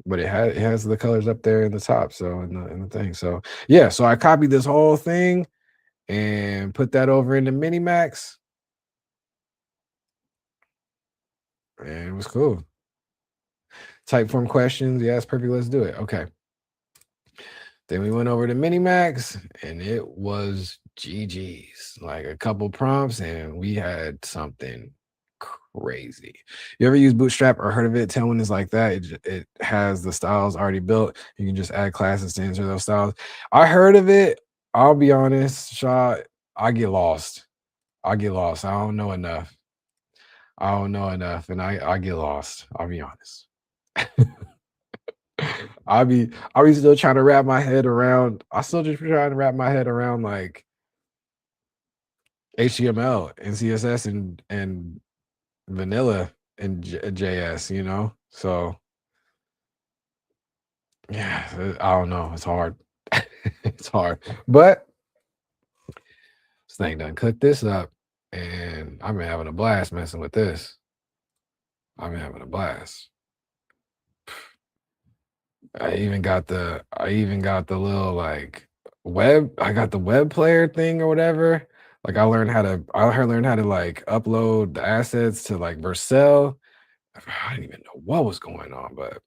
Speaker 2: But it has the colors up there in the top, so in the thing. So yeah, so I copied this whole thing and put that over into Minimax. And it was cool. Typeform questions. Yes, perfect. Let's do it. Okay. Then we went over to Minimax, and it was GG's. Like a couple prompts, and we had something crazy. You ever use Bootstrap or heard of it? Tailwind is like that. It has the styles already built. You can just add classes to enter those styles. I heard of it. I'll be honest, Shaw. I get lost. I don't know enough. And I get lost. I'll be honest. I'll be still trying to wrap my head around. I still just trying to wrap my head around like HTML and CSS and vanilla and JS, So yeah, I don't know. It's hard. It's hard, but this thing done cooked this up, and I've been having a blast messing with this. I've been having a blast. I even got the little like web. I got the web player thing or whatever. Like I learned how to like upload the assets to like Vercel. I didn't even know what was going on, but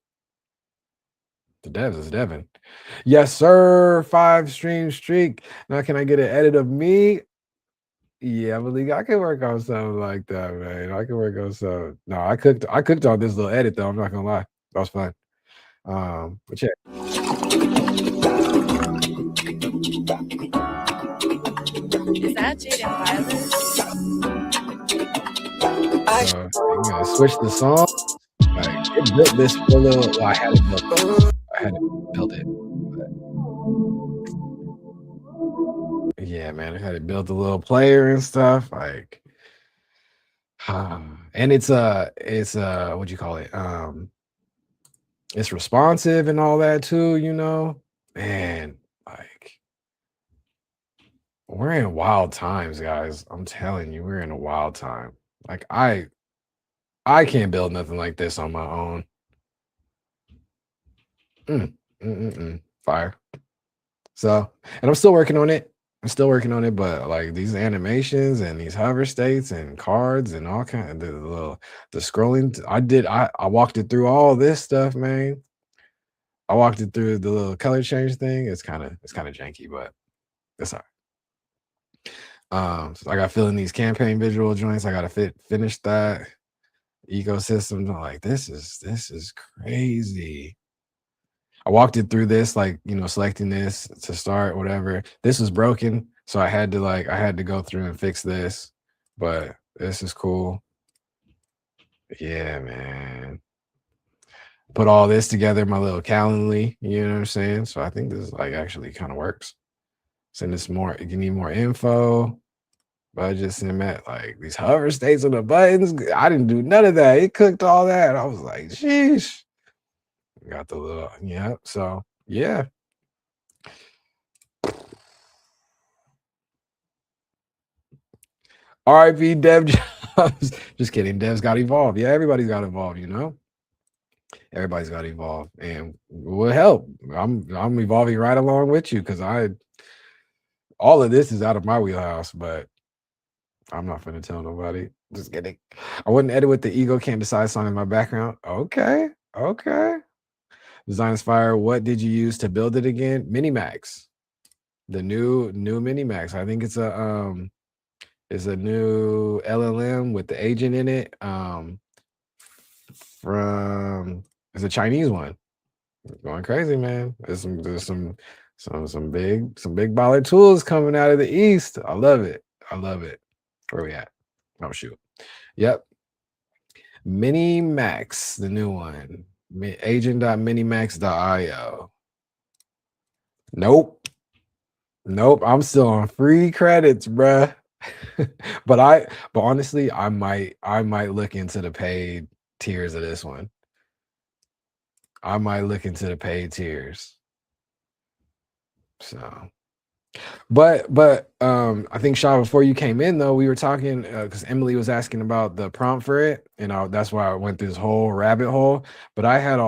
Speaker 2: the devs is devin. Yes, sir. 5 stream streak. Now can I get an edit of me? Yeah, Malik, I can work on something like that, man. I can work on something. No, I cooked on this little edit though. I'm not gonna lie. That was fun. But yeah.
Speaker 4: Is that Jaden Violet?
Speaker 2: I'm gonna switch the song. Like it built this for a little. Well, I had to build it. Yeah, man, I had to build a little player and stuff. Like, and it's what you call it? It's responsive and all that too. Man, like we're in wild times, guys. I'm telling you, we're in a wild time. Like I can't build nothing like this on my own. Fire. So, and I'm still working on it. But like these animations and these hover states and cards and all kind of the scrolling. I walked it through all this stuff, man. I walked it through the little color change thing. It's kind of janky, but that's all right. So I got filling these campaign visual joints. I got to finish that ecosystem. I'm like, this is crazy. I walked it through this, like, selecting this to start, whatever. This was broken, so I had to go through and fix this, but this is cool. Yeah, man. Put all this together, my little Calendly, you know what I'm saying? So I think this like actually kind of works. Send this more, if you need more info, budgets and like these hover states on the buttons. I didn't do none of that. It cooked all that. I was like, sheesh. Got the little, yeah. So yeah. RIP Dev Jobs. Just kidding. Devs got evolved. Yeah, everybody's got evolved, Everybody's got evolved, and will help. I'm evolving right along with you because all of this is out of my wheelhouse, but I'm not finna tell nobody. Just kidding. I wouldn't edit with the ego can't decide song in my background. Okay. Design is fire. What did you use to build it again? Minimax. The new Minimax. I think it's a new LLM with the agent in it. It's a Chinese one. Going crazy, man. There's some big baller tools coming out of the East. I love it. Where we at? Oh shoot. Yep. Minimax, the new one. Agent.minimax.io. Nope. I'm still on free credits, bruh. but honestly, I might look into the paid tiers of this one. I might look into the paid tiers. So, but I think Shaw, before you came in though, we were talking because Emily was asking about the prompt for it, and that's why I went through this whole rabbit hole. But I had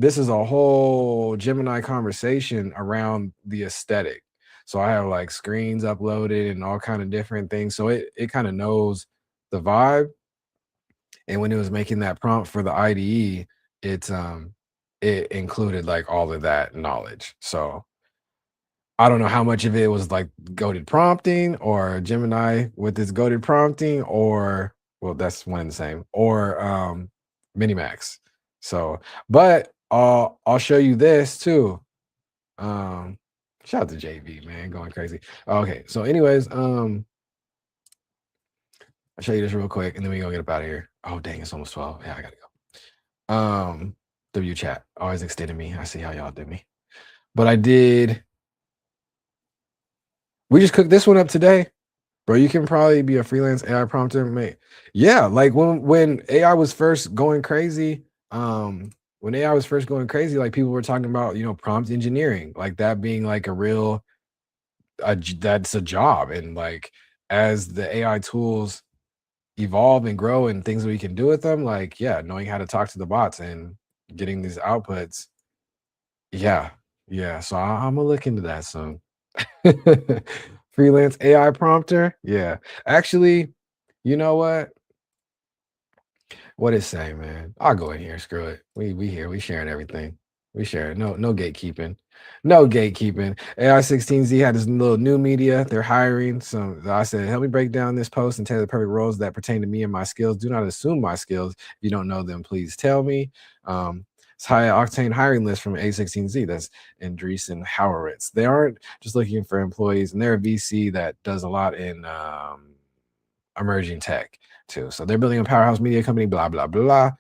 Speaker 2: this is a whole Gemini conversation around the aesthetic. So I have like screens uploaded and all kind of different things. So it kind of knows the vibe. And when it was making that prompt for the IDE, it included like all of that knowledge. So I don't know how much of it was like goated prompting or Gemini with its goated prompting, or well, that's one and the same, or Minimax. So, but I'll show you this too. Shout out to JV, man, going crazy. Okay, so anyways, I'll show you this real quick and then we gonna get up out of here. Oh dang, it's almost 12. Yeah, I gotta go. W chat always extending me. I see how y'all did me, but we just cooked this one up today, bro. You can probably be a freelance AI prompter, mate. Yeah, like when AI was first going crazy, like people were talking about, prompt engineering, like that being like that's a job. And like as the AI tools evolve and grow and things that we can do with them, like knowing how to talk to the bots and getting these outputs. Yeah. So I'm gonna look into that soon. Freelance AI prompter. Yeah. Actually, you know what? What it say, man? I'll go in here. Screw it. We here. We sharing everything. We sharing. No gatekeeping. No gatekeeping. AI16Z had this little new media. They're hiring some. I said, help me break down this post and tailor the perfect roles that pertain to me and my skills. Do not assume my skills. If you don't know them, please tell me. It's high octane hiring list from A16Z. That's Andreessen Horowitz. They aren't just looking for employees, and they're a VC that does a lot in emerging tech too. So they're building a powerhouse media company. Blah blah blah.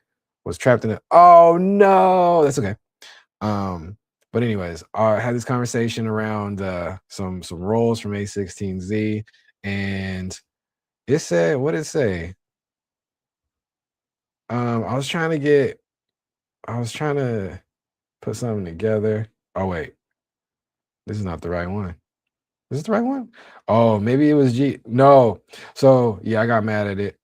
Speaker 2: Was trapped in it. Oh no, that's okay. But anyways, I had this conversation around some roles from A16Z, and it said, what did it say? I was trying to put something together. Oh wait, this is not the right one. Is this the right one? Oh, maybe it was G. No. So yeah, I got mad at it.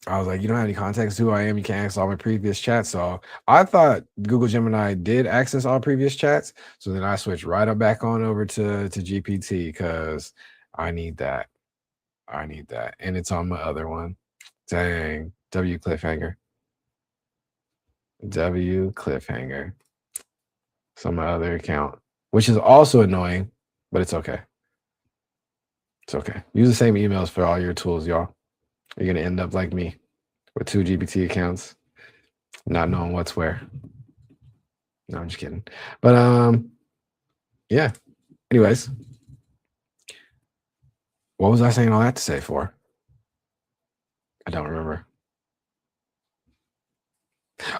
Speaker 2: I was like, you don't have any context to who I am. You can't access all my previous chats. So I thought Google Gemini did access all previous chats. So then I switched right up back on over to GPT because I need that. And it's on my other one. Dang. W cliffhanger. It's on my other account, which is also annoying, but it's okay. It's okay. Use the same emails for all your tools, y'all. You're going to end up like me with 2 GPT accounts, not knowing what's where. No, I'm just kidding. But yeah. Anyways, what was I saying all that to say for? I don't remember.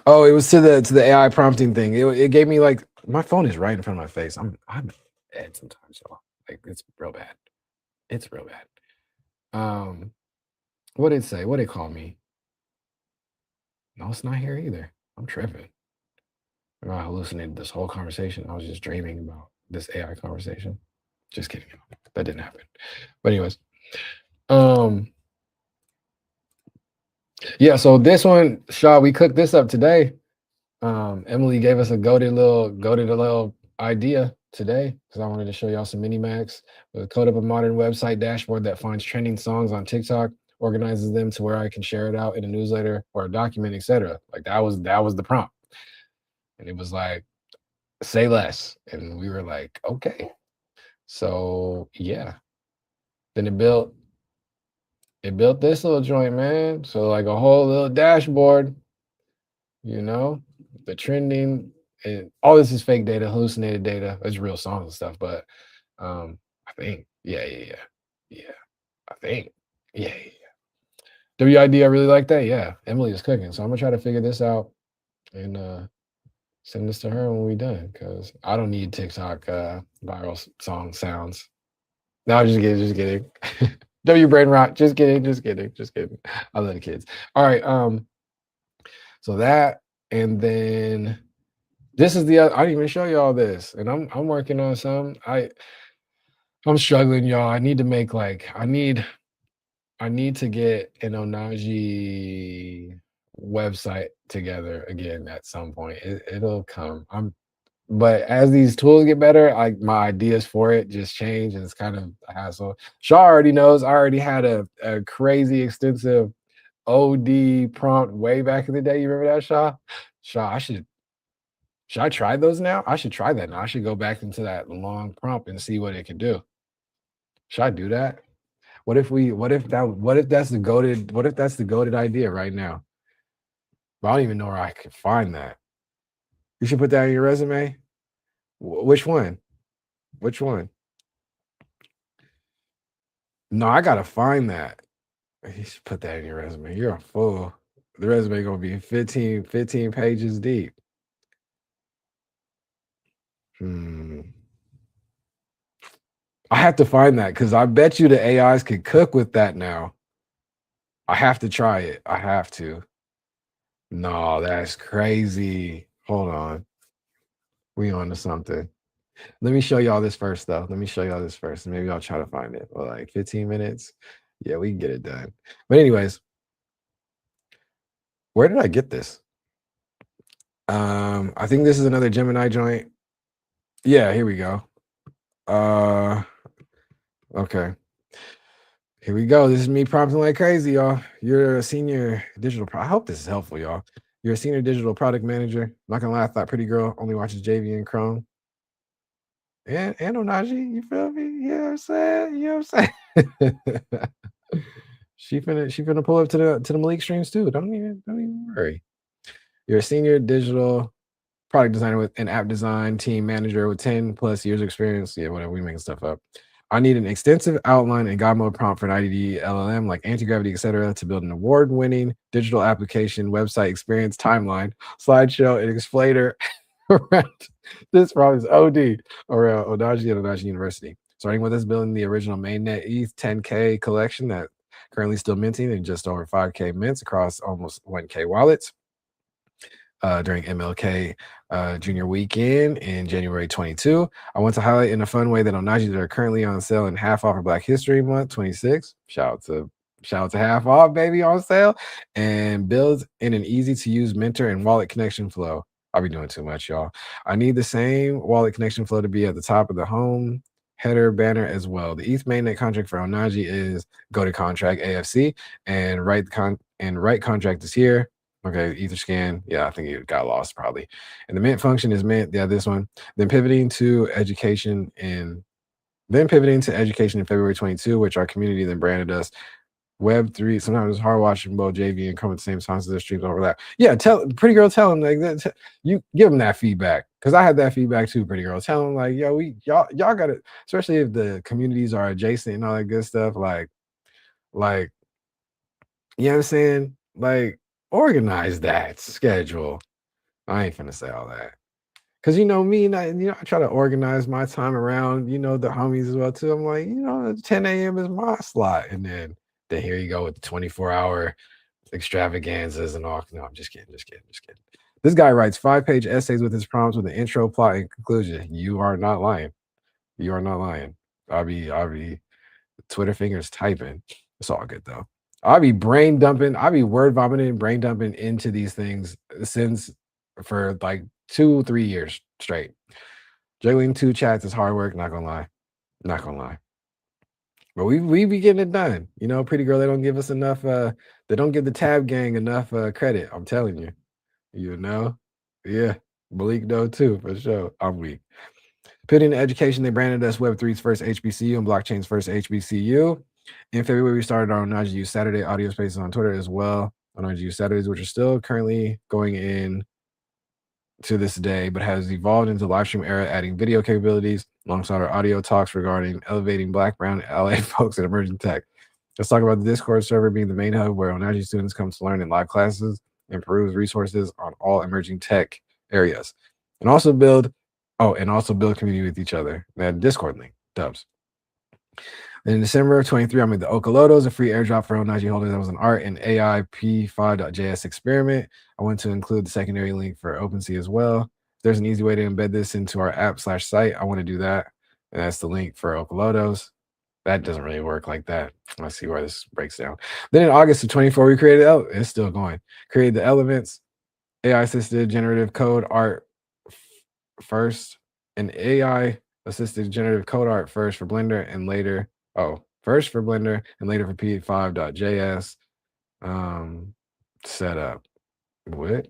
Speaker 2: Oh, it was to the AI prompting thing. It gave me like, my phone is right in front of my face. I'm bad sometimes, y'all. Like it's real bad. It's real bad. What did it say? What did it call me? No, it's not here either. I'm tripping. I hallucinated this whole conversation. I was just dreaming about this AI conversation. Just kidding. That didn't happen. But anyways, yeah. So this one, Shaw, we cooked this up today. Emily gave us a goated little idea today because I wanted to show y'all some mini Macs. Code up a modern website dashboard that finds trending songs on TikTok, organizes them to where I can share it out in a newsletter or a document, etc. Like that was the prompt. And it was like, say less. And we were like, okay. So yeah. Then it built this little joint, man. So like a whole little dashboard, you know, the trending, and all this is fake data, hallucinated data. It's real songs and stuff, but I think, yeah. I think, yeah. WID, I really like that. Yeah, Emily is cooking, so I'm gonna try to figure this out and send this to her when we're done, because I don't need TikTok viral song sounds. No, just kidding. W brain rot. Just kidding. I love the kids. All right. So that, and then this is the other, I didn't even show y'all this, and I'm working on some. I'm struggling, y'all. I need to make I need to get an Onaji website together again at some point. It'll come. But as these tools get better, my ideas for it just change, and it's kind of a hassle. Shaw already knows. I already had a crazy extensive OD prompt way back in the day. You remember that, Shaw? Shaw, should I try those now? I should try that now. I should go back into that long prompt and see what it can do. Should I do that? What if that's the goated idea right now? But I don't even know where I can find that. You should put that in your resume. Which one? No, I gotta find that. You should put that in your resume. You're a fool. The resume gonna be 15 pages deep. I have to find that because I bet you the AIs could cook with that now. I have to try it. I have to. No, that's crazy. Hold on. We on to something. Let me show y'all this first, though. Maybe I'll try to find it. Well, like 15 minutes. Yeah, we can get it done. But anyways, where did I get this? I think this is another Gemini joint. Yeah, here we go. Okay. Here we go. This is me prompting like crazy, y'all. You're a senior digital I hope this is helpful, y'all. You're a senior digital product manager. I'm not gonna lie, I thought Pretty Girl only watches JV and Chrome. And Onaji, you feel me? You know what I'm saying? She finna pull up to the Malik streams too. Don't even worry. You're a senior digital product designer with an app design team manager with 10 plus years experience. Yeah, whatever, we making stuff up. I need an extensive outline and God mode prompt for an IDD LLM like anti-gravity, etc., to build an award-winning digital application, website experience, timeline, slideshow, and explainer around this problem is OD around Onaji and Onaji University. Starting with us building the original mainnet ETH 10K collection that currently still minting and just over 5K mints across almost 1K wallets. During MLK Junior Weekend in January 22. I want to highlight in a fun way that Onajis that are currently on sale and half off for Black History Month 26. Shout out to half off, baby, on sale, and builds in an easy to use mentor and wallet connection flow. I'll be doing too much, y'all. I need the same wallet connection flow to be at the top of the home header banner as well. The ETH mainnet contract for Onaji is go to contract AFC and write contract is here. Okay, Etherscan. Yeah, I think it got lost probably. And the mint function is mint. Yeah, this one. Then pivoting to education in February 22, which our community then branded us Web3. Sometimes it's hard watching both JV and come at the same time as their streams overlap. Yeah, Pretty Girl, tell them like that. You give them that feedback because I had that feedback too. Pretty Girl, tell them like, yo, y'all got it. Especially if the communities are adjacent and all that good stuff. Like, you know what I'm saying? Like, organize that schedule. I ain't finna say all that. Cause you know me, and I try to organize my time around, the homies as well too. I'm like, 10 a.m. is my slot. And then here you go with the 24-hour extravaganzas and all. No, I'm just kidding. This guy writes 5-page essays with his prompts with an intro, plot, and conclusion. You are not lying. I'll be Twitter fingers typing. It's all good though. I'll be brain dumping. I'll be word vomiting and brain dumping into these things for like 2-3 years straight. Juggling 2 chats is hard work. Not gonna lie. Not gonna lie. But we be getting it done. You know, pretty girl, they don't give us enough. They don't give the tab gang enough credit. I'm telling you. You know, yeah. Malik though too for sure. I'm weak. Putting in education, they branded us Web3's first HBCU and blockchain's first HBCU. In February, we started our Onaji Saturday audio spaces on Twitter as well. Onaji Saturdays, which are still currently going in to this day, but has evolved into live stream era, adding video capabilities alongside our audio talks regarding elevating Black, Brown, LA folks in emerging tech. Let's talk about the Discord server being the main hub where Onaji students come to learn in live classes and peruse resources on all emerging tech areas, and also build community with each other. That Discord link, dubs. In December of 23, I made the Okalotos, a free airdrop for Onaji holders that was an art and AI P5.js experiment. I want to include the secondary link for OpenSea as well. If there's an easy way to embed this into our app/site, I want to do that. And that's the link for Okalotos. That doesn't really work like that. Let's see where this breaks down. Then in August of 24, we created, it's still going. Created the Elements, AI-assisted generative code art first, and AI-assisted generative code art first for Blender and later, first for Blender and later for P5.js setup. What?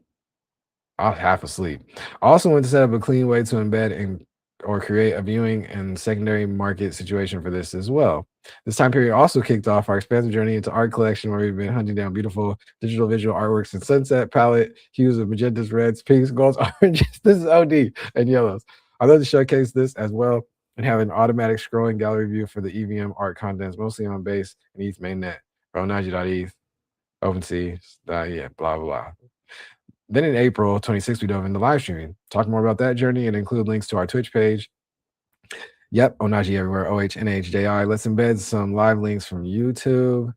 Speaker 2: I'm half asleep. I also want to set up a clean way to embed or create a viewing and secondary market situation for this as well. This time period also kicked off our expansive journey into art collection, where we've been hunting down beautiful digital visual artworks in sunset palette, hues of magentas, reds, pinks, golds, oranges. This is OD, and yellows. I'd love to showcase this as well and have an automatic scrolling gallery view for the EVM art contents, mostly on base and ETH mainnet, Onaji.eth, OpenSea, blah, blah, blah. Then in April 26th, we dove into live streaming. Talk more about that journey and include links to our Twitch page. Yep, Onaji everywhere, OHNHJI. Let's embed some live links from YouTube,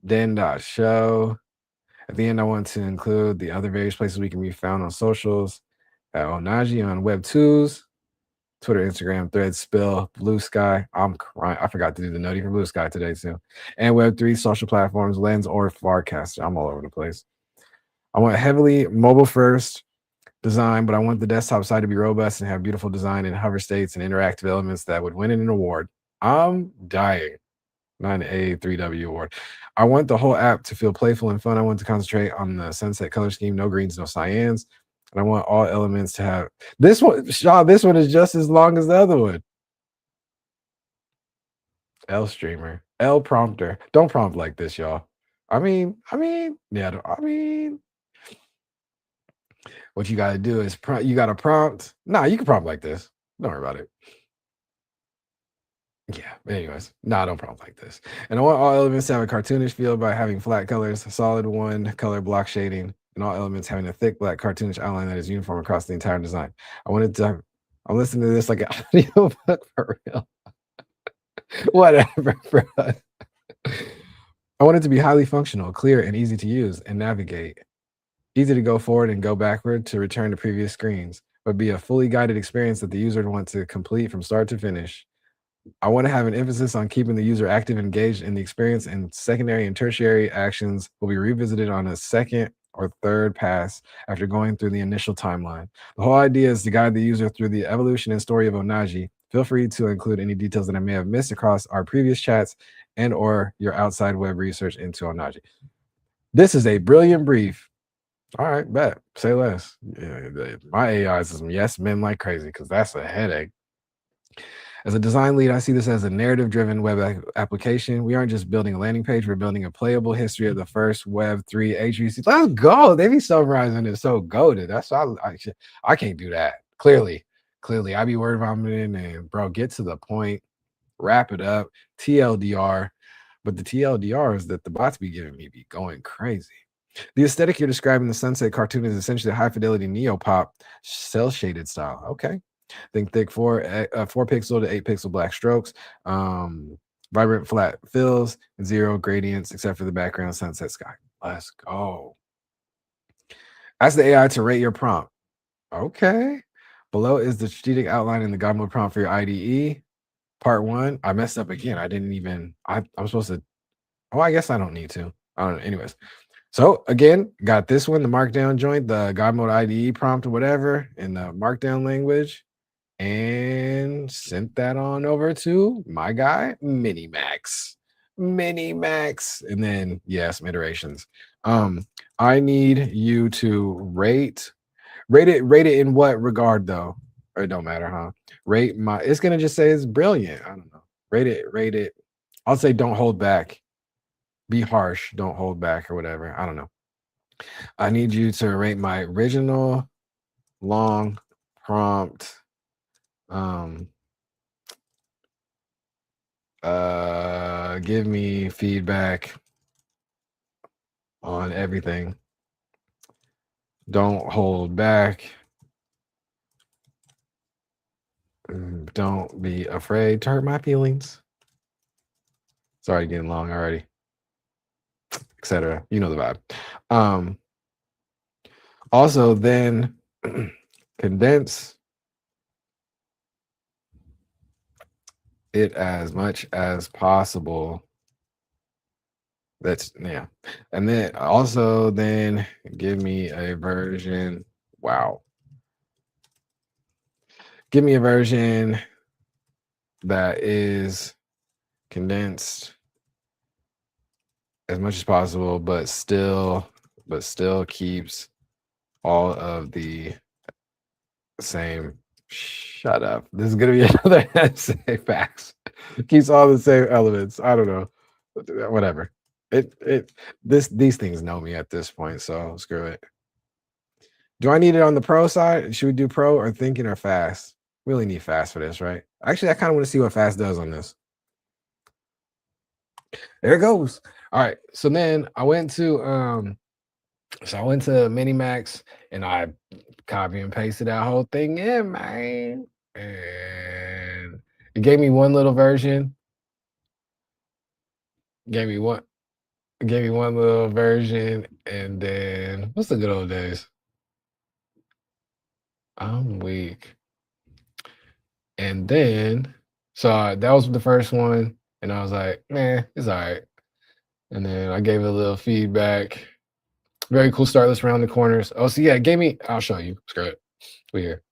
Speaker 2: den.show. At the end, I want to include the other various places we can be found on socials at Onaji on Web2s, Twitter, Instagram, Threads, Spill, Blue Sky. I'm crying. I forgot to do the noti for Blue Sky today too. And Web3 social platforms, Lens or Farcaster. I'm all over the place. I want heavily mobile first design, but I want the desktop side to be robust and have beautiful design and hover states and interactive elements that would win an award. I'm dying. Not an A3W award. I want the whole app to feel playful and fun. I want to concentrate on the sunset color scheme, no greens, no cyans. And I want all elements to have this one. Shaw, this one is just as long as the other one. L streamer, L prompter. Don't prompt like this, y'all. I mean, what you got to do is you got to prompt. Nah, you can prompt like this. Don't worry about it. Yeah, anyways, don't prompt like this. And I want all elements to have a cartoonish feel by having flat colors, solid one color block shading, and all elements having a thick black cartoonish outline that is uniform across the entire design. I'm listening to this like an audio book for real. Whatever, bro. I want it to be highly functional, clear, and easy to use and navigate. Easy to go forward and go backward to return to previous screens, but be a fully guided experience that the user would want to complete from start to finish. I want to have an emphasis on keeping the user active and engaged in the experience, and secondary and tertiary actions will be revisited on a second or third pass after going through the initial timeline. The whole idea is to guide the user through the evolution and story of Onaji. Feel free to include any details that I may have missed across our previous chats and or your outside web research into Onaji. This is a brilliant brief. All right, bet. Say less. Yeah, my AI is some yes men like crazy because that's a headache. As a design lead, I see this as a narrative-driven web application. We aren't just building a landing page. We're building a playable history of the first Web3 HBC. Let's go. They be summarizing it so goated. That's why I can't do that. Clearly, I be word vomiting and, bro, get to the point. Wrap it up. TLDR. But the TLDR is that the bots be giving me be going crazy. The aesthetic you're describing, the sunset cartoon, is essentially a high-fidelity neo-pop cel-shaded style. Okay. Think thick 4 pixel to 8 pixel black strokes, vibrant flat fills, 0 gradients except for the background sunset sky. Let's go. Ask the AI to rate your prompt. Okay. Below is the strategic outline in the God mode prompt for your IDE. Part 1. I messed up again. I didn't even. I'm supposed to. Oh, I guess I don't need to. I don't know. Anyways. So again, got this one, the markdown joint, the God mode IDE prompt or whatever in the markdown language. and sent that on over to my guy, Minimax. Minimax. And then, yeah, some iterations. I need you to rate it in what regard though? Or it don't matter, huh? It's gonna just say it's brilliant. I don't know. Rate it. I'll say don't hold back. Be harsh, don't hold back or whatever. I don't know. I need you to rate my original long prompt. Give me feedback on everything. Don't hold back. Don't be afraid to hurt my feelings. Sorry, getting long already. Etc. You know the vibe. Also, then condense it as much as possible. That's yeah. And then also then give me a version. Wow. Give me a version that is condensed as much as possible, but still keeps all of the same. Shut up. This is gonna be another essay. Facts. Keeps all the same elements. I don't know. Whatever. These things know me at this point, so screw it. Do I need it on the pro side? Should we do pro or thinking or fast? We only need fast for this, right? Actually, I kind of want to see what fast does on this. There it goes. All right. So then I went to Minimax and I copy and pasted that whole thing in, man. And it gave me one little version. Gave me one little version, and then what's the good old days? I'm weak. And then so that was the first one, and I was like, man, it's all right. And then I gave it a little feedback. Very cool start. Let's round the corners. Oh, so yeah, it gave me. I'll show you. Screw it. We here.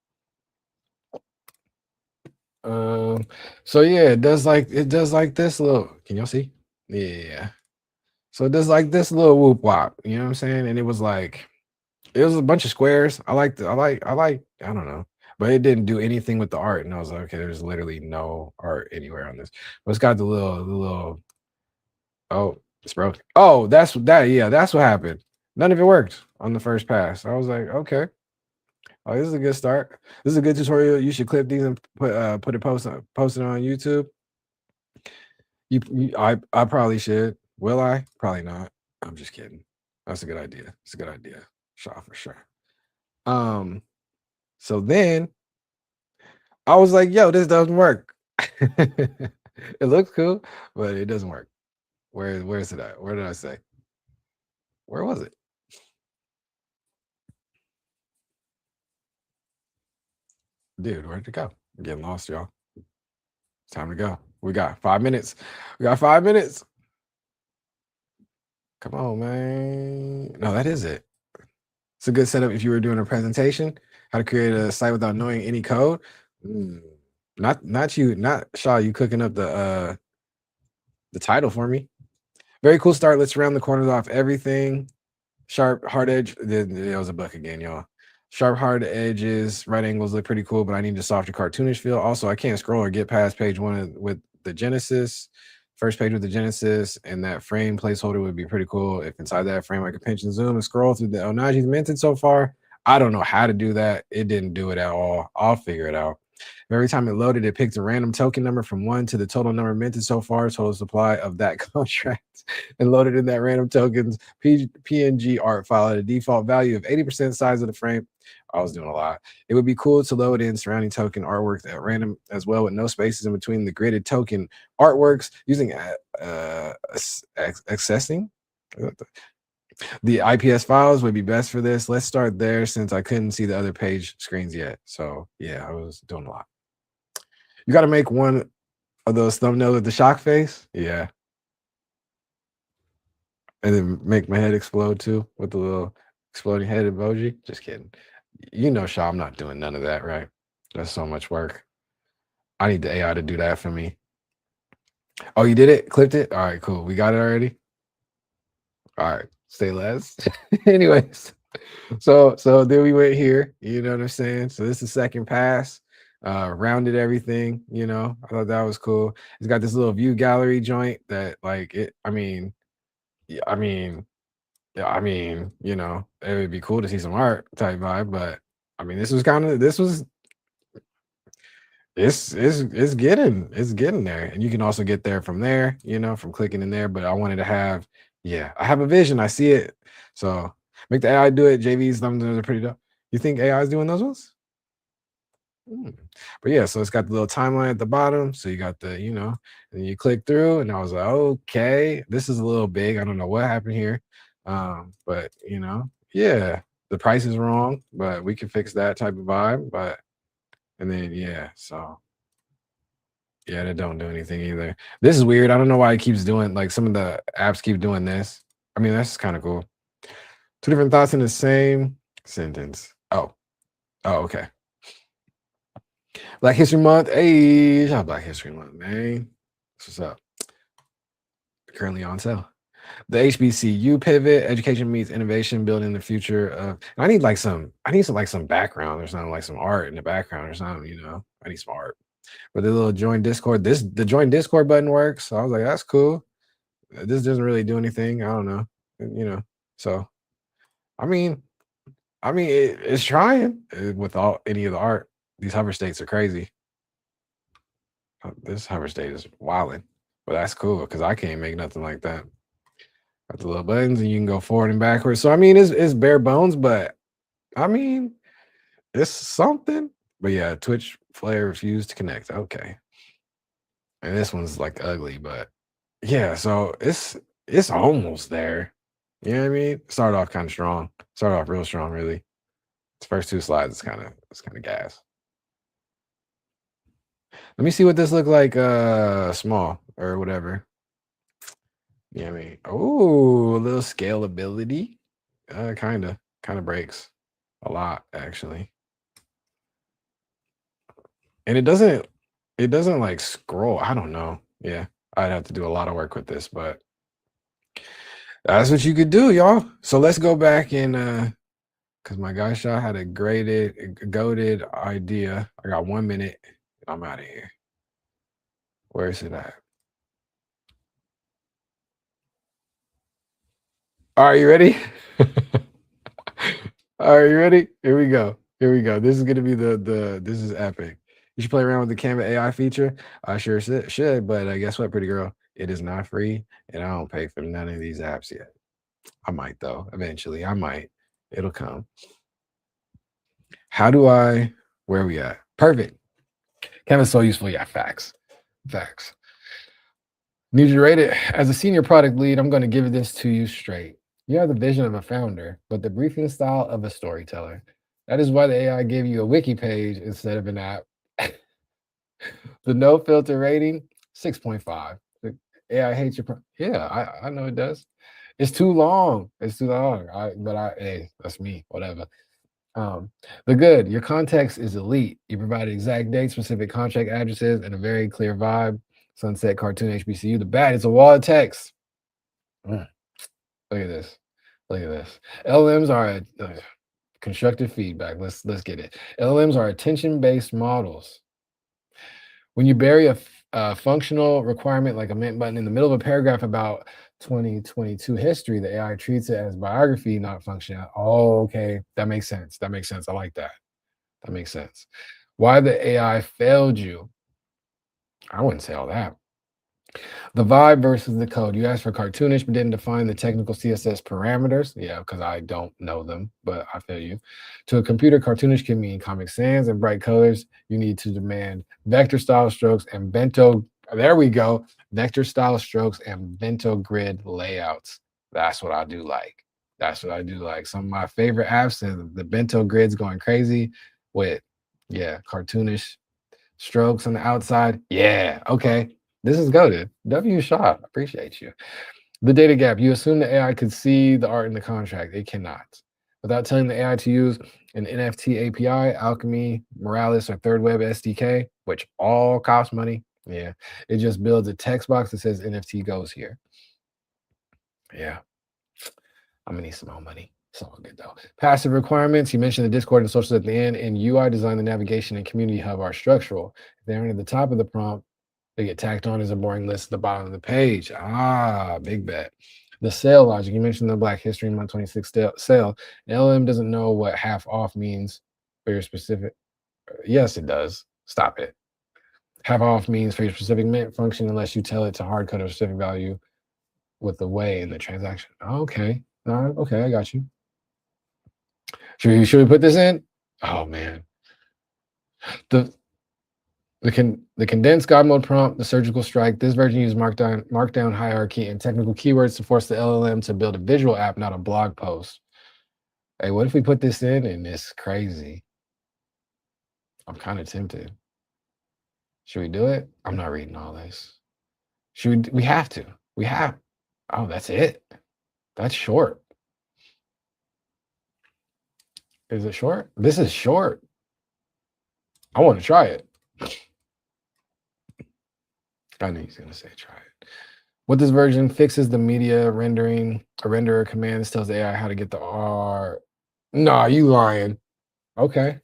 Speaker 2: So yeah, it does like this little. Can y'all see? Yeah. So it does like this little whoop wop. You know what I'm saying? And it was a bunch of squares. I don't know, but it didn't do anything with the art. And I was like, okay, there's literally no art anywhere on this. But it's got the little. Oh, it's broken. Oh, that's what happened. None of it worked on the first pass. I was like, okay. Oh, this is a good start. This is a good tutorial. You should clip these and post it on YouTube. I probably should. Will I? Probably not. I'm just kidding. That's a good idea. It's a good idea. Shaw for sure. So then I was like, yo, this doesn't work. It looks cool, but it doesn't work. Where's it at? Where did I say? Where was it? Dude, where'd it go? I'm getting lost, y'all. It's time to go. We got 5 minutes. Come on, man. No, that is it. It's a good setup if you were doing a presentation, how to create a site without knowing any code. Not Shaw, you cooking up the title for me. Very cool start. Let's round the corners off everything. Sharp, hard edge. It was a buck again, y'all. Sharp, hard edges, right angles look pretty cool, but I need a softer cartoonish feel. Also, I can't scroll or get past page 1 with the Genesis. First page with the Genesis, and that frame placeholder would be pretty cool. If inside that frame I could pinch and zoom and scroll through the Onaji's minted so far. I don't know how to do that. It didn't do it at all. I'll figure it out. Every time it loaded, it picked a random token number from 1 to the total number minted so far, total supply of that contract, and loaded in that random tokens PNG art file at a default value of 80% size of the frame. I was doing a lot. It would be cool to load in surrounding token artwork at random as well, with no spaces in between the gridded token artworks, using accessing the IPS files would be best for this. Let's start there since I couldn't see the other page screens yet. So yeah, I was doing a lot. You got to make one of those thumbnails with the shock face. Yeah. And then make my head explode too with the little exploding head emoji. Just kidding. You know, Shaw, I'm not doing none of that, right? That's so much work. I need the AI to do that for me. Oh, you did it? Clipped it? All right, cool. We got it already? All right, say less. Anyways, so then we went here, you know what I'm saying? So this is second pass, rounded everything, you know. I thought that was cool. It's got this little view gallery joint that like it, I mean, yeah, you know, it would be cool to see some art type vibe, but I mean, it's getting there. And you can also get there from there, you know, from clicking in there. But I wanted to have, yeah, I have a vision. I see it. So make the AI do it. JV's thumbs are pretty dope. You think AI is doing those ones? But yeah, so it's got the little timeline at the bottom. So you got the, you know, and you click through, and I was like, okay, this is a little big. I don't know what happened here. But you know, yeah, the price is wrong, but we can fix that type of vibe. But and then yeah, so yeah, that don't do anything either. This is weird. I don't know why it keeps doing like some of the apps keep doing this. I mean, that's kind of cool. Two different thoughts in the same sentence. Oh, okay. Black History Month. Hey, shout out Black History Month, man. What's up? Currently on sale. The HBCU pivot, education meets innovation, building the future of. I need some background or something, like some art in the background or something, you know. I need some art. But the little join Discord, the join Discord button works. So I was like, that's cool. This doesn't really do anything. I don't know, you know. So, I mean, it's trying without any of the art. These hover states are crazy. This hover state is wilding, but that's cool because I can't make nothing like that. Got the little buttons and you can go forward and backwards. So I mean, it's bare bones, but I mean, it's something. But yeah, Twitch Flare refused to connect. Okay. And this one's like ugly, but yeah, so it's almost there. You know what I mean? Started off kind of strong. Started off real strong, really. Its first two slides, it's kind of gas. Let me see what this looked like small or whatever. You know what I mean? Oh, a little scalability. Kind of breaks a lot, actually. And it doesn't like scroll. I don't know. Yeah, I'd have to do a lot of work with this, but that's what you could do, y'all. So let's go back and because my guy Shaw had a goated idea. I got 1 minute. I'm out of here. Where is it at? Are you ready? Are you ready? Here we go. This is gonna be this is epic. You should play around with the Canva AI feature. I sure should, but guess what, pretty girl? It is not free, and I don't pay for none of these apps yet. I might though. Eventually, I might. It'll come. How do I? Where are we at? Perfect. Canva's so useful. Yeah, facts. Need you to rate it. As a senior product lead, I'm going to give this to you straight. You have the vision of a founder, but the briefing style of a storyteller. That is why the AI gave you a wiki page instead of an app. The no filter rating, 6.5. The AI hates your. Yeah, I know it does. It's too long. Hey, that's me. Whatever. The good, your context is elite. You provide exact dates, specific contract addresses, and a very clear vibe. Sunset Cartoon HBCU. The bad is a wall of text. Look at this. LLMs are constructive feedback. Let's get it. LLMs are attention-based models. When you bury a functional requirement like a mint button in the middle of a paragraph about 2022 history, the AI treats it as biography, not functional. Oh, okay. That makes sense. I like that. That makes sense. Why the AI failed you? I wouldn't say all that. The vibe versus the code. You asked for cartoonish, but didn't define the technical CSS parameters. Yeah, because I don't know them, but I feel you. To a computer, cartoonish can mean Comic Sans and bright colors. You need to demand vector style strokes and bento. There we go. Vector style strokes and bento grid layouts. That's what I do like. Some of my favorite apps and the bento grids going crazy with, yeah, cartoonish strokes on the outside. Yeah, okay. This is goated. W shot. Appreciate you. The data gap. You assume the AI could see the art in the contract. It cannot. Without telling the AI to use an NFT API, Alchemy, Morales, or Third Web SDK, which all cost money. Yeah, it just builds a text box that says NFT goes here. Yeah, I'm gonna need some more money. It's all good though. Passive requirements. You mentioned the Discord and socials at the end, and UI design, the navigation, and community hub are structural. They're at the top of the prompt. They get tacked on as a boring list at the bottom of the page. Ah, big bet. The sale logic. You mentioned the Black History Month 26 sale. LM doesn't know what half off means for your specific. Yes, it does. Stop it. Half off means for your specific mint function unless you tell it to hard code a specific value with the way in the transaction. Okay. All right. Okay, I got you. Should we put this in? Oh man. The condensed God mode prompt, the surgical strike. This version uses markdown hierarchy and technical keywords to force the LLM to build a visual app, not a blog post. Hey, what if we put this in and it's crazy? I'm kind of tempted. Should we do it? I'm not reading all this. Should we have to? We have. Oh, that's it. That's short. Is it short? This is short. I want to try it. I knew he's going to say try it. What this version fixes the media rendering, a renderer command. This tells the AI how to get the R. Nah, you lying. Okay.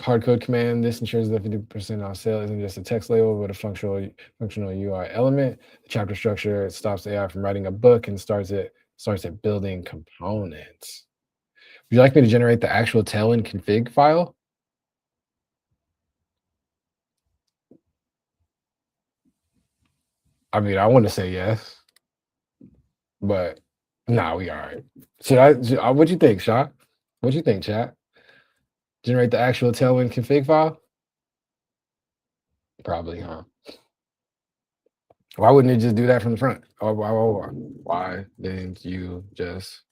Speaker 2: Hard code command. This ensures that 50% off sale isn't just a text label, but a functional UI element. The chapter structure stops the AI from writing a book and starts it building components. Would you like me to generate the actual tailwind config file? I mean, I want to say yes, but nah, we all right. What you think, Shah? What you think, chat? Generate the actual tailwind config file? Probably, huh? Why wouldn't it just do that from the front? Or why didn't you just?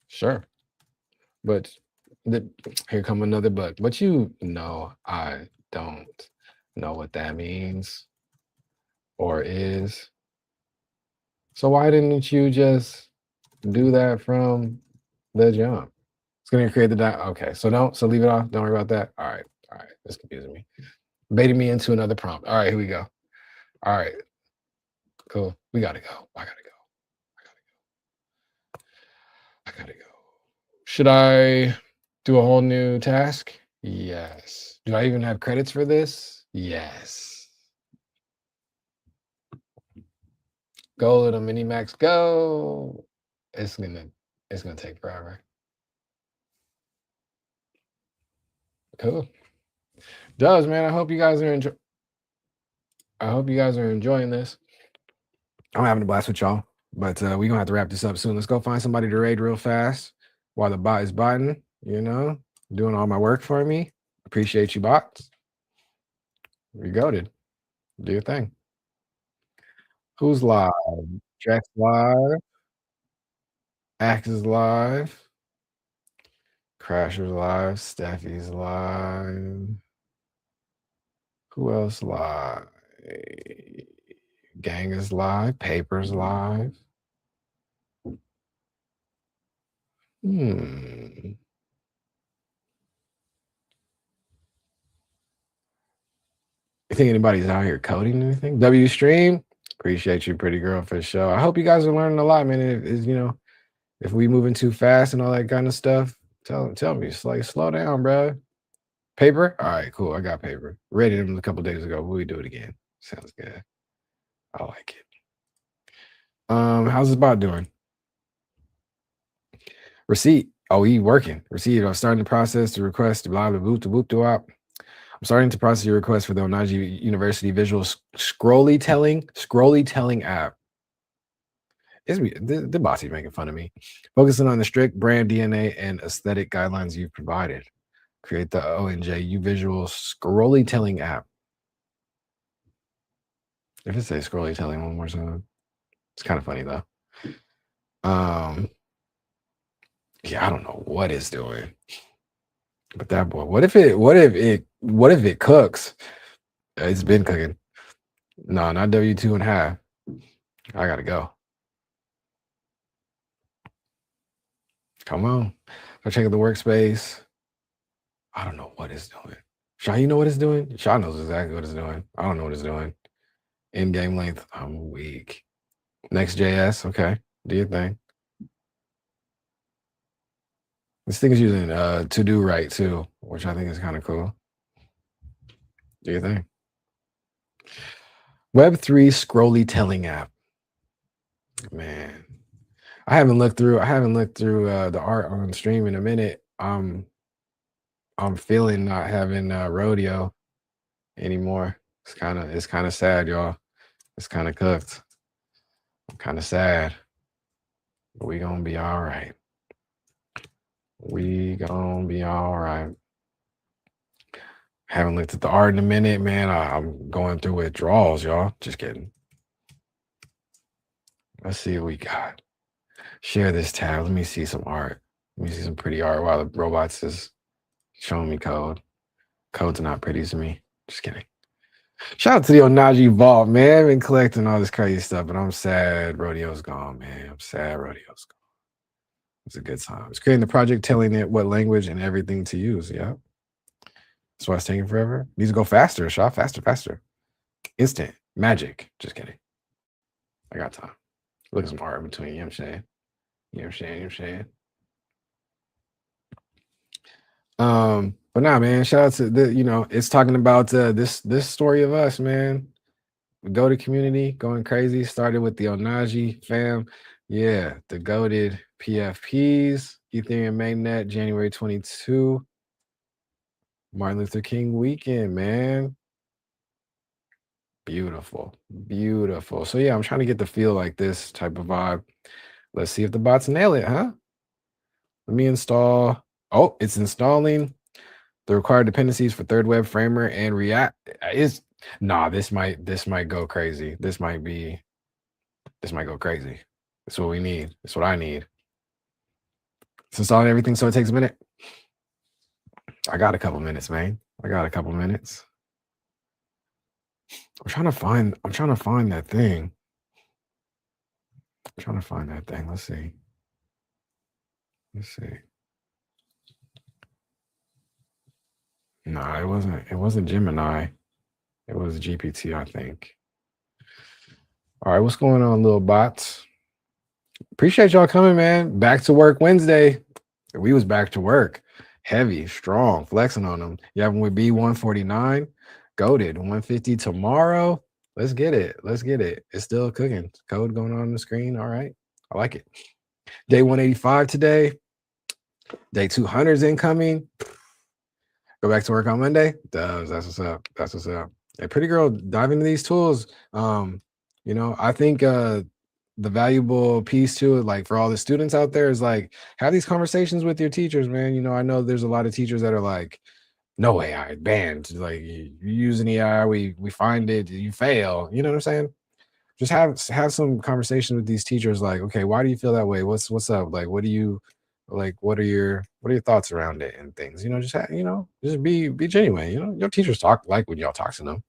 Speaker 2: Sure, but here come another but. But you know, I don't know what that means or is. So why didn't you just do that from the jump? It's going to create the okay. So leave it off. Don't worry about that. All right. That's confusing me. Baiting me into another prompt. All right, here we go. All right, cool. We got to go. I gotta go. Should I do a whole new task? Yes. Do I even have credits for this? Yes. Go little mini max go. It's gonna take forever. Cool. Does, man. I hope you guys are enjoying this. I'm having a blast with y'all, but we're gonna have to wrap this up soon. Let's go find somebody to raid real fast while the bot is botting, doing all my work for me. Appreciate you, bots. We goated. Do your thing. Who's live? Jack's live. Axe is live. Crasher's live. Steffi's live. Who else live? Gang is live. Paper's live. You think anybody's out here coding anything? W Stream, appreciate you, pretty girl, for the show. I hope you guys are learning a lot, man. If we moving too fast and all that kind of stuff, tell me. It's like, slow down, bro. Paper? All right, cool. I got paper. Rated him a couple days ago. Will we do it again? Sounds good. I like it. How's this bot doing? Receipt. Oh, he working. Receipt. I'm starting to process the request. Blah blah boop to boop to up. I'm starting to process your request for the Onaji University Visual Scrolly Telling app. The bots are making fun of me. Focusing on the strict brand DNA and aesthetic guidelines you've provided. Create the ONJU Visual Scrolly Telling app. If it says Scrolly Telling one more time, it's kind of funny though. Yeah, I don't know what it's doing. But that boy, what if it cooks? It's been cooking. No, not W2.5. I gotta go. Come on. Go check out the workspace. I don't know what it's doing. Shaw, you know what it's doing? Shaw knows exactly what it's doing. I don't know what it's doing. In-game length, I'm weak. Next.js, okay. Do your thing. This thing is using to-do right too, which I think is kind of cool. Do your thing. Web3 scrolly telling app. Man, I haven't looked through the art on stream in a minute. I'm feeling not having rodeo anymore. It's kind of sad, y'all. It's kind of cooked. I'm kind of sad. But we gonna be all right. We gonna be all right. Haven't looked at the art in a minute, man. I'm going through withdrawals, y'all. Just kidding. Let's see what we got. Share this tab. Let me see some art. Let me see some pretty art while the robots is showing me code. Code's not pretty to me. Just kidding. Shout out to the Onaji Vault, man. I've been collecting all this crazy stuff, but I'm sad Rodeo's gone, man. I'm sad Rodeo's gone. It's a good time. It's creating the project, telling it what language and everything to use. Yeah. That's why it's taking forever. Needs to go faster, Shaw. Faster. Instant. Magic. Just kidding. I got time. Look at some art in between. You know what I'm saying? But nah, man, shout out to the, it's talking about this story of us, man. Go to community going crazy. Started with the Onaji fam. Yeah, the goated PFPs, Ethereum mainnet, January 22. Martin Luther King weekend, man. Beautiful. So yeah, I'm trying to get the feel like this type of vibe. Let's see if the bots nail it, huh? Let me install. Oh, it's installing the required dependencies for Third Web Framer and React. This might go crazy. This might go crazy. That's what we need. That's what I need. It's installing everything, so it takes a minute. I got a couple minutes, man. I'm trying to find that thing. Let's see. No, it wasn't Gemini. It was GPT, I think. All right, what's going on, little bots? Appreciate y'all coming, man. Back to work Wednesday. We was back to work. Heavy, strong, flexing on them. YwB149. Goated. 150 tomorrow. Let's get it. It's still cooking. Code going on the screen. All right. I like it. Day 185 today. Day 200 is incoming. Go back to work on Monday. That's what's up. Hey, pretty girl, dive into these tools. I think the valuable piece to it, like for all the students out there, is like have these conversations with your teachers, man. I know there's a lot of teachers that are like, no AI, banned. Like you use an AI, we find it, you fail. You know what I'm saying? Just have some conversation with these teachers, like, okay, why do you feel that way? What's up? Like, what are your thoughts around it and things? Just be genuine. Your teachers talk like when y'all talk to them.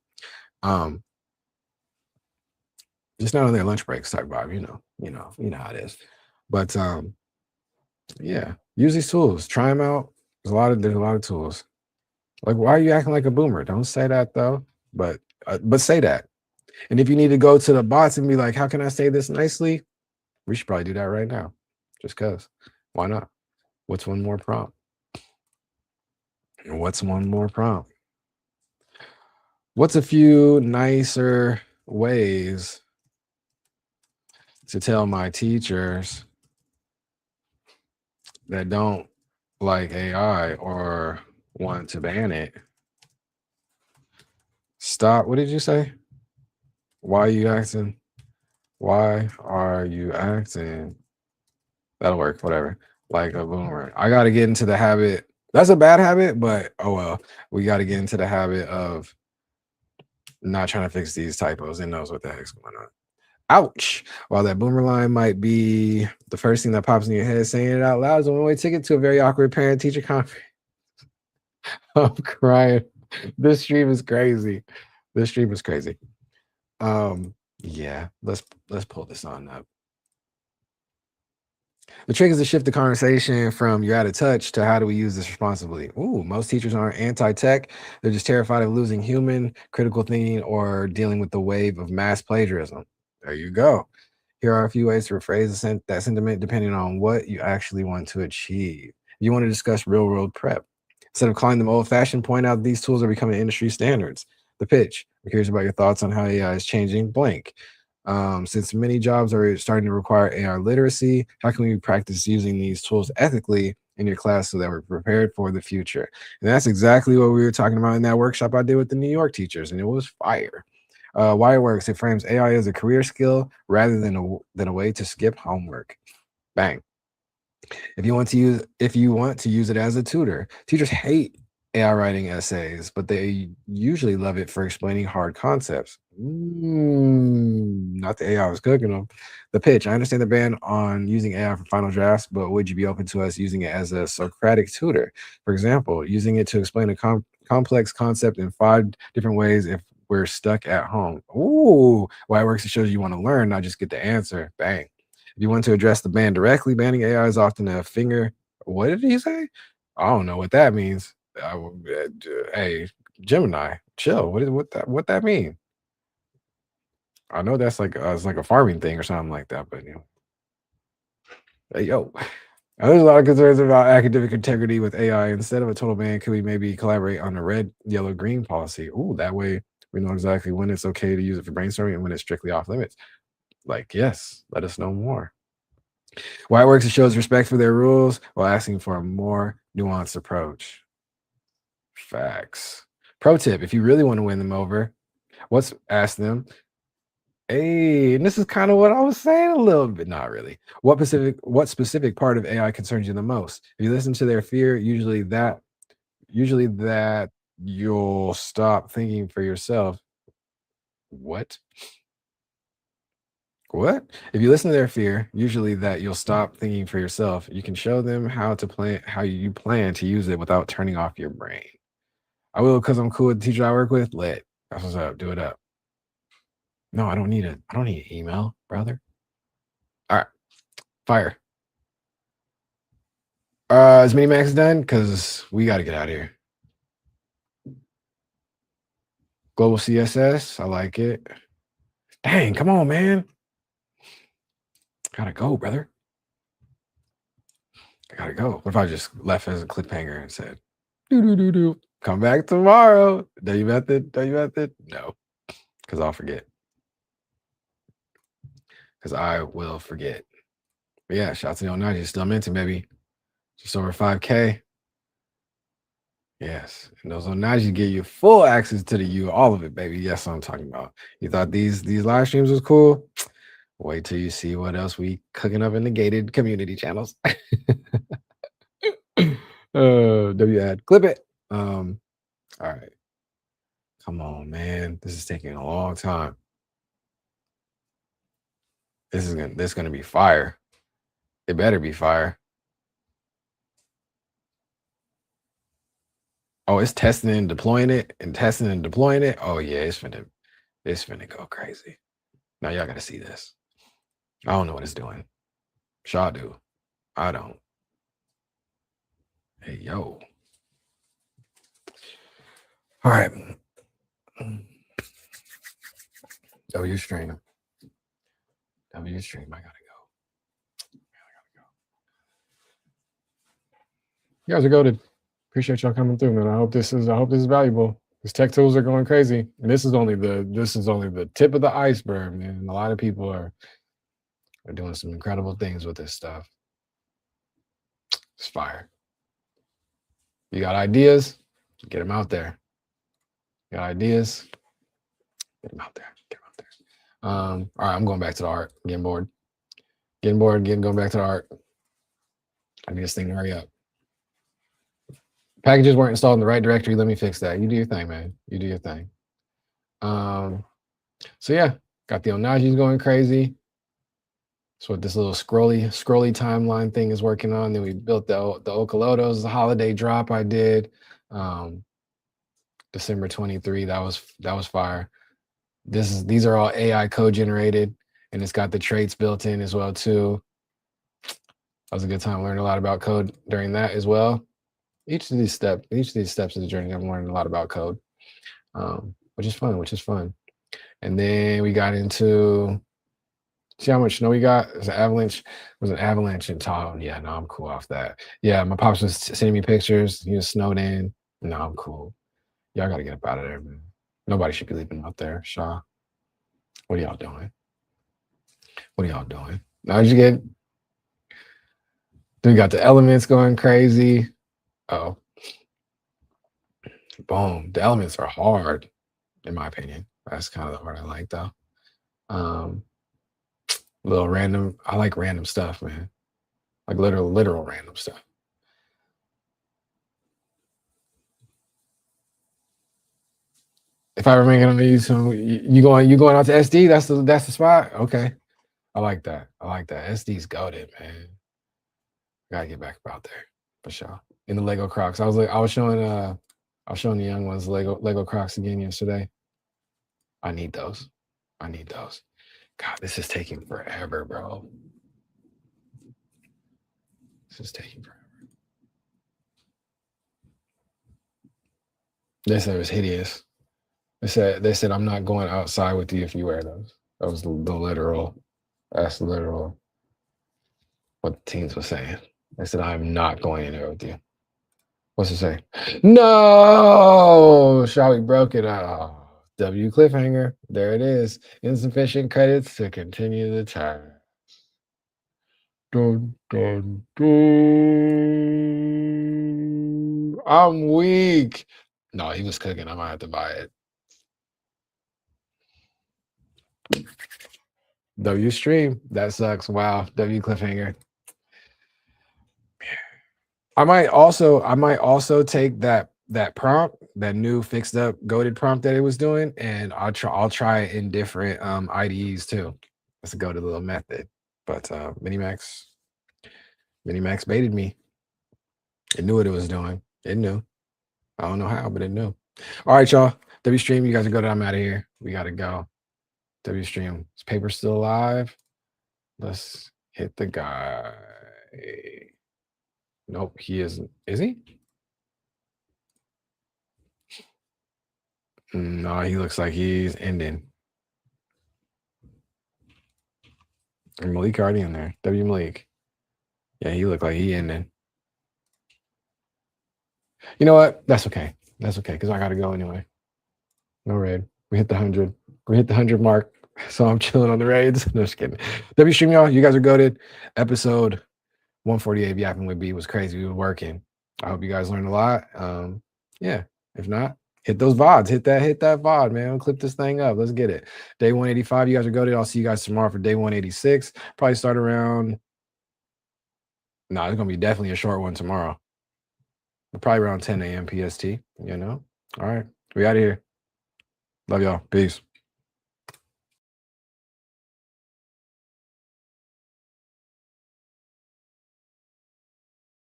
Speaker 2: Just not on their lunch breaks type vibe, you know how it is. But yeah, use these tools, try them out. There's a lot of tools. Like, why are you acting like a boomer? Don't say that though, but say that. And if you need to go to the bots and be like, how can I say this nicely? We should probably do that right now. Just cause. Why not? What's one more prompt? What's a few nicer ways to tell my teachers that don't like AI or want to ban it? Stop. What did you say? Why are you acting? That'll work. Whatever. Like a boomer. I got to get into the habit. That's a bad habit, but oh well. We got to get into the habit of not trying to fix these typos and knows what the heck's going on. Ouch. While that boomer line might be the first thing that pops in your head, saying it out loud is a one-way ticket to a very awkward parent-teacher conference. I'm crying. This stream is crazy. Yeah, let's pull this on up. The trick is to shift the conversation from you're out of touch to how do we use this responsibly. Ooh, most teachers aren't anti-tech. They're just terrified of losing human critical thinking or dealing with the wave of mass plagiarism. There you go. Here are a few ways to rephrase that sentiment depending on what you actually want to achieve. You want to discuss real-world prep. Instead of calling them old-fashioned, point out these tools are becoming industry standards. The pitch. I'm curious about your thoughts on how AI is changing blank. Since many jobs are starting to require AI literacy, how can we practice using these tools ethically in your class so that we're prepared for the future? And that's exactly what we were talking about in that workshop I did with the New York teachers, and it was fire. Why it works, it frames AI as a career skill rather than a way to skip homework. Bang. If you want to use it as a tutor, teachers hate AI writing essays, but they usually love it for explaining hard concepts. Not the AI was cooking them. The pitch. I understand the ban on using AI for final drafts, but would you be open to us using it as a Socratic tutor? For example, using it to explain a complex concept in 5 different ways if we're stuck at home. Ooh, why it works, it shows you want to learn, not just get the answer. Bang. If you want to address the ban directly, banning AI is often a finger. What did he say? I don't know what that means. Hey, Gemini, chill. What that mean? I know that's like it's like a farming thing or something like that, but hey, yo. There's a lot of concerns about academic integrity with AI. Instead of a total ban, could we maybe collaborate on a red, yellow, green policy? Ooh, that way we know exactly when it's okay to use it for brainstorming and when it's strictly off limits. Like, yes, let us know more. Why it works, it shows respect for their rules while asking for a more nuanced approach. Facts. Pro tip, if you really want to win them over, ask them, hey, and this is kind of what I was saying a little bit, not really. What specific part of AI concerns you the most? If you listen to their fear, usually that you'll stop thinking for yourself. What? If you listen to their fear, usually that you'll stop thinking for yourself. You can show them how you plan to use it without turning off your brain. I will, because I'm cool with the teacher I work with. Lit. That's what's up. Do it up. No, I don't need an email, brother. All right. Fire. Is Minimax done? Because we got to get out of here. Global CSS. I like it. Dang, come on, man. Gotta go, brother. I gotta go. What if I just left as a cliffhanger and said, do. Come back tomorrow. W method. No, because I'll forget. Because I will forget. But yeah, shout out to the Onaji. Still minting, baby. Just over 5K. Yes. And those Onaji give you full access to the U, all of it, baby. Yes, I'm talking about. You thought these live streams was cool? Wait till you see what else we cooking up in the gated community channels. W ad. Clip it. All right. Come on, man. This is taking a long time. This is gonna be fire. It better be fire. Oh, it's testing and deploying it and testing and deploying it. Oh yeah, it's finna go crazy. Now y'all gotta see this. I don't know what it's doing. Shaw do. I don't. Hey yo. All right. W stream. I gotta go. You guys are goated. Appreciate y'all coming through, man. I hope this is valuable. These tech tools are going crazy, and this is only the tip of the iceberg, man. A lot of people are doing some incredible things with this stuff. It's fire. You got ideas? Get them out there. You got ideas? Get them out there. All right, I'm going back to the art. Getting bored. Going back to the art. I need this thing to hurry up. Packages weren't installed in the right directory. Let me fix that. You do your thing, man. You do your thing. So yeah, got the Onajis going crazy. That's what this little scrolly timeline thing is working on. Then we built the Okalotos, the holiday drop I did. December 23. That was fire. These are all AI code generated, and it's got the traits built in as well too. was a good time. Learned a lot about code during that as well. Each of these steps of the journey, I'm learning a lot about code, which is fun. And then we got into, see how much snow we got? It was an avalanche in Tahoe. Yeah, no, I'm cool off that. Yeah, my pops was sending me pictures. He was snowed in. No, I'm cool. Y'all got to get up out of there, man. Nobody should be leaving out there. Shaw, what are y'all doing? Now you get, then we got the elements going crazy. Oh, boom. The elements are hard, in my opinion. That's kind of the part I like, though. Little random. I like random stuff, man. Like literal random stuff. If I ever make it on YouTube, you going out to SD? That's the spot. Okay, I like that. SD's goated, man. Gotta get back out there for sure. In the Lego Crocs, I was showing the young ones Lego Crocs again yesterday. I need those. God, this is taking forever, bro. This is taking forever. They said it was hideous. They said I'm not going outside with you if you wear those. That was the literal. That's literal. What the teens were saying. They said I'm not going in there with you. What's it say? No, Shawi broke it. Oh, W cliffhanger. There it is. Insufficient credits to continue the time. Dun, dun, dun. I'm weak. No, he was cooking. I might have to buy it. W stream. That sucks. Wow. W cliffhanger. I might also take that prompt, that new fixed up goated prompt that it was doing, and I'll try it in different IDEs too. That's a goated little method. But Minimax baited me. It knew what it was doing. It knew. I don't know how, but it knew. All right, y'all. W stream, you guys are good. I'm out of here. We gotta go. W stream. Is Paper still alive? Let's hit the guy. Nope, he isn't. Is he? No, he looks like he's ending. And Malik already in there. W Malik. Yeah, he looked like he ending. You know what? That's okay. Because I gotta go anyway. No raid. We hit the 100. We hit the 100 mark. So I'm chilling on the raids. No, just kidding. W stream, y'all. You guys are goated. Episode 148 of Yappin with B was crazy. We were working. I hope you guys learned a lot. Yeah. If not, hit those VODs. Hit that VOD, man. We'll clip this thing up. Let's get it. Day 185. You guys are goated. I'll see you guys tomorrow for day 186. Probably start around. No, it's gonna be definitely a short one tomorrow. Probably around 10 a.m. PST. You know. All right. We out of here. Love y'all. Peace.